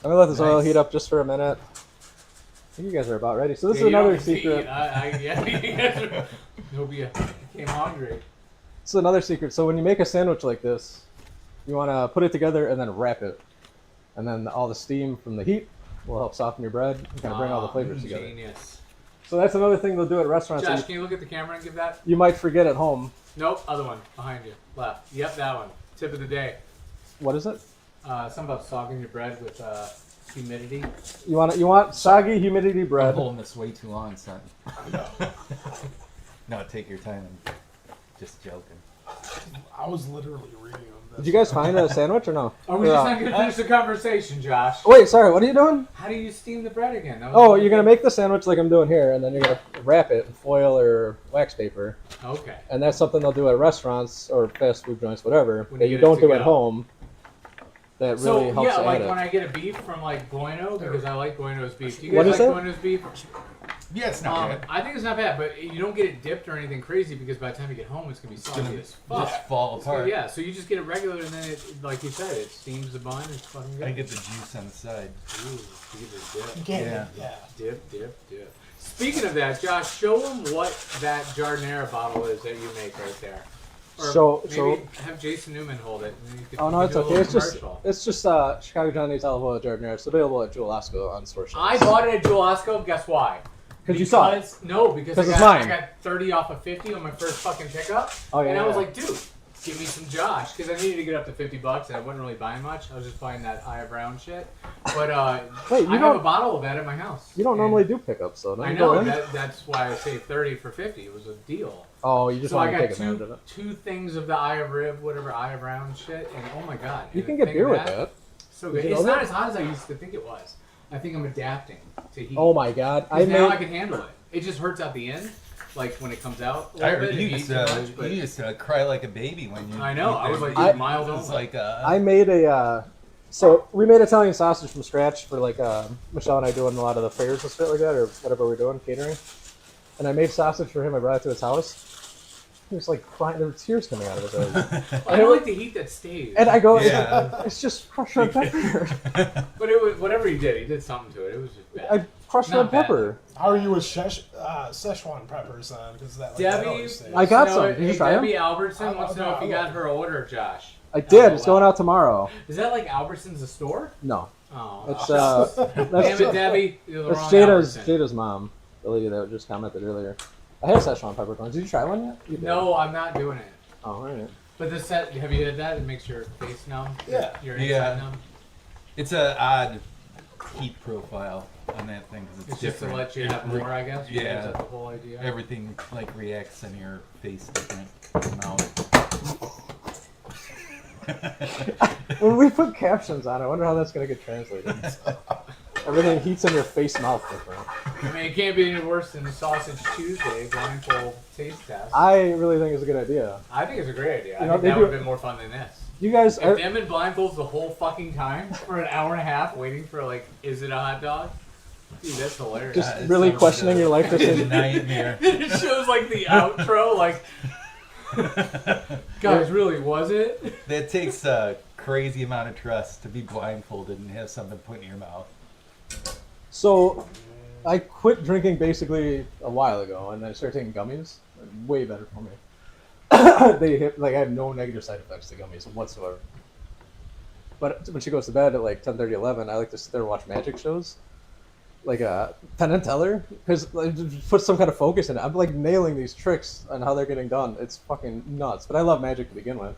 Speaker 1: I'm gonna let this oil
Speaker 2: Nice.
Speaker 1: heat up just for a minute. I think you guys are about ready. So this
Speaker 3: Yeah,
Speaker 1: is
Speaker 3: you
Speaker 1: another
Speaker 3: don't need to
Speaker 1: secret.
Speaker 3: eat. Yeah, you guys are, nobody came hungry.
Speaker 1: This is another secret. So when you make a sandwich like this, you want to put it together and then wrap it, and then all the steam from the heat will help soften your bread and kind of bring all the flavors together.
Speaker 3: Genius.
Speaker 1: So that's another thing they'll do at restaurants.
Speaker 3: Josh,
Speaker 1: that
Speaker 3: can you look at the camera and give that?
Speaker 1: you might forget at home.
Speaker 3: Nope, other one behind you, left. Yep, that one. Tip of the day.
Speaker 1: What is it?
Speaker 3: Something about sogging your bread with humidity.
Speaker 1: You want soggy humidity
Speaker 2: I'm
Speaker 1: bread.
Speaker 2: holding this way too long, son. No, take your time. I'm just joking.
Speaker 4: I was literally reading them.
Speaker 1: Did you guys find a sandwich or no?
Speaker 3: Are we just not going to finish the conversation, Josh?
Speaker 1: Wait, sorry. What are you doing?
Speaker 3: How do you steam the bread again? That was
Speaker 1: Oh,
Speaker 3: one
Speaker 1: you're gonna
Speaker 3: thing.
Speaker 1: make the sandwich like I'm doing here, and then you're gonna wrap it in foil or wax paper.
Speaker 3: Okay.
Speaker 1: And that's something they'll do at restaurants or fast food joints, whatever,
Speaker 3: When
Speaker 1: that
Speaker 3: you
Speaker 1: you
Speaker 3: get it
Speaker 1: don't
Speaker 3: to
Speaker 1: do at
Speaker 3: go.
Speaker 1: home. That
Speaker 3: So
Speaker 1: really helps
Speaker 3: yeah,
Speaker 1: add
Speaker 3: like
Speaker 1: it.
Speaker 3: when I get a beef from like Bueno, because I like Bueno's beef. Do you
Speaker 1: What
Speaker 3: guys
Speaker 1: is
Speaker 3: like
Speaker 1: that?
Speaker 3: Bueno's beef?
Speaker 2: Yeah, it's not bad.
Speaker 3: I think it's not bad, but you don't get it dipped or anything crazy because by the time you get home, it's gonna be soggy as fuck.
Speaker 2: Just fall
Speaker 3: It's gonna-
Speaker 2: apart.
Speaker 3: yeah, so you just get it regular, and then it, like you said, it steams the bun. It's fucking good.
Speaker 2: I get the juice on the side.
Speaker 3: Ooh, you get the dip.
Speaker 4: You can't.
Speaker 2: Yeah.
Speaker 4: Yeah.
Speaker 3: Dip. Speaking of that, Josh, show them what that giardiniera bottle is that you make right there. Or
Speaker 1: So-
Speaker 3: maybe have Jason Newman hold it. And then you could,
Speaker 1: Oh no,
Speaker 3: you
Speaker 1: it's
Speaker 3: could do a
Speaker 1: okay.
Speaker 3: little
Speaker 1: It's
Speaker 3: commercial.
Speaker 1: just Chicago Johnny's olive oil giardiniera. It's available at Jewel Osco on store
Speaker 3: I
Speaker 1: shelves.
Speaker 3: bought it at Jewel Osco. Guess why?
Speaker 1: Because you saw it.
Speaker 3: No, because
Speaker 1: 'Cause
Speaker 3: I
Speaker 1: it's
Speaker 3: got,
Speaker 1: mine.
Speaker 3: I got 30 off of 50 on my first fucking pickup.
Speaker 1: Oh, yeah,
Speaker 3: and I was
Speaker 1: yeah.
Speaker 3: like, dude, give me some Josh. Because I needed to get up to $50 and I wasn't really buying much. I was just buying that Aya Brown shit. But
Speaker 1: Wait, you
Speaker 3: I have
Speaker 1: don't-
Speaker 3: a bottle of that at my house.
Speaker 1: You don't
Speaker 3: And
Speaker 1: normally do pickups, though. Don't
Speaker 3: I
Speaker 1: you go
Speaker 3: know.
Speaker 1: in?
Speaker 3: That's why I saved 30 for 50. It was a deal.
Speaker 1: Oh, you just
Speaker 3: So I
Speaker 1: want to
Speaker 3: got
Speaker 1: take advantage of it.
Speaker 3: two things of the Aya Rib, whatever, Aya Brown shit. And oh my god.
Speaker 1: You
Speaker 3: and
Speaker 1: can
Speaker 3: a
Speaker 1: get
Speaker 3: thing
Speaker 1: beer
Speaker 3: of
Speaker 1: with that.
Speaker 3: So
Speaker 1: Did
Speaker 3: good.
Speaker 1: you
Speaker 3: It's
Speaker 1: know
Speaker 3: not
Speaker 1: that?
Speaker 3: as hot as I used to think it was. I think I'm adapting to heat.
Speaker 1: Oh my god, I
Speaker 3: 'Cause now I
Speaker 1: made.
Speaker 3: can handle it. It just hurts at the end, like when it comes out a
Speaker 2: I
Speaker 3: little bit.
Speaker 2: heard
Speaker 3: if
Speaker 2: you
Speaker 3: you eat
Speaker 2: used
Speaker 3: too
Speaker 2: to,
Speaker 3: much, but
Speaker 2: you used to cry like a baby when you.
Speaker 3: I know,
Speaker 2: eat
Speaker 3: I was
Speaker 2: that.
Speaker 3: like,
Speaker 1: I-
Speaker 3: mild
Speaker 2: It's
Speaker 3: only.
Speaker 2: like
Speaker 1: I made a. So we made Italian sausage from scratch for like Michelle and I doing a lot of the fairs and shit like that, or whatever we're doing, catering. And I made sausage for him. I brought it to his house. He was like crying. There were tears coming out of it.
Speaker 3: I don't like the heat that stays.
Speaker 1: And I go,
Speaker 2: Yeah.
Speaker 1: it's just crushed red pepper.
Speaker 3: But it was whatever he did something to it. It was just bad.
Speaker 1: I crushed
Speaker 3: Not
Speaker 1: red
Speaker 3: bad.
Speaker 1: pepper.
Speaker 4: How are you with Szechuan peppers then? Because that like, that
Speaker 3: Debbie,
Speaker 4: always stays.
Speaker 1: I got
Speaker 3: so,
Speaker 1: some. Did you
Speaker 3: hey,
Speaker 1: try 'em?
Speaker 3: Debbie Albertson
Speaker 4: I
Speaker 3: wants to
Speaker 4: love
Speaker 3: know if you
Speaker 4: that.
Speaker 3: got her order, Josh.
Speaker 1: I did.
Speaker 3: Oh,
Speaker 1: It's going
Speaker 3: wow.
Speaker 1: out tomorrow.
Speaker 3: Is that like Albertson's a store?
Speaker 1: No,
Speaker 3: Oh,
Speaker 1: it's
Speaker 3: Damn
Speaker 1: that's
Speaker 3: it, Debbie. You're the
Speaker 1: that's
Speaker 3: wrong
Speaker 1: Jada's
Speaker 3: Albertson.
Speaker 1: mom, the lady that just commented earlier. I had Szechuan peppercorns. Did you try one yet? You did.
Speaker 3: No, I'm not doing it.
Speaker 1: Oh, all right.
Speaker 3: But this set, have you had that? It makes your face numb.
Speaker 4: Yeah.
Speaker 3: Your inside
Speaker 2: Yeah.
Speaker 3: numb.
Speaker 2: It's an odd heat profile on that thing because
Speaker 3: It's
Speaker 2: it's
Speaker 3: just to
Speaker 2: different.
Speaker 3: let you have more, I guess.
Speaker 2: Yeah.
Speaker 3: Is that the whole idea?
Speaker 2: Everything like reacts on your face different amount.
Speaker 1: When we put captions on, I wonder how that's gonna get translated. Everything heats in your face mouth different.
Speaker 3: I mean, it can't be any worse than the Sausage Tuesday blindfold taste test.
Speaker 1: I really think it's a good idea.
Speaker 3: I think it's a great idea. I
Speaker 1: You know,
Speaker 3: think
Speaker 1: they
Speaker 3: that
Speaker 1: do-
Speaker 3: would have been more fun than this.
Speaker 1: You guys,
Speaker 3: If them in blindfolds the whole fucking time for an hour and a half waiting for like, is it a hot dog? Dude, that's hilarious.
Speaker 1: just
Speaker 2: It's
Speaker 1: really
Speaker 2: so
Speaker 1: questioning
Speaker 2: good.
Speaker 1: your life
Speaker 2: It's a
Speaker 1: decisions.
Speaker 2: nightmare.
Speaker 3: it shows like the outro, like, guys, really, was it?
Speaker 2: That takes a crazy amount of trust to be blindfolded and have something put in your mouth.
Speaker 1: So, I quit drinking basically a while ago, and I started taking gummies. Way better for me. They hit like I have no negative side effects to gummies whatsoever. But when she goes to bed at like 10:30, 11, I like to sit there and watch magic shows, like Penn and Teller, because like, it puts some kind of focus in it. I'm like nailing these tricks and how they're getting done. It's fucking nuts. But I love magic to begin with.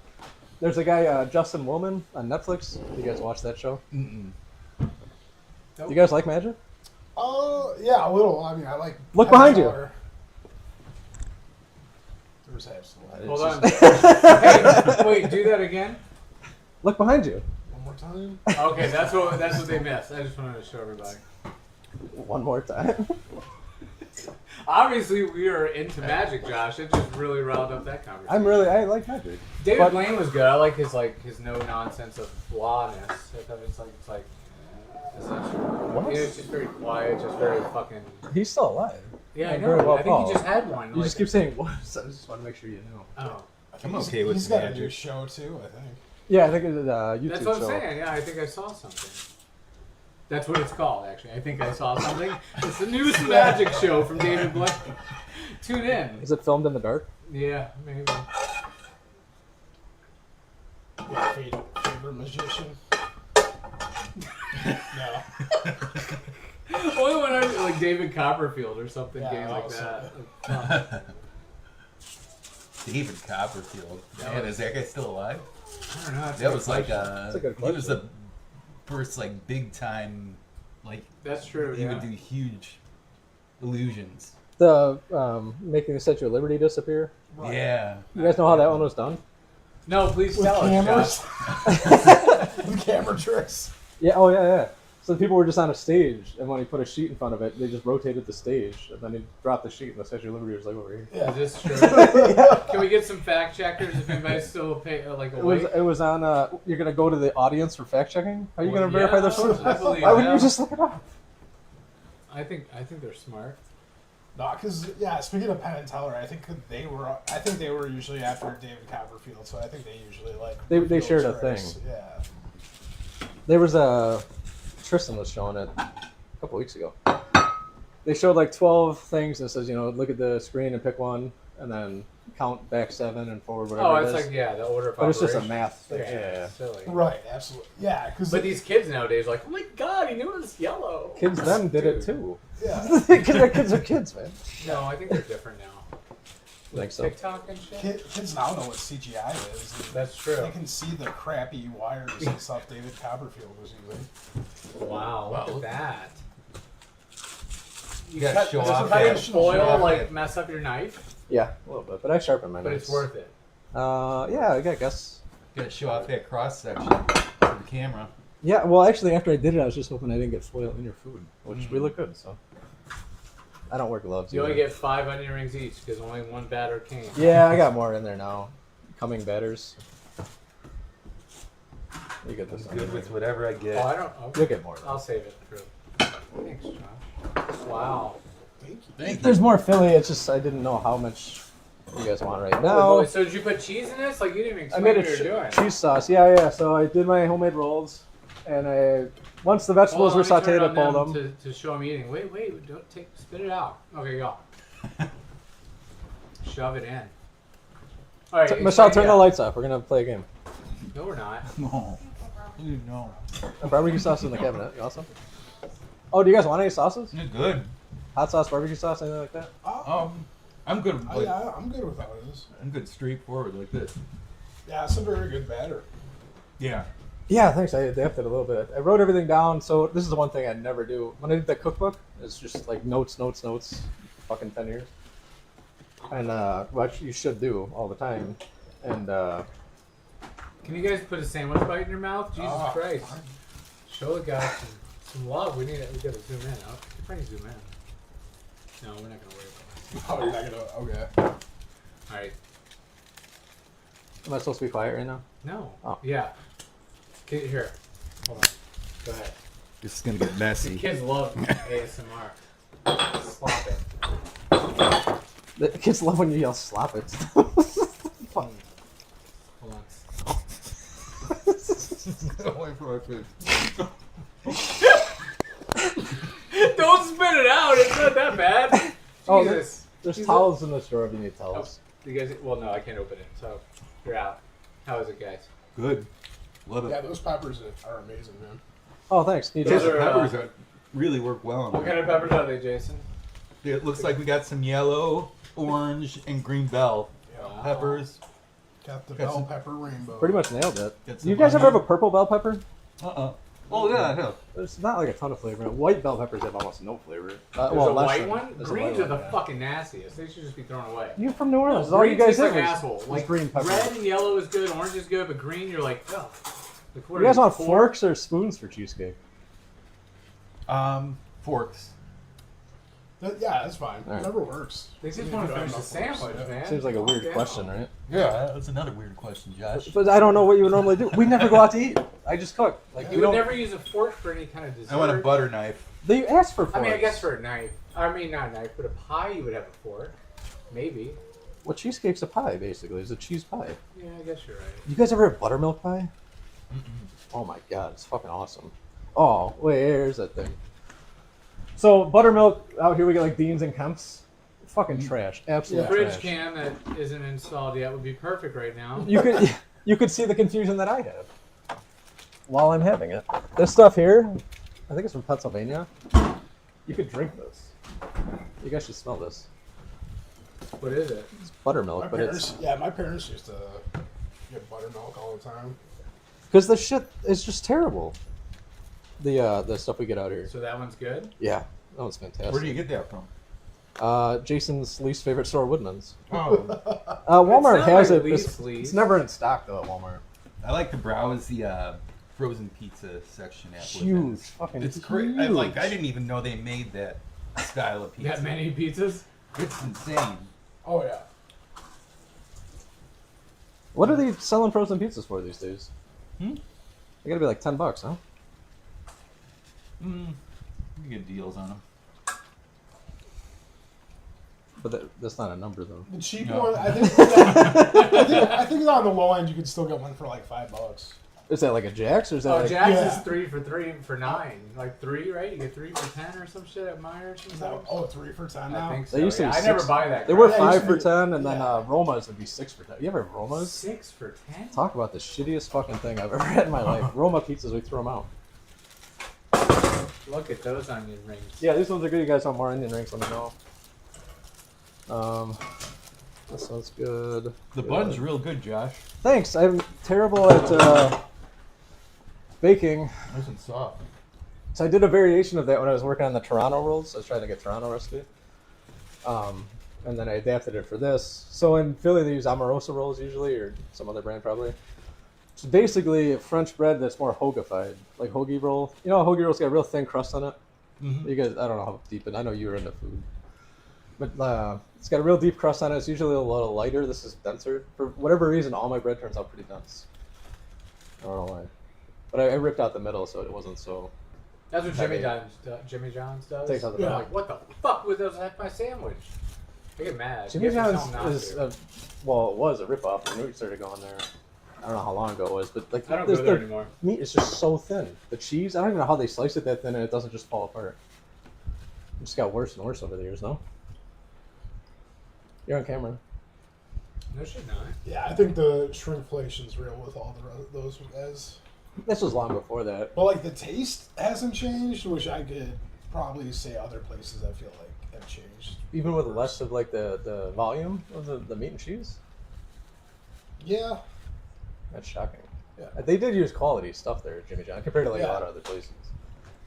Speaker 1: There's a guy Justin Woolman on Netflix. You guys watch that show?
Speaker 2: Mm-mm.
Speaker 1: Do you guys like magic?
Speaker 4: Oh, yeah, a little. I mean, I like.
Speaker 1: Look behind you.
Speaker 4: Teller. There's absolutely.
Speaker 3: Hold on. Hey, wait, do that again.
Speaker 1: Look behind you.
Speaker 4: One more time.
Speaker 3: Okay, that's what they missed. I just wanted to show everybody.
Speaker 1: One more time.
Speaker 3: Obviously, we are into magic, Josh. It just really riled up that conversation.
Speaker 1: I like magic.
Speaker 3: David
Speaker 1: but-
Speaker 3: Blaine was good. I like his no nonsense of blahness. I thought it's like.
Speaker 1: What?
Speaker 3: Yeah, it's just very quiet, just very fucking.
Speaker 1: He's still alive.
Speaker 3: Yeah, I
Speaker 1: Yeah,
Speaker 3: know.
Speaker 1: very well
Speaker 3: I think
Speaker 1: called.
Speaker 3: he just had one.
Speaker 1: You just keep saying what? So I just want to make sure you know.
Speaker 3: Oh,
Speaker 4: I think
Speaker 2: I'm okay with
Speaker 4: He's got a
Speaker 2: magic.
Speaker 4: new show too. I think.
Speaker 1: Yeah, I think it's a YouTube
Speaker 3: that's what I'm
Speaker 1: show.
Speaker 3: saying. Yeah, I think I saw something. That's what it's called, actually. I think I saw something. It's the newest magic show from David Blaine. Tune in.
Speaker 1: Is it filmed in the dark?
Speaker 3: Yeah, maybe.
Speaker 4: Yeah, favorite magician. No.
Speaker 3: Only when I like David Copperfield or something
Speaker 4: Yeah,
Speaker 3: gay like
Speaker 4: also.
Speaker 3: that.
Speaker 2: David Copperfield. Man, is that guy still alive?
Speaker 3: I don't know. That's a
Speaker 2: That
Speaker 3: good
Speaker 2: was like
Speaker 3: question.
Speaker 1: That's a good
Speaker 2: he was the
Speaker 1: question.
Speaker 2: first like big time, like
Speaker 3: That's true.
Speaker 2: he
Speaker 3: Yeah.
Speaker 2: would do huge illusions.
Speaker 1: The making the Statue of Liberty disappear.
Speaker 4: Right.
Speaker 2: Yeah.
Speaker 1: You guys know how that one was done?
Speaker 3: No, please
Speaker 4: With
Speaker 3: tell
Speaker 4: cameras.
Speaker 3: us.
Speaker 4: With camera tricks.
Speaker 1: Yeah. Oh yeah, yeah. So people were just on a stage, and when he put a sheet in front of it, they just rotated the stage, and then he dropped the sheet, and the Statue of Liberty was like over here.
Speaker 3: Josh.
Speaker 4: Yeah.
Speaker 3: Is this true? Can we get some fact checkers if anybody's still like awake?
Speaker 1: It was on. You're gonna go to the audience for fact checking. How are you
Speaker 3: Well,
Speaker 1: gonna verify
Speaker 3: yeah,
Speaker 1: their sources?
Speaker 3: I believe
Speaker 1: Why wouldn't
Speaker 3: them.
Speaker 1: you just look it up?
Speaker 3: I think they're smart.
Speaker 4: No, because speaking of Penn and Teller, I think they were usually after David Copperfield, so I think they usually like
Speaker 1: They
Speaker 4: reveal
Speaker 1: shared a
Speaker 4: tricks.
Speaker 1: thing.
Speaker 4: Yeah.
Speaker 1: There was Tristan was showing it a couple weeks ago. They showed like 12 things and it says, look at the screen and pick one, and then count back 7 and forward, whatever
Speaker 3: Oh,
Speaker 1: it
Speaker 3: it's
Speaker 1: is.
Speaker 3: like the order of
Speaker 1: But it's just a
Speaker 3: operations.
Speaker 1: math thing.
Speaker 3: Yeah,
Speaker 1: Yeah.
Speaker 3: silly.
Speaker 4: Right. Absolutely. Yeah. Because
Speaker 3: But these kids nowadays, like, oh my god, he knew it was yellow.
Speaker 1: Kids then did it
Speaker 3: Dude.
Speaker 1: too.
Speaker 4: yeah.
Speaker 1: Because kids are kids, man.
Speaker 3: No, I think they're different now.
Speaker 1: I think so.
Speaker 3: TikTok and shit.
Speaker 4: Kids now know what CGI is. And
Speaker 3: That's true.
Speaker 4: They can see the crappy wires and stuff David Copperfield was using.
Speaker 3: Wow,
Speaker 2: Wow,
Speaker 3: look
Speaker 2: look
Speaker 3: at that.
Speaker 2: You gotta show
Speaker 3: Does
Speaker 2: off.
Speaker 3: cutting
Speaker 2: that-
Speaker 3: foil
Speaker 2: show off
Speaker 3: like
Speaker 2: that-
Speaker 3: mess up your knife?
Speaker 1: Yeah, a little bit. But I sharpened my
Speaker 3: But
Speaker 1: knives.
Speaker 3: it's worth it.
Speaker 1: Yeah, I guess.
Speaker 2: Gotta show off that cross section for the camera.
Speaker 1: Yeah, well, actually, after I did it, I was just hoping I didn't get foil in your food, which we look good, so. I don't wear gloves.
Speaker 3: You only
Speaker 1: either.
Speaker 3: get 5 onion rings each because only one batter came.
Speaker 1: Yeah, I got more in there now. Coming batters. You get this.
Speaker 2: Good with whatever I get.
Speaker 3: Oh, I don't.
Speaker 1: You'll
Speaker 3: Okay.
Speaker 1: get more.
Speaker 3: I'll save it for. Thanks, Josh. Wow.
Speaker 4: Thank you.
Speaker 2: Thank you.
Speaker 1: There's more Philly. It's just I didn't know how much you guys want right
Speaker 3: Oh,
Speaker 1: now.
Speaker 3: so did you put cheese in this? Like you didn't even
Speaker 1: I
Speaker 3: explain
Speaker 1: made
Speaker 3: what
Speaker 1: a
Speaker 3: you were doing.
Speaker 1: cheese sauce. Yeah. So I did my homemade rolls, and once the vegetables were
Speaker 3: Hold on, let me
Speaker 1: sautéed,
Speaker 3: turn
Speaker 1: I
Speaker 3: it
Speaker 1: pulled
Speaker 3: on
Speaker 1: them.
Speaker 3: to show me eating. Wait, don't spit it out. Okay, go. Shove it in. All right,
Speaker 1: Michelle,
Speaker 3: explain
Speaker 1: turn
Speaker 3: it
Speaker 1: the
Speaker 3: out.
Speaker 1: lights off. We're gonna play a game.
Speaker 3: No, we're not.
Speaker 2: No. No.
Speaker 1: Barbecue sauce in the cabinet. You want some? Oh, do you guys want any sauces?
Speaker 2: You're good.
Speaker 1: Hot sauce, barbecue sauce, anything like that?
Speaker 2: I'm good. Like,
Speaker 4: I'm good with how it is.
Speaker 2: I'm good straightforward like this.
Speaker 4: Yeah, it's a very good batter.
Speaker 2: Yeah.
Speaker 1: Yeah, thanks. I adapted a little bit. I wrote everything down. So this is the one thing I never do. When I did the cookbook, it's just like notes. Fucking 10 years. And what you should do all the time. And
Speaker 3: Can you guys put a sandwich bite in your mouth? Jesus Christ! Show the guys some love. We gotta zoom in. Oh, you probably zoom in. No, we're not gonna worry about
Speaker 4: Oh, you're not gonna. Okay.
Speaker 3: it. All right.
Speaker 1: am I supposed to be quiet right now?
Speaker 3: No.
Speaker 1: Oh.
Speaker 3: Yeah. Here. Hold on. Go ahead.
Speaker 2: This is gonna get
Speaker 3: The
Speaker 2: messy.
Speaker 3: kids love ASMR. Slop it.
Speaker 1: The kids love when you yell "slap it."
Speaker 3: Hold on.
Speaker 2: Away from my food.
Speaker 3: Don't spit it out. It's not that bad.
Speaker 1: Oh,
Speaker 3: Jesus.
Speaker 1: There's
Speaker 3: Jesus.
Speaker 1: towels in the drawer if you need towels.
Speaker 3: You guys, well, no, I can't open it, so you're out. How is it, guys?
Speaker 2: Good. Love
Speaker 4: Yeah,
Speaker 2: it.
Speaker 4: those peppers are amazing, man.
Speaker 1: Oh, thanks. Need
Speaker 3: Those
Speaker 1: taste
Speaker 3: are,
Speaker 1: it?
Speaker 2: Peppers that really work well on
Speaker 3: What
Speaker 2: there.
Speaker 3: kind of peppers are they, Jason?
Speaker 2: It looks like we got some yellow, orange, and green bell
Speaker 3: Wow.
Speaker 2: peppers.
Speaker 4: Got the
Speaker 2: Got
Speaker 4: bell
Speaker 2: some-
Speaker 4: pepper rainbow.
Speaker 1: Pretty much nailed it.
Speaker 2: Got
Speaker 1: Do
Speaker 2: some
Speaker 1: you guys ever
Speaker 2: onion.
Speaker 1: have a purple bell pepper?
Speaker 2: Oh yeah, I have.
Speaker 1: There's not like a ton of flavor. White bell peppers have almost no flavor.
Speaker 3: There's
Speaker 1: well,
Speaker 3: a
Speaker 1: less
Speaker 3: white
Speaker 1: than-
Speaker 3: one?
Speaker 1: there's a
Speaker 3: Greens
Speaker 1: white
Speaker 3: are the
Speaker 1: one, yeah.
Speaker 3: fucking nastiest. They should just be thrown away.
Speaker 1: You're from New Orleans.
Speaker 3: No,
Speaker 1: All you
Speaker 3: green
Speaker 1: guys
Speaker 3: tastes
Speaker 1: did
Speaker 3: like
Speaker 1: was,
Speaker 3: asshole.
Speaker 1: was
Speaker 3: Like
Speaker 1: green pepper.
Speaker 3: red and yellow is good, orange is good, but green you're like, ugh. Like, what
Speaker 1: You
Speaker 3: are
Speaker 1: guys want
Speaker 3: poor?
Speaker 1: forks or spoons for cheesecake?
Speaker 2: Forks.
Speaker 4: Yeah, that's fine.
Speaker 1: All right.
Speaker 4: Whatever works.
Speaker 3: They just
Speaker 4: You
Speaker 3: want to
Speaker 4: don't
Speaker 3: finish the
Speaker 4: have enough
Speaker 3: sandwich,
Speaker 4: forks.
Speaker 3: man.
Speaker 1: Seems like a
Speaker 3: Calm
Speaker 1: weird
Speaker 3: down.
Speaker 1: question, right?
Speaker 2: Yeah, that's another weird question, Josh.
Speaker 1: But I don't know what you would normally do. We never go out to eat. I just cook. Like
Speaker 3: You
Speaker 1: we
Speaker 3: would
Speaker 1: don't.
Speaker 3: never use a fork for any kind of dessert.
Speaker 2: I want a butter knife.
Speaker 1: They ask for forks.
Speaker 3: I mean, I guess for a knife. I mean, not a knife, but a pie you would have a fork. Maybe.
Speaker 1: Well, cheesecake's a pie, basically. It's a cheese pie.
Speaker 3: Yeah, I guess you're right.
Speaker 1: You guys ever have buttermilk pie? Oh my god, it's fucking awesome. Oh, wait, here's that thing. So buttermilk out here we get like Dean's and Kemp's. Fucking trash, absolute
Speaker 3: Fridge
Speaker 1: trash.
Speaker 3: can that isn't installed yet would be perfect right now.
Speaker 1: You could see the confusion that I have while I'm having it. This stuff here, I think it's from Pennsylvania. You could drink this. You guys should smell this.
Speaker 3: What is it?
Speaker 1: It's buttermilk,
Speaker 4: My
Speaker 1: but
Speaker 4: parents,
Speaker 1: it's
Speaker 4: yeah, my parents used to Get buttermilk all the time.
Speaker 1: Because the shit is just terrible. The stuff we get out here.
Speaker 3: So that one's good.
Speaker 1: Yeah, that one's fantastic.
Speaker 2: Where do you get that from?
Speaker 1: Jason's least favorite store, Woodman's.
Speaker 2: Oh,
Speaker 1: Walmart
Speaker 3: It's not
Speaker 1: has
Speaker 3: my
Speaker 1: it.
Speaker 3: least
Speaker 1: It's
Speaker 3: least.
Speaker 1: never in stock though at Walmart.
Speaker 2: I like to browse the frozen pizza section at
Speaker 1: Huge,
Speaker 2: Woodman's.
Speaker 1: fucking
Speaker 2: It's
Speaker 1: huge.
Speaker 2: great. I didn't even know they made that style of pizza.
Speaker 3: That many pizzas?
Speaker 2: It's insane.
Speaker 4: Oh yeah.
Speaker 1: What are they selling frozen pizzas for these days?
Speaker 2: Hmm?
Speaker 1: They gotta be like $10, huh?
Speaker 2: You get deals on them.
Speaker 1: But that's not a number though.
Speaker 4: The cheap
Speaker 2: No.
Speaker 4: one, I think on the low end you could still get one for like $5.
Speaker 1: Is that like a Jack's or is that
Speaker 3: Oh,
Speaker 1: like
Speaker 3: Jack's
Speaker 4: Yeah.
Speaker 3: is 3 for 3 for 9. Like 3, right? You get 3 for 10 or some shit at Myers.
Speaker 4: Is that 3 for 10 now?
Speaker 3: I think so.
Speaker 1: They used to
Speaker 3: yeah.
Speaker 1: be
Speaker 3: I never
Speaker 1: six-
Speaker 3: buy that.
Speaker 1: they were
Speaker 3: crap.
Speaker 4: Yeah, it used
Speaker 1: 5
Speaker 4: to
Speaker 1: for
Speaker 4: be-
Speaker 1: 10 and then
Speaker 4: yeah.
Speaker 1: Roma's would be 6 for 10. You ever have Roma's?
Speaker 3: 6 for 10.
Speaker 1: Talk about the shittiest fucking thing I've ever had in my life. Roma pizzas, we threw them out.
Speaker 3: Look at those onion rings.
Speaker 1: Yeah, these ones are good. You guys want more onion rings? Let me know. This one's good.
Speaker 2: The
Speaker 1: Good.
Speaker 2: bun's real good, Josh.
Speaker 1: Thanks. I'm terrible at baking.
Speaker 2: Nice and soft.
Speaker 1: So I did a variation of that when I was working on the Toronto rolls. I was trying to get Toronto recipe. And then I adapted it for this. So in Philly, they use Amorosa rolls usually, or some other brand probably. It's basically French bread that's more hoagified, like hoagie roll. You know, a hoagie roll's got a real thin crust on it.
Speaker 2: Mm-hmm.
Speaker 1: You guys, I don't know how deep, I know you were into food. But it's got a real deep crust on it. It's usually a little lighter. This is denser. For whatever reason, all my bread turns out pretty dense. I don't know why. But I ripped out the middle so it wasn't so...
Speaker 3: That's what
Speaker 1: Heavy.
Speaker 3: Jimmy John's does.
Speaker 1: Takes out the
Speaker 3: I'm
Speaker 1: back.
Speaker 3: like, what the fuck was those at my sandwich? I get mad.
Speaker 1: Jimmy
Speaker 3: You have to
Speaker 1: John's
Speaker 3: tell 'em not
Speaker 1: is,
Speaker 3: to.
Speaker 1: well, it was a ripoff. I knew we started going there. I don't know how long ago it was, but like
Speaker 3: I don't
Speaker 1: this-
Speaker 3: go there
Speaker 1: the
Speaker 3: anymore.
Speaker 1: meat is just so thin. The cheese, I don't even know how they slice it that thin and it doesn't just fall apart. It just got worse and worse over the years, no? You're on camera.
Speaker 3: No shit, not.
Speaker 4: Yeah, I think the shrinkflation's real with all those guys.
Speaker 1: This was long before that.
Speaker 4: But like the taste hasn't changed, which I could probably say other places I feel like have changed.
Speaker 1: Even with less of like the volume of the meat and cheese?
Speaker 4: Yeah.
Speaker 1: That's shocking.
Speaker 4: Yeah.
Speaker 1: They did use quality stuff there at Jimmy John compared to like a
Speaker 4: Yeah.
Speaker 1: lot of other places.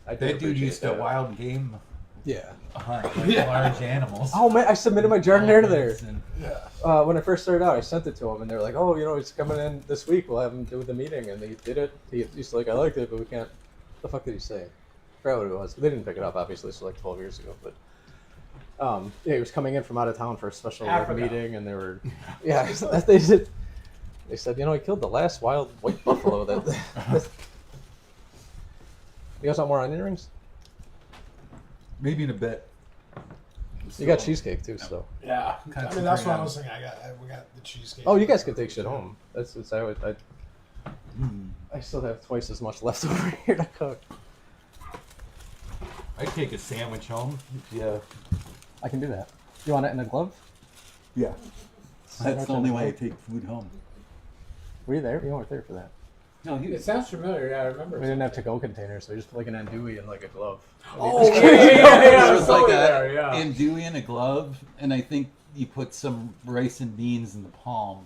Speaker 1: I did
Speaker 2: That dude
Speaker 1: appreciate
Speaker 2: used to
Speaker 1: that.
Speaker 2: wild game
Speaker 1: Yeah.
Speaker 2: hunt like
Speaker 4: Yeah.
Speaker 2: large animals.
Speaker 1: Oh man, I submitted my giardiniera to there.
Speaker 2: And
Speaker 4: Yeah.
Speaker 1: When I first started out, I sent it to him, and they were like, "Oh, you know, he's coming in this week. We'll have him do the meeting." And they did it. He's like, "I liked it, but we can't." The fuck did he say? I forgot what it was. They didn't pick it up, obviously. So like 12 years ago, but yeah, he was coming in from out of town for a special like,
Speaker 3: Africa.
Speaker 1: meeting, and they were, yeah, they did. They said, you know, he killed the last wild white buffalo. That. You guys want more onion rings?
Speaker 2: maybe in a bit.
Speaker 1: You got cheesecake too, so.
Speaker 4: Yeah.
Speaker 2: Kinda
Speaker 4: I mean, that's what I
Speaker 2: figuring
Speaker 4: was thinking. We got the cheesecake.
Speaker 1: Oh, you guys can take shit home. That's I
Speaker 2: Mm.
Speaker 1: I still have twice as much left over here to cook.
Speaker 2: I'd take a sandwich home. Yeah.
Speaker 1: I can do that. You want it in a glove?
Speaker 2: Yeah.
Speaker 1: Sandwich
Speaker 2: That's the only
Speaker 1: in a
Speaker 2: way I
Speaker 1: glove.
Speaker 2: take food home.
Speaker 1: Were you there? You weren't there for that.
Speaker 2: No,
Speaker 3: It sounds familiar. Yeah, I remember.
Speaker 1: We didn't have to-go containers, so we just put like an andouille and like a glove.
Speaker 3: Oh, yeah, yeah.
Speaker 2: There
Speaker 3: I
Speaker 2: was
Speaker 3: was
Speaker 2: like
Speaker 3: there, yeah.
Speaker 2: a andouille in a glove, and I think you put some rice and beans in the palm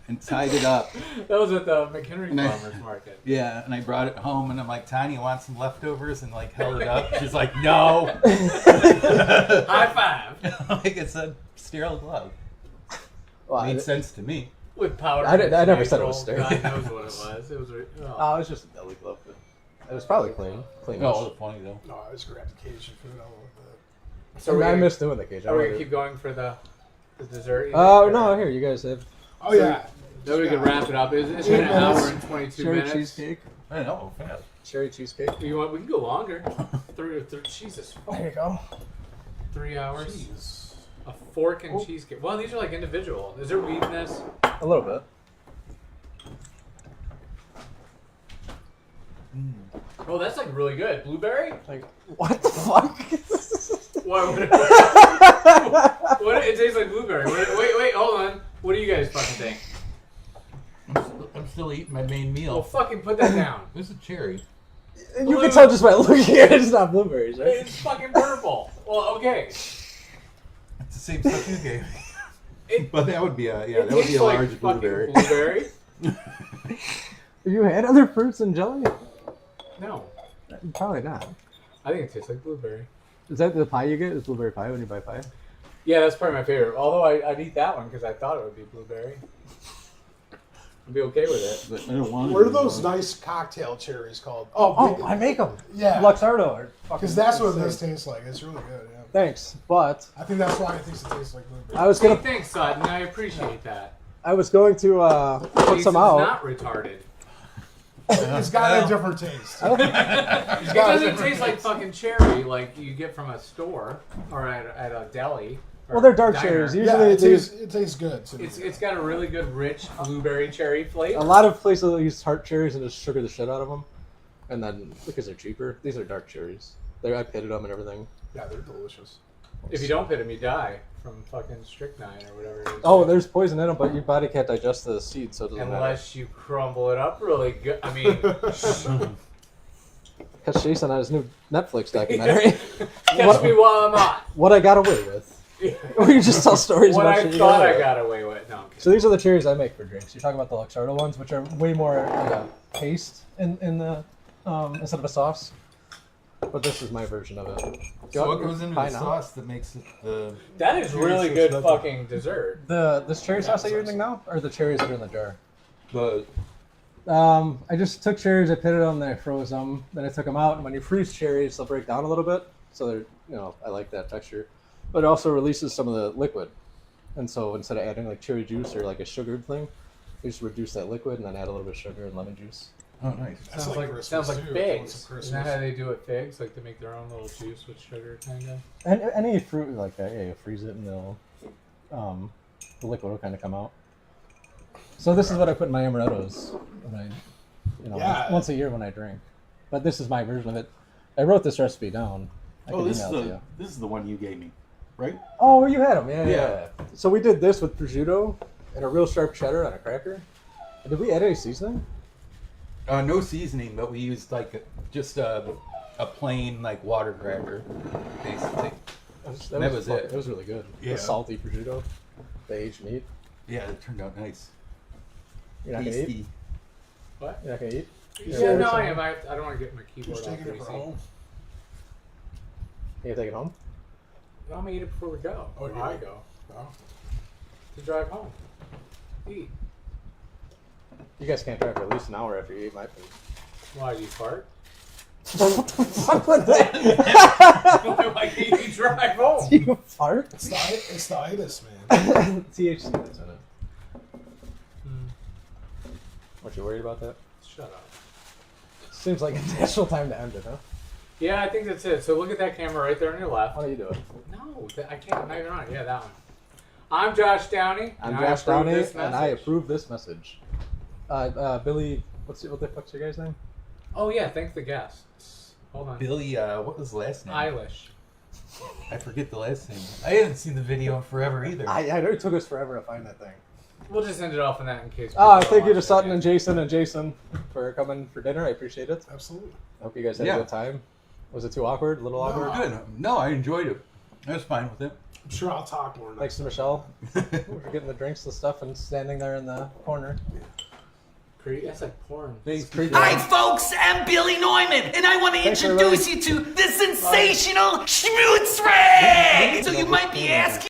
Speaker 2: and tied it up.
Speaker 3: That was at the McHenry
Speaker 2: And I-
Speaker 3: Farmers Market.
Speaker 2: Yeah, and I brought it home, and I'm like, Tanya, you want some leftovers? And like held it up. She's like, no.
Speaker 3: High five.
Speaker 2: Like it's a sterile glove.
Speaker 1: Well,
Speaker 2: Made sense to me.
Speaker 3: With powder.
Speaker 1: I never said it
Speaker 3: Nitro.
Speaker 1: was sterile.
Speaker 3: God knows what it was. It was.
Speaker 1: Oh, it was just a deli glove. But it was probably clean. Clean.
Speaker 2: Oh, funny though.
Speaker 4: No, I just grabbed the Cajun food. I love that.
Speaker 3: So
Speaker 1: I
Speaker 3: we
Speaker 1: miss doing the cage.
Speaker 3: Are we gonna keep going for the dessert?
Speaker 1: Oh no! Here, you guys have
Speaker 4: Oh yeah.
Speaker 3: Then we can wrap it up. It's been an hour and 22
Speaker 1: cherry
Speaker 3: minutes.
Speaker 1: cheesecake.
Speaker 2: I know, fast.
Speaker 1: Cherry cheesecake.
Speaker 3: You want? We can go longer. Jesus.
Speaker 1: There you go.
Speaker 3: 3 hours.
Speaker 4: Jeez.
Speaker 3: A fork and cheesecake. Well, these are like individual. Is there weed in this?
Speaker 1: A little bit.
Speaker 3: Oh, that's like really good. Blueberry?
Speaker 1: Like what the fuck?
Speaker 3: What? What? It tastes like blueberry. Wait, hold on. What do you guys fucking think?
Speaker 2: I'm still eating my main
Speaker 3: Well,
Speaker 2: meal.
Speaker 3: fucking put that down.
Speaker 2: This is cherry.
Speaker 1: You can tell just by looking at it. It's not blueberries, right?
Speaker 3: It's fucking purple. Well, okay.
Speaker 2: It's the same stuff you gave me. But that would be a
Speaker 3: It
Speaker 2: that would be
Speaker 3: tastes
Speaker 2: a
Speaker 3: like
Speaker 2: large
Speaker 3: fucking
Speaker 2: blueberry.
Speaker 3: blueberry?
Speaker 1: Have you had other fruits and jelly?
Speaker 3: No,
Speaker 1: Probably not.
Speaker 3: I think it tastes like blueberry.
Speaker 1: Is that the pie you get? Is blueberry pie when you buy pie?
Speaker 3: Yeah, that's probably my favorite. Although I'd eat that one because I thought it would be blueberry. I'd be okay with it.
Speaker 2: But I don't want
Speaker 4: What
Speaker 2: it
Speaker 4: are those
Speaker 2: anymore.
Speaker 4: nice cocktail cherries called?
Speaker 1: Oh, I make them.
Speaker 4: Yeah.
Speaker 1: Luxardo. Are fucking
Speaker 4: Because that's what
Speaker 1: insane.
Speaker 4: this tastes like. It's really good. Yeah.
Speaker 1: Thanks, but
Speaker 4: I think that's why it thinks it tastes like blueberry.
Speaker 1: I was
Speaker 3: Hey,
Speaker 1: gonna.
Speaker 3: thanks, Sutton. I appreciate that.
Speaker 1: I was going to put
Speaker 3: Jason's
Speaker 1: some out.
Speaker 3: not retarded.
Speaker 4: It's got a different taste.
Speaker 3: It doesn't taste like fucking cherry like you get from a store or at a deli. Or
Speaker 1: Well, they're dark
Speaker 3: diner.
Speaker 1: cherries.
Speaker 4: Yeah,
Speaker 1: Usually, they use,
Speaker 4: it tastes good. Too.
Speaker 3: It's got a really good rich blueberry cherry
Speaker 1: a
Speaker 3: flavor.
Speaker 1: lot of places will use tart cherries and just sugar the shit out of them, and then because they're cheaper, these are dark cherries. I pitted them and everything.
Speaker 4: Yeah, they're delicious.
Speaker 3: If you don't pit them, you die from fucking strychnine or whatever it is.
Speaker 1: Oh, there's poison in them, but your body can't digest the seed, so it doesn't matter.
Speaker 3: Unless you crumble it up really good. I mean,
Speaker 1: Catch Jason on his new Netflix documentary.
Speaker 3: catch me while I'm hot.
Speaker 1: What I got away with. Or you just tell stories
Speaker 3: What
Speaker 1: about
Speaker 3: I
Speaker 1: shit you
Speaker 3: thought I
Speaker 1: away with.
Speaker 3: got away with. No, I'm kidding.
Speaker 1: So these are the cherries I make for drinks. You're talking about the Luxardo ones, which are way more like a paste in the instead of a sauce. But this is my version of it.
Speaker 2: So what goes into
Speaker 1: Pie
Speaker 2: the
Speaker 1: now.
Speaker 2: sauce that makes it the?
Speaker 3: That is really
Speaker 1: so
Speaker 3: good
Speaker 1: special.
Speaker 3: fucking dessert.
Speaker 1: This cherry sauce that you're using now, or the cherries that are in the jar?
Speaker 2: The
Speaker 1: I just took cherries, I pitted them, then I froze them, then I took them out. And when you freeze cherries, they'll break down a little bit. So they're, I like that texture. But it also releases some of the liquid. And so instead of adding like cherry juice or like a sugared thing, you just reduce that liquid and then add a little bit of sugar and lemon juice.
Speaker 2: oh nice.
Speaker 4: That's
Speaker 3: Sounds like
Speaker 4: Christmas,
Speaker 3: sounds like
Speaker 4: too.
Speaker 3: figs.
Speaker 4: It's Christmas.
Speaker 3: Isn't that how they do it? Figs, like to make their own little juice with sugar, kind of.
Speaker 1: And any fruit like that, yeah, you freeze it and the liquid will kind of come out. So this is what I put in my amarettos when I,
Speaker 4: Yeah.
Speaker 1: once a year when I drink. But this is my version of it. I wrote this recipe down. I
Speaker 2: Oh,
Speaker 1: can
Speaker 2: this is
Speaker 1: email it to you.
Speaker 2: this is the one you gave me, right?
Speaker 1: Oh, you had them, yeah.
Speaker 2: Yeah.
Speaker 1: So we did this with prosciutto and a real sharp cheddar on a cracker. And did we add any seasoning?
Speaker 2: No seasoning, but we used like just a plain like water cracker, basically. That was it.
Speaker 1: It was really good.
Speaker 2: Yeah.
Speaker 1: The salty prosciutto, the aged meat.
Speaker 2: Yeah, it turned out nice.
Speaker 1: You're not gonna eat.
Speaker 2: Tasty.
Speaker 3: What?
Speaker 1: You're not gonna eat.
Speaker 3: Yeah, no, I am. I don't want to get my keyboard
Speaker 4: Just
Speaker 3: all
Speaker 4: taking it
Speaker 3: greasy.
Speaker 4: for home.
Speaker 1: You gonna take it home?
Speaker 3: I'm gonna eat it before we go.
Speaker 4: Oh,
Speaker 3: Before
Speaker 4: yeah.
Speaker 3: I go
Speaker 4: Oh.
Speaker 3: to drive home. Eat.
Speaker 1: You guys can't drive for at least an hour after you eat my food.
Speaker 3: Why do you fart?
Speaker 1: What the fuck was that?
Speaker 3: Why can't you drive home?
Speaker 1: You fart?
Speaker 4: It's the itis, man.
Speaker 1: THC that's in it.
Speaker 3: Hmm.
Speaker 1: What, you worried about that?
Speaker 3: Shut up.
Speaker 1: Seems like a natural time to end it, huh?
Speaker 3: Yeah, I think that's it. So look at that camera right there on your left.
Speaker 1: How do you do it?
Speaker 3: No, I can't. No, you're not. Yeah, that one. I'm Josh Downey.
Speaker 1: I'm
Speaker 3: and I
Speaker 1: Josh
Speaker 3: approve
Speaker 1: Downey,
Speaker 3: this
Speaker 1: and I
Speaker 3: message.
Speaker 1: approve this message. Billy, what the fuck's your guy's name?
Speaker 3: Oh yeah, thank the guests. Hold on.
Speaker 2: Billy, what was the last name?
Speaker 3: Eilish.
Speaker 2: I forget the last name. I haven't seen the video in forever either.
Speaker 1: I know it took us forever to find that thing.
Speaker 3: We'll just end it off on that in case.
Speaker 1: Thank you to Sutton and Jason for coming for dinner. I appreciate it.
Speaker 4: Absolutely.
Speaker 1: I hope you guys had
Speaker 2: Yeah.
Speaker 1: a good time. Was it too awkward? A little awkward?
Speaker 2: Good. No, I enjoyed it. I was fine with it.
Speaker 4: I'm sure I'll talk more.
Speaker 1: Thanks to Michelle for getting the drinks and stuff and standing there in the corner.
Speaker 3: That's like porn.
Speaker 1: It's creepy.
Speaker 5: Hi, folks, I'm Billy Neumann, and I want to
Speaker 1: Thanks,
Speaker 5: introduce you to the sensational Schmoots Rag! So you might be asking,